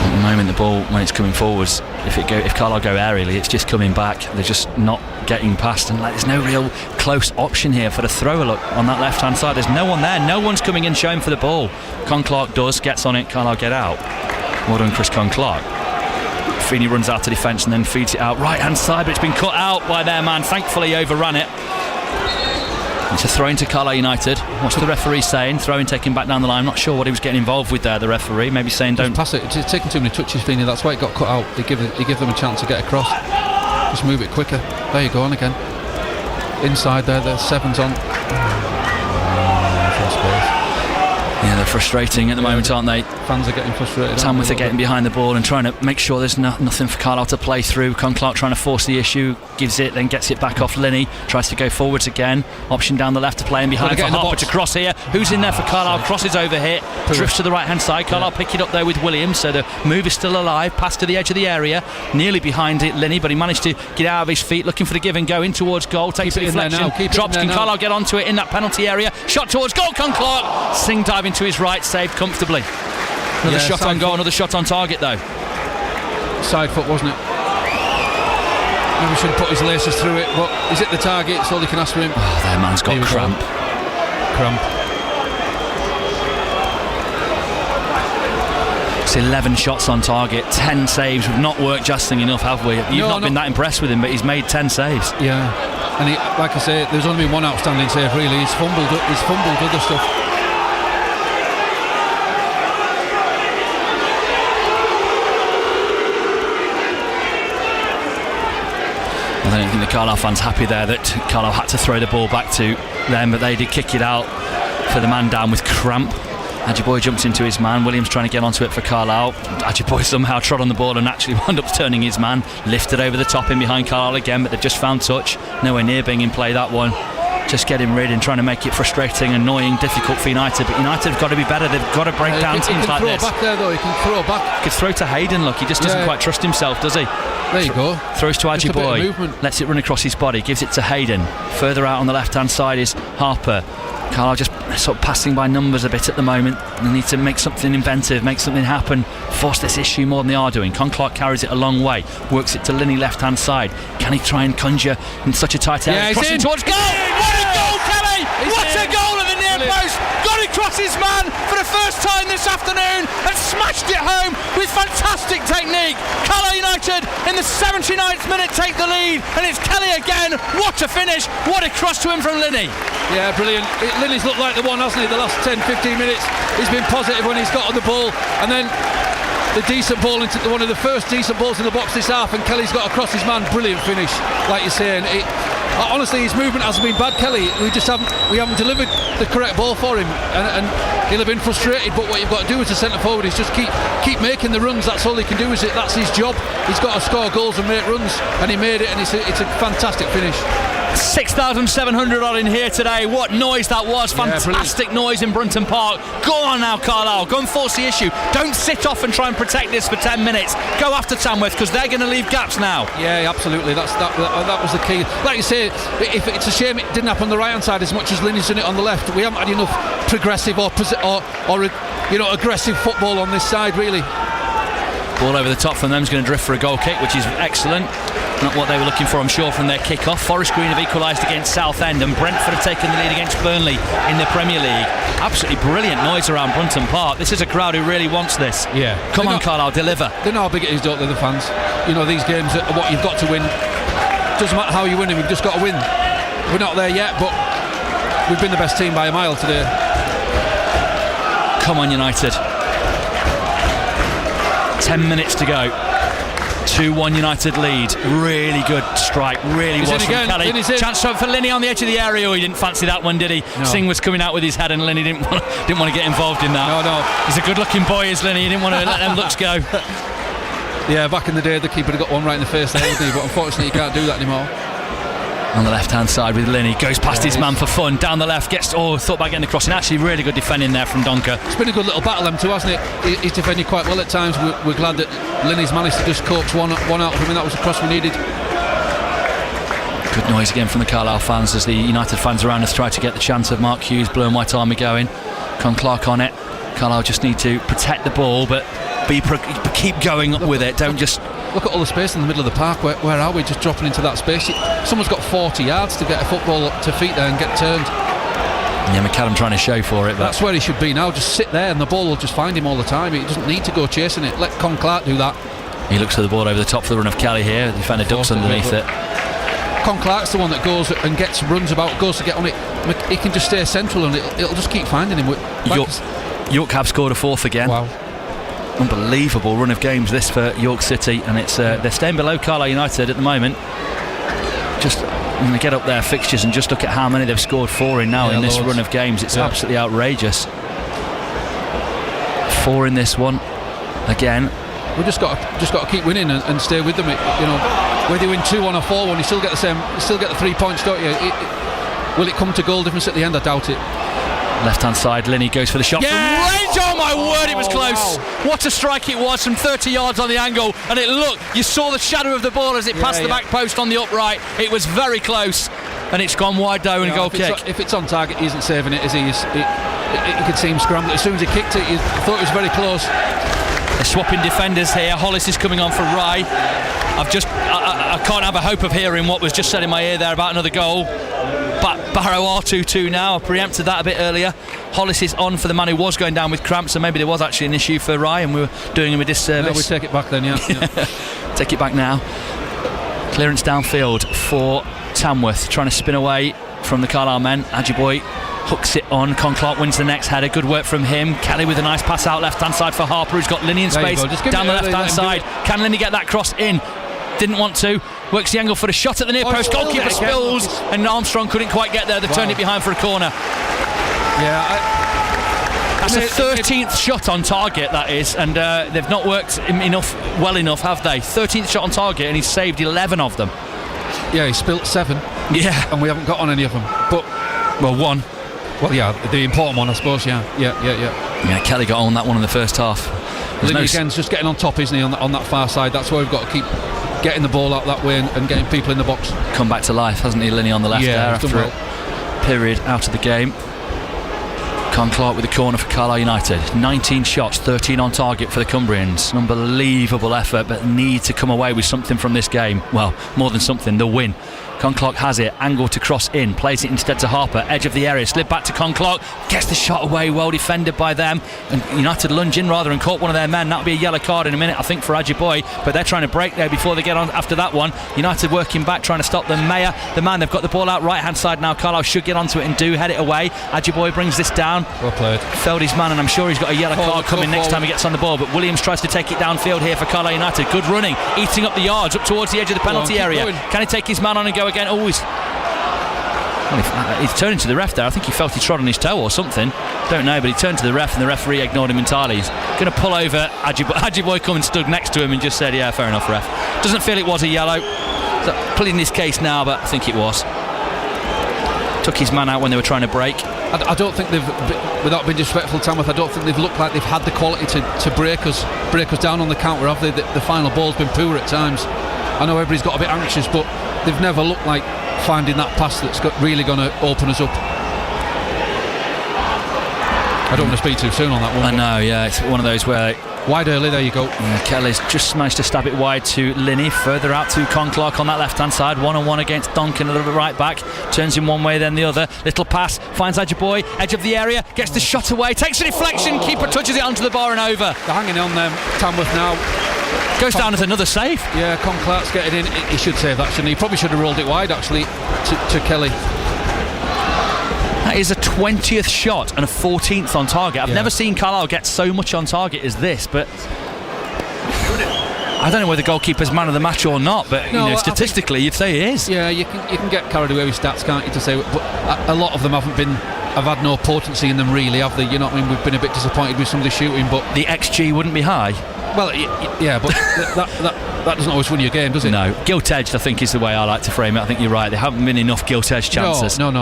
At the moment, the ball, when it's coming forwards, if Carlisle go aerially, it's just coming back. They're just not getting past, and there's no real close option here for the thrower. Look on that left hand side, there's no one there. No one's coming in showing for the ball. Conclark gets on it. Carlisle get out. Well done, Chris Conclark. Feeney runs out to defence and then feeds it out right hand side, but it's been cut out by their man. Thankfully, overran it. It's a throw into Carlisle United. What's the referee saying? Throw-in taken back down the line. I'm not sure what he was getting involved with there, the referee. Maybe saying don't pass it. It's taking too many touches, Feeney. That's why it got cut out. He give them a chance to get across. Just move it quicker. There you go, on again. Inside there, the 7's on. Yeah, they're frustrating at the moment, aren't they? Fans are getting frustrated. Tamworth are getting behind the ball and trying to make sure there's nothing for Carlisle to play through. Conclark trying to force the issue, gives it, then gets it back off Linney, tries to go forwards again. Option down the left to play in behind for Harper to cross here. Who's in there for Carlisle? Crosses over here, drifts to the right hand side. Carlisle pick it up there with Williams, so the move is still alive. Pass to the edge of the area, nearly behind it, Linney, but he managed to get out of his feet, looking for the give and go in towards goal. Takes a deflection, drops. Can Carlisle get onto it in that penalty area? Shot towards goal. Conclark, Singh diving to his right, saved comfortably. Another shot on goal, another shot on target though. Side foot, wasn't it? Maybe should have put his laces through it, but he's hit the target. It's all he can ask for him. Oh, their man's got cramp. It's 11 shots on target, 10 saves. We've not worked Justin enough, have we? You've not been that impressed with him, but he's made 10 saves. Yeah, and he, like I say, there's only been one outstanding save really. He's fumbled other stuff. I don't think the Carlisle fans happy there that Carlisle had to throw the ball back to them, but they did kick it out for the man down with cramp. Ajiboye jumps into his man. Williams trying to get onto it for Carlisle. Ajiboye somehow trod on the ball and actually wound up turning his man. Lifted over the top in behind Carlisle again, but they've just found touch. Nowhere near being in play, that one. Just getting rid and trying to make it frustrating, annoying, difficult for United. But United have got to be better. They've got to break down teams like this. He can throw back there, though. He can throw back. He could throw to Hayden. Look, he just doesn't quite trust himself, does he? There you go. Throws to Ajiboye. Lets it run across his body. Gives it to Hayden. Further out on the left-hand side is Harper. Carlisle just sort of passing by numbers a bit at the moment. They need to make something inventive, make something happen, force this issue more than they are doing. Conclark carries it a long way, works it to Linney left-hand side. Can he try and conjure in such a tight area? Yeah, crossing towards goal! What a goal, Kelly! What a goal at the near post! Got it across his man for the first time this afternoon and smashed it home with fantastic technique. Carlisle United in the 79th minute take the lead, and it's Kelly again. What a finish! What a cross to him from Linney. Yeah, brilliant. Linney's looked like the one, hasn't he? The last 10-15 minutes he's been positive when he's got on the ball, and then the decent ball into one of the first decent balls in the box this half, and Kelly's got across his man. Brilliant finish, like you're saying. Honestly, his movement hasn't been bad, Kelly. We haven't delivered the correct ball for him, and he'll have been frustrated. But what you've got to do as a centre forward is just keep making the runs. That's all he can do. That's his job. He's got to score goals and make runs, and he made it. And it's a fantastic finish. 6,700 odd in here today. What noise that was. Fantastic noise in Brunton Park. Go on now, Carlisle. Go and force the issue. Don't sit off and try and protect this for 10 minutes. Go after Tamworth, because they're going to leave gaps now. Yeah, absolutely. That was the key. Like you say, it's a shame it didn't happen on the right hand side as much as Linney's done it on the left. We haven't had enough progressive or aggressive football on this side, really. Ball over the top from them is going to drift for a goal kick, which is excellent. Not what they were looking for, I'm sure, from their kick-off. Forest Green have equalised against Southend, and Brentford have taken the lead against Burnley in the Premier League. Absolutely brilliant noise around Brunton Park. This is a crowd who really wants this. Yeah. Come on, Carlisle, deliver. They know how big it is, don't they, the fans? You know, these games are what you've got to win. Doesn't matter how you win them, you've just got to win. We're not there yet, but we've been the best team by a mile today. Come on, United. 10 minutes to go. 2-1 United lead. Really good strike. Really was from Kelly. Chance for Linney on the edge of the area. Oh, he didn't fancy that one, did he? No. Singh was coming out with his head, and Linney didn't want to get involved in that. No. He's a good-looking boy, is Linney. He didn't want to let them looks go. Yeah, back in the day, the keeper had got one right in the face there, didn't he? But unfortunately, you can't do that anymore. On the left-hand side with Linney, goes past his man for fun, down the left, thought about getting the crossing. Actually, really good defending there from Donker. It's been a good little battle, them two, hasn't it? He's defended quite well at times. We're glad that Linney's managed to just coax one out of him, and that was the cross we needed. Good noise again from the Carlisle fans as the United fans around us try to get the chance of Mark Hughes' Blue and White Army going. Con Clark on it. Carlisle just need to protect the ball, but keep going with it. Don't just... Look at all the space in the middle of the park. Where are we? Just dropping into that space. Someone's got 40 yards to get a football to feet there and get turned. Yeah, McCallum trying to show for it. But that's where he should be now. Just sit there and the ball will just find him all the time. He doesn't need to go chasing it. Let Con Clark do that. He looks for the ball over the top for the run of Kelly here. The defender ducks underneath it. Con Clark's the one that goes and runs about, goes to get on it. He can just stay central and it'll just keep finding him. York have scored a fourth again. Wow. Unbelievable run of games this for York City, and it's they're staying below Carlisle United at the moment. Just I'm going to get up their fixtures and just look at how many they've scored for in this run of games. It's absolutely outrageous. 4 in this one again. We just got to keep winning and stay with them. You know, whether you win 2-1 or 4-1, you still get the 3 points, don't you? Will it come to goal difference at the end? I doubt it. Left-hand side, Linney goes for the shot from range. Oh my word, it was close. Wow. What a strike it was from 30 yards on the angle, and you saw the shadow of the ball as it passed the back post on the upright. It was very close, and it's gone wide though, and a goal kick. If it's on target, he isn't saving it, is he? You could see him scramble. As soon as he kicked it, you thought it was very close. They're swapping defenders here. Hollis is coming on for Rye. I can't have a hope of hearing what was just said in my ear there about another goal. But Barrow are 2-2 now. I preempted that a bit earlier. Hollis is on for the man who was going down with cramps, so maybe there was actually an issue for Rye and we were doing him a disservice. No, we take it back then, yeah. Take it back now. Clearance downfield for Tamworth, trying to spin away from the Carlisle men. Ajiboy hooks it on. Con Clark wins the next header. Good work from him. Kelly with a nice pass out left hand side for Harper, who's got Linney in space down the left hand side. Can Linney get that cross in? Didn't want to. Works the angle for a shot at the near post. Goalkeeper spills, and Armstrong couldn't quite get there. They've turned it behind for a corner. Yeah, that's a 13th shot on target, that is, and they've not worked well enough, have they? 13th shot on target, and he's saved 11 of them. Yeah, he spilt 7. Yeah, and we haven't got on any of them. But one. Well, yeah, the important one, I suppose. Yeah. Kelly got on that one in the first half. Linney again's just getting on top, isn't he? On that far side. That's where we've got to keep getting the ball out that way and getting people in the box. Come back to life, hasn't he, Linney on the left there after a period out of the game. Con Clark with the corner for Carlisle United. 19 shots, 13 on target for the Cumbrians. An unbelievable effort, but need to come away with something from this game. Well, more than something, the win. Con Clark has it, angle to cross in, plays it instead to Harper, edge of the area, slid back to Con Clark, gets the shot away, well defended by them, and United lunge in rather and caught one of their men. That'll be a yellow card in a minute, I think, for Ajiboy, but they're trying to break there before they get on after that one. United working back, trying to stop them. Mayer, the man, they've got the ball out right hand side now. Carlisle should get onto it and head it away. Ajiboy brings this down. Well played. Felled his man, and I'm sure he's got a yellow card coming next time he gets on the ball, but Williams tries to take it downfield here for Carlisle United. Good running, eating up the yards up towards the edge of the penalty area. Can he take his man on and go again? He's turning to the ref there. I think he felt he trod on his toe or something. Don't know, but he turned to the ref and the referee ignored him entirely. He's going to pull over. Ajiboy come and stood next to him and just said, yeah, fair enough, ref. Doesn't feel it was a yellow. So, pleading his case now, but I think it was. took his man out when they were trying to break. I don't think they've, without being disrespectful to Tamworth, I don't think they've looked like they've had the quality to break us down on the counter, have they? The final ball's been poor at times. I know everybody's got a bit anxious, but they've never looked like finding that pass that's really going to open us up. I don't want to speak too soon on that one. I know, yeah, it's one of those where... Wide early, there you go. Kelly's just managed to stab it wide to Linney, further out to Conclark on that left-hand side, 1-on-1 against Duncan, a little bit right back, turns him one way then the other, little pass, finds Ajiboye, edge of the area, gets the shot away, takes a deflection, keeper touches it onto the bar and over. They're hanging on them, Tamworth now. Goes down as another save. Yeah, Conclark's getting in, he should save that, shouldn't he? He probably should have rolled it wide actually to Kelly. That is a 20th shot and a 14th on target. I've never seen Carlisle get so much on target as this, but I don't know whether the goalkeeper's man of the match or not, but statistically you'd say he is. Yeah, you can get carried away with stats, can't you, to say, but a lot of them have had no potency in them really, have they? You know what I mean? We've been a bit disappointed with some of the shooting, but the XG wouldn't be high. Well, yeah, but that doesn't always win you a game, does it? No, gilt-edged I think is the way I like to frame it. I think you're right, there haven't been enough gilt-edged chances. No.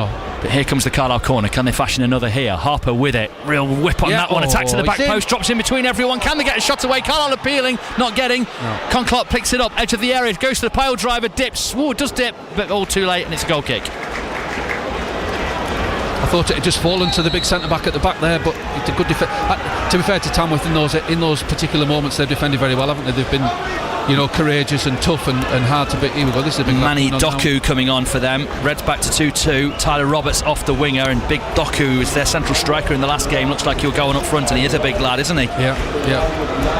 But here comes the Carlisle corner, can they fashion another here? Harper with it, real whip on that one, attack to the back post, drops in between everyone, can they get a shot away? Carlisle appealing, not getting. Conclark picks it up, edge of the area, goes to the pile driver, dips, does dip, but all too late and it's a goal kick. I thought it had just fallen to the big centre-back at the back there, but it's a good defence. To be fair to Tamworth, in those particular moments they've defended very well, haven't they? They've been courageous and tough and hard to beat. Here we go, this is a big Manny Doku coming on for them. Reds back to 2-2. Tyler Roberts off the winger, and Big Doku is their central striker in the last game. Looks like he'll go on up front, and he is a big lad, isn't he? Yeah.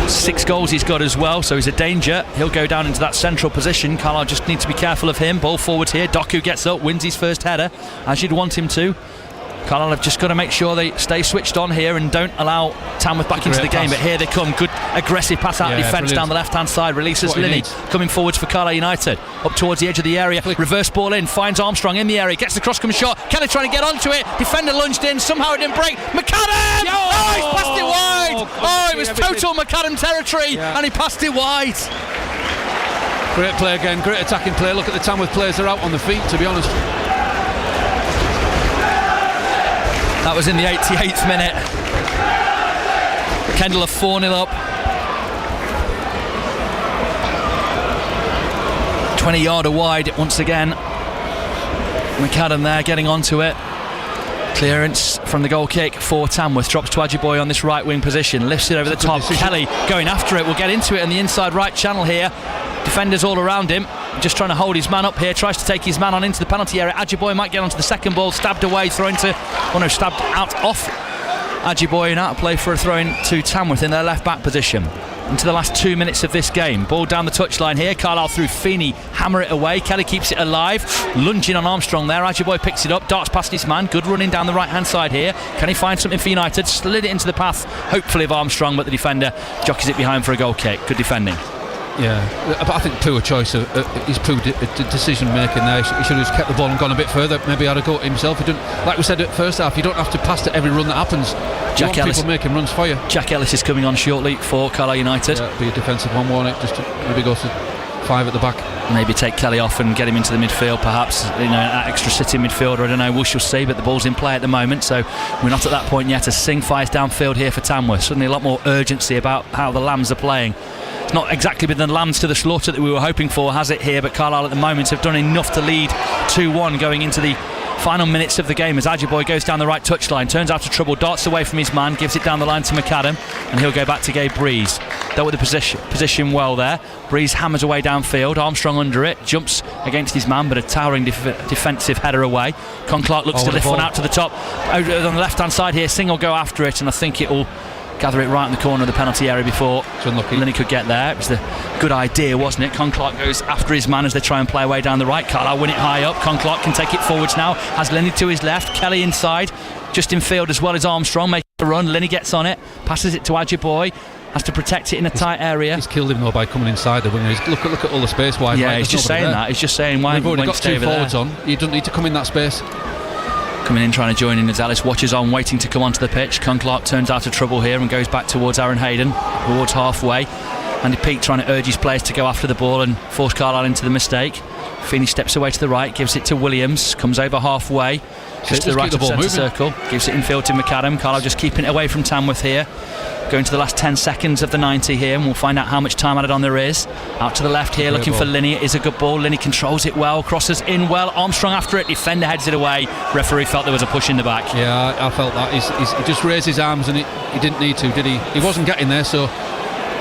6 goals he's got as well, so he's a danger. He'll go down into that central position. Carlisle just need to be careful of him. Ball forwards here. Doku gets up, wins his first header, as you'd want him to. Carlisle have just got to make sure they stay switched on here and don't allow Tamworth back into the game. But here they come, good aggressive pass out of defence down the left hand side, releases Linney, coming forwards for Carlisle United, up towards the edge of the area, reverse ball in, finds Armstrong in the area, gets the cross come shot, Kelly trying to get onto it, defender lunged in, somehow it didn't break, McAdam! Oh, he's passed it wide! Oh, it was total McAdam territory, and he passed it wide. Great play again, great attacking play. Look at the Tamworth players, are out on the feet, to be honest. That was in the 88th minute. Kendall are 4-0 up. 20-yarder wide once again. McAdam there getting onto it. Clearance from the goal kick for Tamworth. Drops to Ajiboye on this right wing position. Lifts it over the top. Kelly going after it. We'll get into it in the inside right channel here. Defenders all around him, just trying to hold his man up here, tries to take his man on into the penalty area. Ajiboye might get onto the second ball, stabbed away, thrown to, stabbed out off Ajiboye, and out of play for a throw-in to Tamworth in their left back position. Into the last 2 minutes of this game, ball down the touchline here, Carlisle through Feeney, hammer it away, Kelly keeps it alive, lunging on Armstrong there, Ajiboye picks it up, darts past his man, good running down the right hand side here, can he find something for United? Slid it into the path, hopefully of Armstrong, but the defender jockeys it behind for a goal kick. Good defending. Yeah, but I think poor choice of his poor decision making there. He should have just kept the ball and gone a bit further. Maybe had a go at himself. He didn't, like we said at first half, you don't have to pass to every run that happens. Jack Ellis, people making runs for you. Jack Ellis is coming on shortly for Carlisle United. Yeah, be a defensive one, won't it? Just to maybe go to 5 at the back. Maybe take Kelly off and get him into the midfield, perhaps. An extra sitting midfielder. I don't know. We shall see. But the ball's in play at the moment, so we're not at that point yet. As Singh fires downfield here for Tamworth. Suddenly a lot more urgency about how the Lambs are playing. It's not exactly been the Lambs to the slaughter that we were hoping for, has it here? But Carlisle at the moment have done enough to lead 2-1 going into the final minutes of the game as Ajiboye goes down the right touchline, turns out of trouble, darts away from his man, gives it down the line to McAdam, and he'll go back to Gabe Breeze. Dealt with the position well there. Breeze hammers away downfield, Armstrong under it, jumps against his man, but a towering defensive header away. Conclark looks to lift one out to the top. On the left hand side here, Singh will go after it, and I think it will gather it right in the corner of the penalty area before Linney could get there. It was a good idea, wasn't it? Conclark goes after his man as they try and play away down the right. Carlisle win it high up. Conclark can take it forwards now. Has Linney to his left. Kelly inside, just in field as well as Armstrong. Making a run. Linney gets on it, passes it to Ajiboye. Has to protect it in a tight area. He's killed him though by coming inside the winger. Look at all the space wide. Yeah, he's just saying that. He's just saying why. We've already got 2 forwards there on. You don't need to come in that space. Coming in, trying to join in as Ellis watches on, waiting to come onto the pitch. Conclark turns out of trouble here and goes back towards Aaron Hayden, towards halfway. Andy Peake trying to urge his players to go after the ball and force Carlisle into the mistake. Feeney steps away to the right, gives it to Williams, comes over halfway, just to the right of centre circle, gives it infield to McAdam. Carlisle just keeping it away from Tamworth here. Going to the last 10 seconds of the 90 here, and we'll find out how much time added on there is. Out to the left here, looking for Linney. It is a good ball. Linney controls it well, crosses in well. Armstrong after it, defender heads it away. Referee felt there was a push in the back. Yeah, I felt that. He just raised his arms and he didn't need to, did he? He wasn't getting there, so...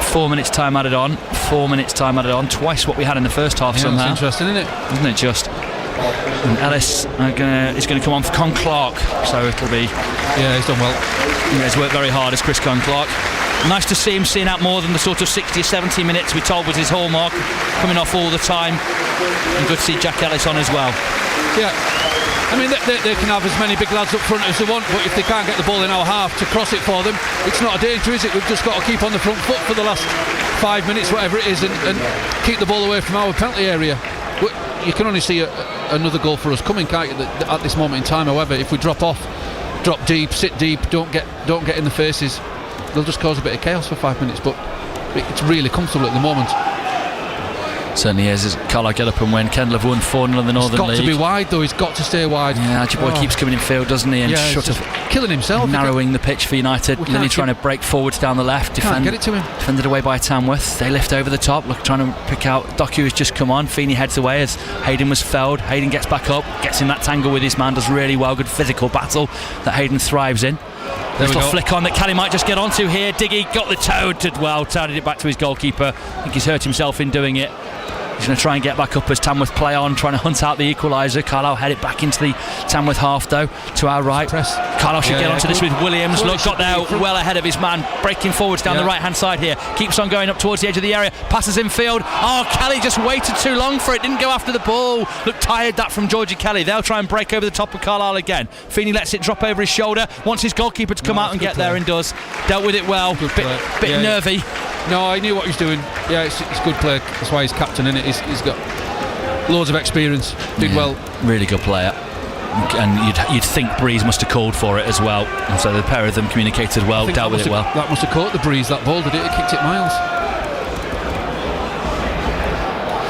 4 minutes time added on. 4 minutes time added on. Twice what we had in the first half somehow. That's interesting, isn't it? Isn't it just? And Ellis is going to come on for Con Clark, so it'll be... Yeah, he's done well. Yeah, he's worked very hard as Chris Con Clark. Nice to see him seeing out more than the sort of 60 or 70 minutes we told was his hallmark, coming off all the time. And good to see Jack Ellis on as well. Yeah, I mean they can have as many big lads up front as they want, but if they can't get the ball in our half to cross it for them, it's not a danger, is it? We've just got to keep on the front foot for the last 5 minutes, whatever it is, and keep the ball away from our penalty area. You can only see another goal for us coming, can't you, at this moment in time. However, if we drop off, drop deep, sit deep, don't get in the faces, they'll just cause a bit of chaos for 5 minutes. But it's really comfortable at the moment. Certainly is. As Carlisle get up and win. Kendall have won 4-0 in the Northern League. He's got to be wide though. He's got to stay wide. Yeah, Boy keeps coming in field, doesn't he? And sort of killing himself, narrowing the pitch for United. Linney trying to break forwards down the left. Can't get it to him. Defended away by Tamworth. They lift over the top. Look, trying to pick out. Doku has just come on. Feeney heads away as Hayden was felled. Hayden gets back up, gets in that tangle with his man. Does really well. Good physical battle that Hayden thrives in. Little flick on that Kelly might just get onto here. Diggy got the toe, did well, touted it back to his goalkeeper. I think he's hurt himself in doing it. He's going to try and get back up as Tamworth play on, trying to hunt out the equaliser. Carlisle head it back into the Tamworth half though, to our right. Carlisle should get onto this with Williams. Look, got there well ahead of his man, breaking forwards down the right hand side here. Keeps on going up towards the edge of the area, passes in field. Oh, Kelly just waited too long for it, didn't go after the ball. Look, tired that from Georgie Kelly. They'll try and break over the top of Carlisle again. Feeney lets it drop over his shoulder, wants his goalkeeper to come out and get there, and does. Dealt with it well, bit nervy. No, he knew what he was doing. Yeah, it's good play. That's why he's captain, in it. He's got loads of experience. Did well. Really good player. And you'd think Breeze must have called for it as well. And so the pair of them communicated well, dealt with it well. That must have caught the Breeze, that ball, did it? It kicked it miles.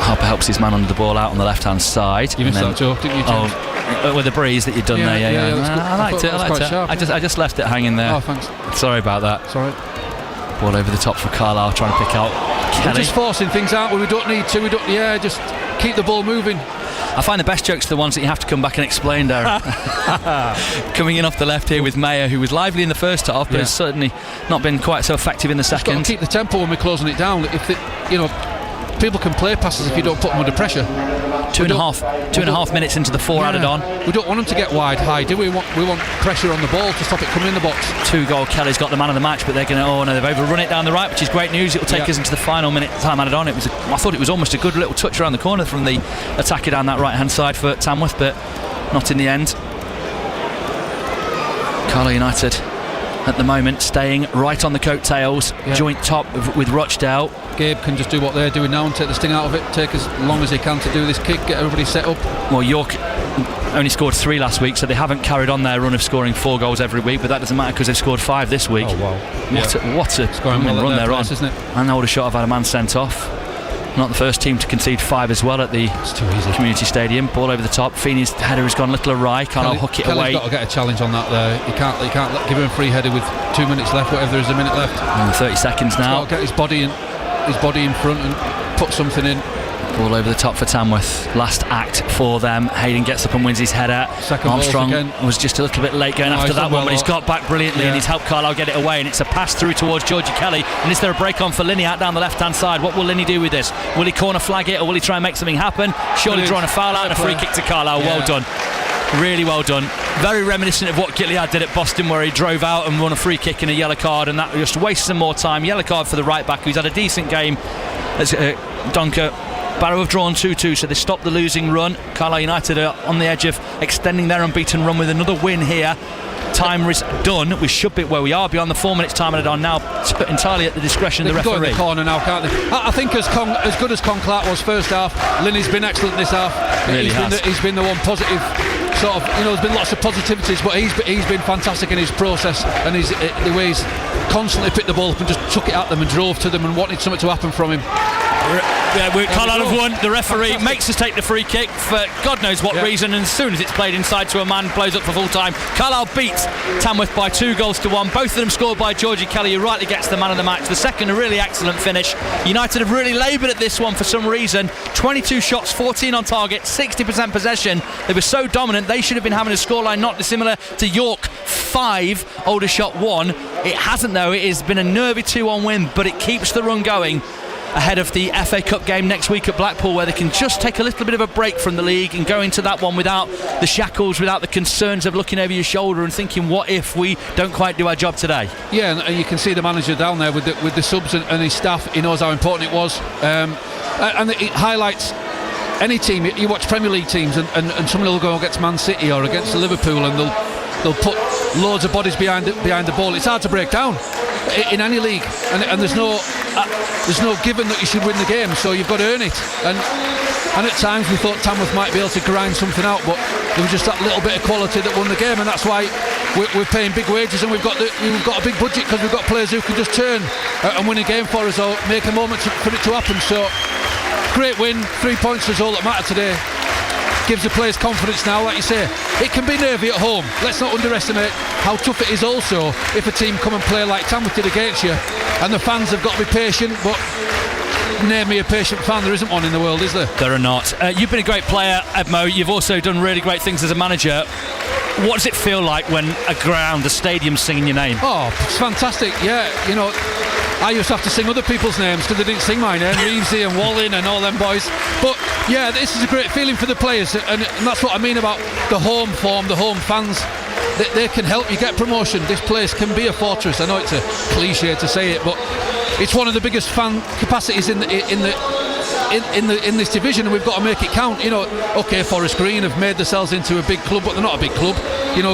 Harper helps his man under the ball out on the left hand side. You missed that joke, didn't you, James? With the Breeze that you'd done there. I liked it. I just left it hanging there. Oh, thanks. Sorry about that. Sorry. Ball over the top for Carlisle, trying to pick out Kelly. We're just forcing things out where we don't need to. Just keep the ball moving. I find the best jokes are the ones that you have to come back and explain, Darren. Coming in off the left here with Mayer, who was lively in the first half, but has certainly not been quite so effective in the second. Got to keep the tempo when we're closing it down. People can play passes if you don't put them under pressure. Two and a half minutes into the four added on. We don't want them to get wide high, do we? We want pressure on the ball to stop it coming in the box. 2-goal Kelly's got the man of the match, but they're going to they've overrun it down the right, which is great news. It'll take us into the final minute time added on. I thought it was almost a good little touch around the corner from the attacker down that right hand side for Tamworth, but not in the end. Carlisle United at the moment staying right on the coattails, joint top with Rochdale. Gabe can just do what they're doing now and take the sting out of it, take as long as he can to do this kick, get everybody set up. Well, York only scored 3 last week, so they haven't carried on their run of scoring 4 goals every week, but that doesn't matter because they've scored 5 this week. Oh wow, what a run they're on, isn't it? And I would have shot have had a man sent off. Not the first team to concede 5 as well at the community stadium. Ball over the top. Feeney's header has gone a little awry. Carlisle hook it away. Kelly's got to get a challenge on that there. You can't give him a free header with 2 minutes left, whatever there is, a minute left. And 30 seconds now. He's got to get his body in front and put something in. Ball over the top for Tamworth. Last act for them. Hayden gets up and wins his header. Armstrong was just a little bit late going after that one, but he's got back brilliantly and he's helped Carlisle get it away, and it's a pass through towards Georgie Kelly. And is there a break on for Linney out down the left hand side? What will Linney do with this? Will he corner flag it, or will he try and make something happen? Surely drawing a foul out and a free kick to Carlisle. Well done. Really well done. Very reminiscent of what Gilead did at Boston, where he drove out and won a free kick and a yellow card, and that just wastes some more time. Yellow card for the right back, who's had a decent game as Donker. Barrow have drawn 2-2, so they stopped the losing run. Carlisle United are on the edge of extending their unbeaten run with another win here. Time is done. We should be where we are beyond the 4 minutes time added on now, entirely at the discretion of the referee. They can go in the corner now, can't they? I think as good as Con Clark was first half, Linney's been excellent this half. He's been the one positive sort of, there's been lots of positivities, but he's been fantastic in his process and the way he's constantly picked the ball up and just took it at them and drove to them and wanted something to happen from him. Carlisle have won. The referee makes us take the free kick for God knows what reason, and as soon as it's played inside to a man, blows up for full time. Carlisle beats Tamworth by 2-1. Both of them scored by Georgie Kelly, who rightly gets the man of the match. The second, a really excellent finish. United have really laboured at this one for some reason. 22 shots, 14 on target, 60% possession. They were so dominant, they should have been having a scoreline not dissimilar to York 5, Aldershot 1. It hasn't though. It has been a nervy 2-1 win, but it keeps the run going ahead of the FA Cup game next week at Blackpool, where they can just take a little bit of a break from the league and go into that one without the shackles, without the concerns of looking over your shoulder and thinking, what if we don't quite do our job today? Yeah, and you can see the manager down there with the subs and his staff. He knows how important it was, and it highlights any team. You watch Premier League teams and someone will go against Man City or against Liverpool and they'll put loads of bodies behind the ball. It's hard to break down in any league, and there's no given that you should win the game, so you've got to earn it. And at times we thought Tamworth might be able to grind something out, but there was just that little bit of quality that won the game, and that's why we're paying big wages and we've got a big budget, because we've got players who can just turn and win a game for us or make a moment for it to happen. So great win, 3 points is all that matter today. Gives the players confidence now. Like you say, it can be nervy at home. Let's not underestimate how tough it is also if a team come and play like Tamworth did against you, and the fans have got to be patient. But name me a patient fan. There isn't one in the world, is there? There are not. You've been a great player, Edmo. You've also done really great things as a manager. What does it feel like when a stadium's singing your name? Oh, it's fantastic. Yeah, I used to have to sing other people's names because they didn't sing my name, Reevesy and Wallin and all them boys. But yeah, this is a great feeling for the players, and that's what I mean about the home form, the home fans. They can help you get promotion. This place can be a fortress. I know it's a cliche to say it, but it's one of the biggest fan capacities in this division, and we've got to make it count. Okay, Forest Green have made themselves into a big club, but they're not a big club.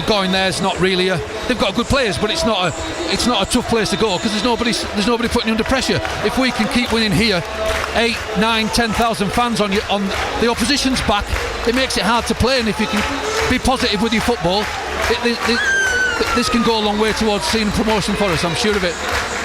Going there's not really they've got good players, but it's not a tough place to go because there's nobody putting you under pressure. If we can keep winning here, 8, 9, 10,000 fans on the opposition's back, it makes it hard to play. And if you can be positive with your football, this can go a long way towards seeing promotion for us. I'm sure of it.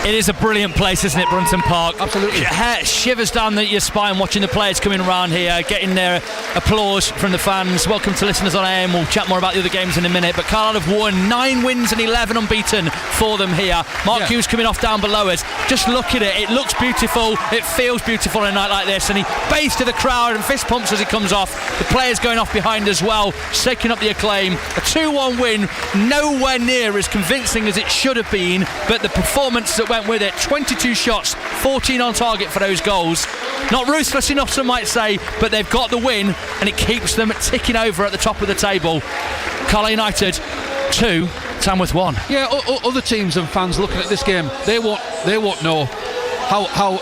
It is a brilliant place, isn't it, Brunton Park? Absolutely. Shivers down your spine watching the players coming around here, getting their applause from the fans. Welcome to listeners on AM. We'll chat more about the other games in a minute. But Carlisle have won 9 wins and 11 unbeaten for them here. Mark Hughes coming off down below us. Just look at it. It looks beautiful. It feels beautiful on a night like this. And he bays to the crowd and fist pumps as he comes off. The players going off behind as well, shaking up the acclaim. A 2-1 win, nowhere near as convincing as it should have been. But the performance that went with it, 22 shots, 14 on target for those goals. Not ruthless enough, some might say, but they've got the win and it keeps them ticking over at the top of the table. Carlisle United 2, Tamworth 1. Yeah, other teams and fans looking at this game, they won't know how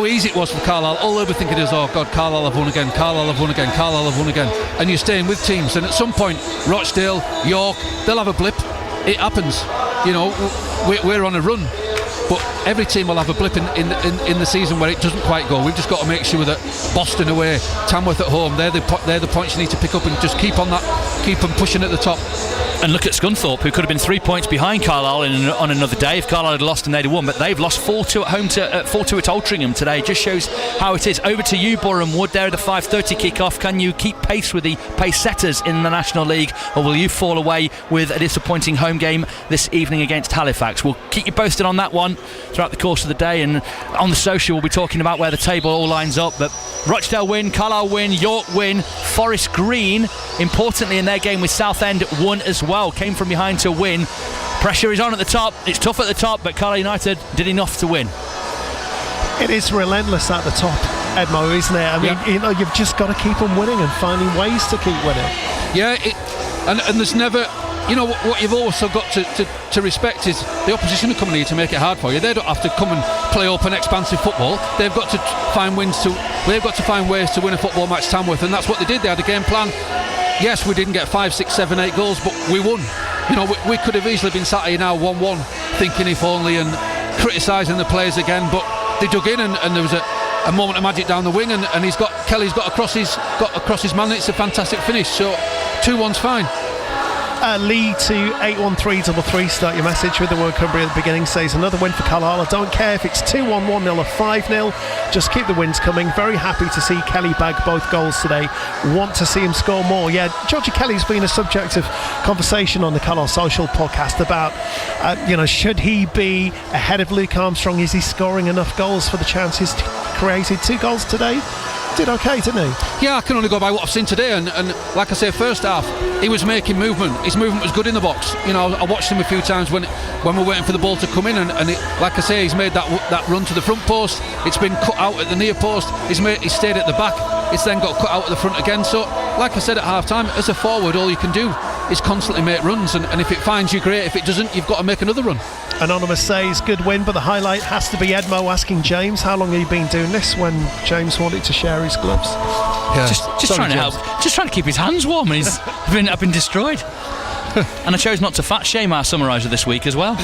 easy it was for Carlisle. All they'll be thinking is, oh God, Carlisle have won again, Carlisle have won again, Carlisle have won again. And you're staying with teams, and at some point Rochdale, York, they'll have a blip. It happens. We're on a run, but every team will have a blip in the season where it doesn't quite go. We've just got to make sure that Boston away, Tamworth at home, they're the points you need to pick up and just keep them pushing at the top. And look at Scunthorpe, who could have been 3 points behind Carlisle on another day if Carlisle had lost and they'd have won, but they've lost 4-2 at home to 4-2 at Altrincham today. Just shows how it is. Over to you, Boreham Wood. There at the 5:30 kick-off. Can you keep pace with the pace setters in the National League, or will you fall away with a disappointing home game this evening against Halifax? We'll keep you posted on that one throughout the course of the day, and on the social we'll be talking about where the table all lines up. But Rochdale win, Carlisle win, York win, Forest Green, importantly in their game with Southend, won as well. Came from behind to win. Pressure is on at the top. It's tough at the top, but Carlisle United did enough to win. It is relentless at the top, Edmo, isn't it? I mean, you've just got to keep on winning and finding ways to keep winning. Yeah, and there's never... what you've also got to respect is the opposition are coming here to make it hard for you. They don't have to come and play open, expansive football. They've got to find ways to win a football match, Tamworth, and that's what they did. They had a game plan. Yes, we didn't get 5, 6, 7, 8 goals, but we won. We could have easily been sat here now 1-1, thinking if only, and criticising the players again. But they dug in, and there was a moment of magic down the wing, and Kelly's got across his man. It's a fantastic finish. So 2-1's fine. Lee to 81333, start your message with the word Cumbria at the beginning, says another win for Carlisle. I don't care if it's 2-1, 1-0 or 5-0, just keep the wins coming. Very happy to see Kelly bag both goals today, want to see him score more. Yeah, Georgie Kelly's been a subject of conversation on the Carlisle Social podcast about should he be ahead of Luke Armstrong? Is he scoring enough goals for the chances created? 2 goals today, did okay, didn't he? Yeah, I can only go by what I've seen today, and like I say, first half he was making movement. His movement was good in the box. I watched him a few times when we're waiting for the ball to come in, and like I say, he's made that run to the front post. It's been cut out at the near post. He's stayed at the back. It's then got cut out at the front again. So, like I said at half time, as a forward, all you can do is constantly make runs, and if it finds you, great. If it doesn't, you've got to make another run. Anonymous says good win, but the highlight has to be Edmo asking James how long have you been doing this, when James wanted to share his gloves. Yeah. Just trying to help, just trying to keep his hands warm, and I've been destroyed. And I chose not to fat shame our summariser this week as well.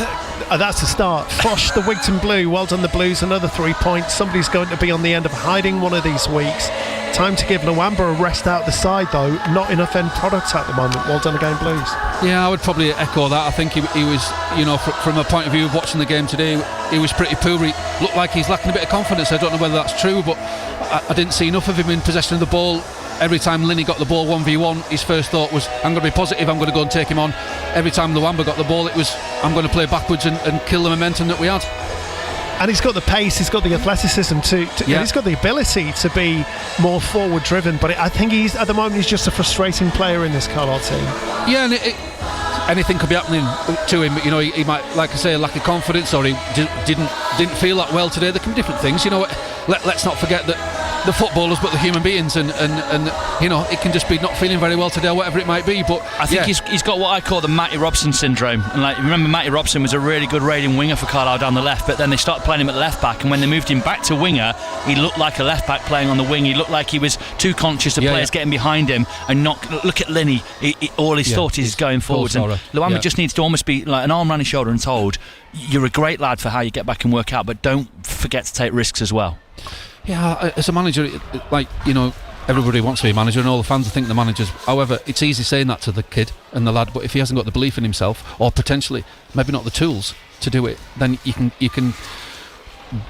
That's a start. Frosh the Wigton Blue, well done the Blues, another 3 points. Somebody's going to be on the end of hiding one of these weeks. Time to give Nwamba a rest out the side though. Not enough end product at the moment. Well done again, Blues. Yeah, I would probably echo that. I think he was, from a point of view of watching the game today, he was pretty poor. He looked like he's lacking a bit of confidence. I don't know whether that's true, but I didn't see enough of him in possession of the ball. Every time Linney got the ball 1v1, his first thought was, I'm going to be positive, I'm going to go and take him on. Every time Nwamba got the ball, it was, I'm going to play backwards and kill the momentum that we had. And he's got the pace, he's got the athleticism and he's got the ability to be more forward driven, but I think at the moment he's just a frustrating player in this Carlisle team. Yeah, and anything could be happening to him. He might, like I say, lack of confidence, or he didn't feel that well today. There can be different things. Let's not forget that the footballers, but the human beings, and it can just be not feeling very well today, or whatever it might be. But I think he's got what I call the Matty Robson syndrome. And remember, Matty Robson was a really good raiding winger for Carlisle down the left, but then they started playing him at left back, and when they moved him back to winger, he looked like a left back playing on the wing. He looked like he was too conscious of players getting behind him, and not look at Linney. All his thought is going forwards, and Luamba just needs to almost be like an arm around his shoulder and told, you're a great lad for how you get back and work out, but don't forget to take risks as well. Yeah, as a manager, everybody wants to be a manager, and all the fans think the managers. However, it's easy saying that to the kid and the lad, but if he hasn't got the belief in himself, or potentially maybe not the tools to do it, then you can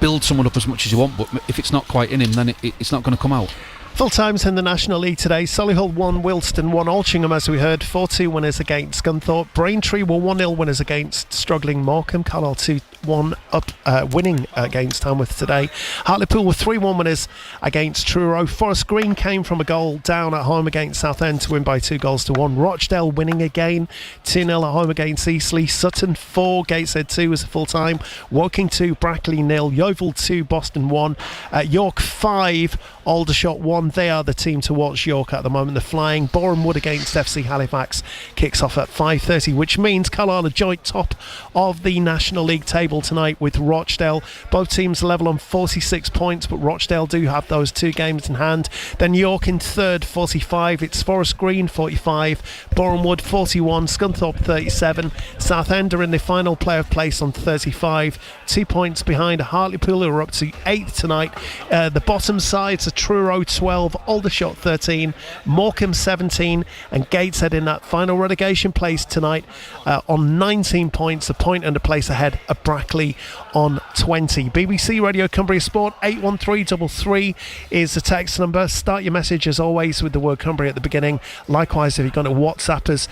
build someone up as much as you want, but if it's not quite in him, then it's not going to come out. Full times in the National League today. Solihull 1, Wilston 1, Altrincham, as we heard, 4-2 winners against Scunthorpe. Braintree were 1-0 winners against struggling Morecambe. Carlisle 2-1 up, winning against Tamworth today. Hartlepool were 3-1 winners against Truro. Forest Green came from a goal down at home against Southend to win by 2-1. Rochdale winning again, 2-0 at home against Eastleigh. Sutton 4, Gateshead 2 was a full time. Woking 2, Brackley 0, Yeovil 2, Boston 1, York 5, Aldershot 1. They are the team to watch, York, at the moment. They're flying. Boreham Wood against FC Halifax kicks off at 5:30, which means Carlisle are joint top of the National League table tonight with Rochdale. Both teams level on 46 points, but Rochdale do have those 2 games in hand. Then York in third, 45. It's Forest Green, 45. Boreham Wood, 41. Scunthorpe, 37. Southend are in the final playoff place on 35. 2 points behind Hartlepool, who are up to 8th tonight. The bottom sides are Truro 12, Aldershot 13, Morecambe 17, and Gateshead in that final relegation place tonight on 19 points, a point and a place ahead of Brackley on 20. BBC Radio Cumbria Sport 81333 is the text number. Start your message as always with the word Cumbria at the beginning. Likewise, if you're going to WhatsApp us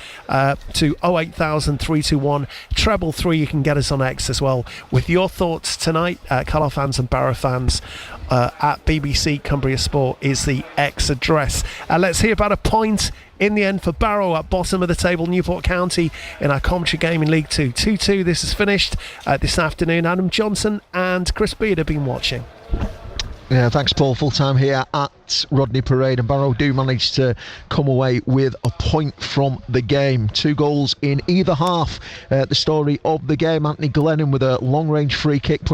to 08000 321 333, you can get us on X as well with your thoughts tonight. Carlisle fans and Barrow fans at BBC Cumbria Sport is the X address. Let's hear about a point in the end for Barrow at bottom of the table, Newport County, in our commentary game in League 2. 2-2, this is finished this afternoon. Adam Johnson and Chris Beard have been watching. Yeah, thanks Paul. Full time here at Rodney Parade, and Barrow do manage to come away with a point from the game. 2 goals in either half. The story of the game, Anthony Glennon with a long range free kick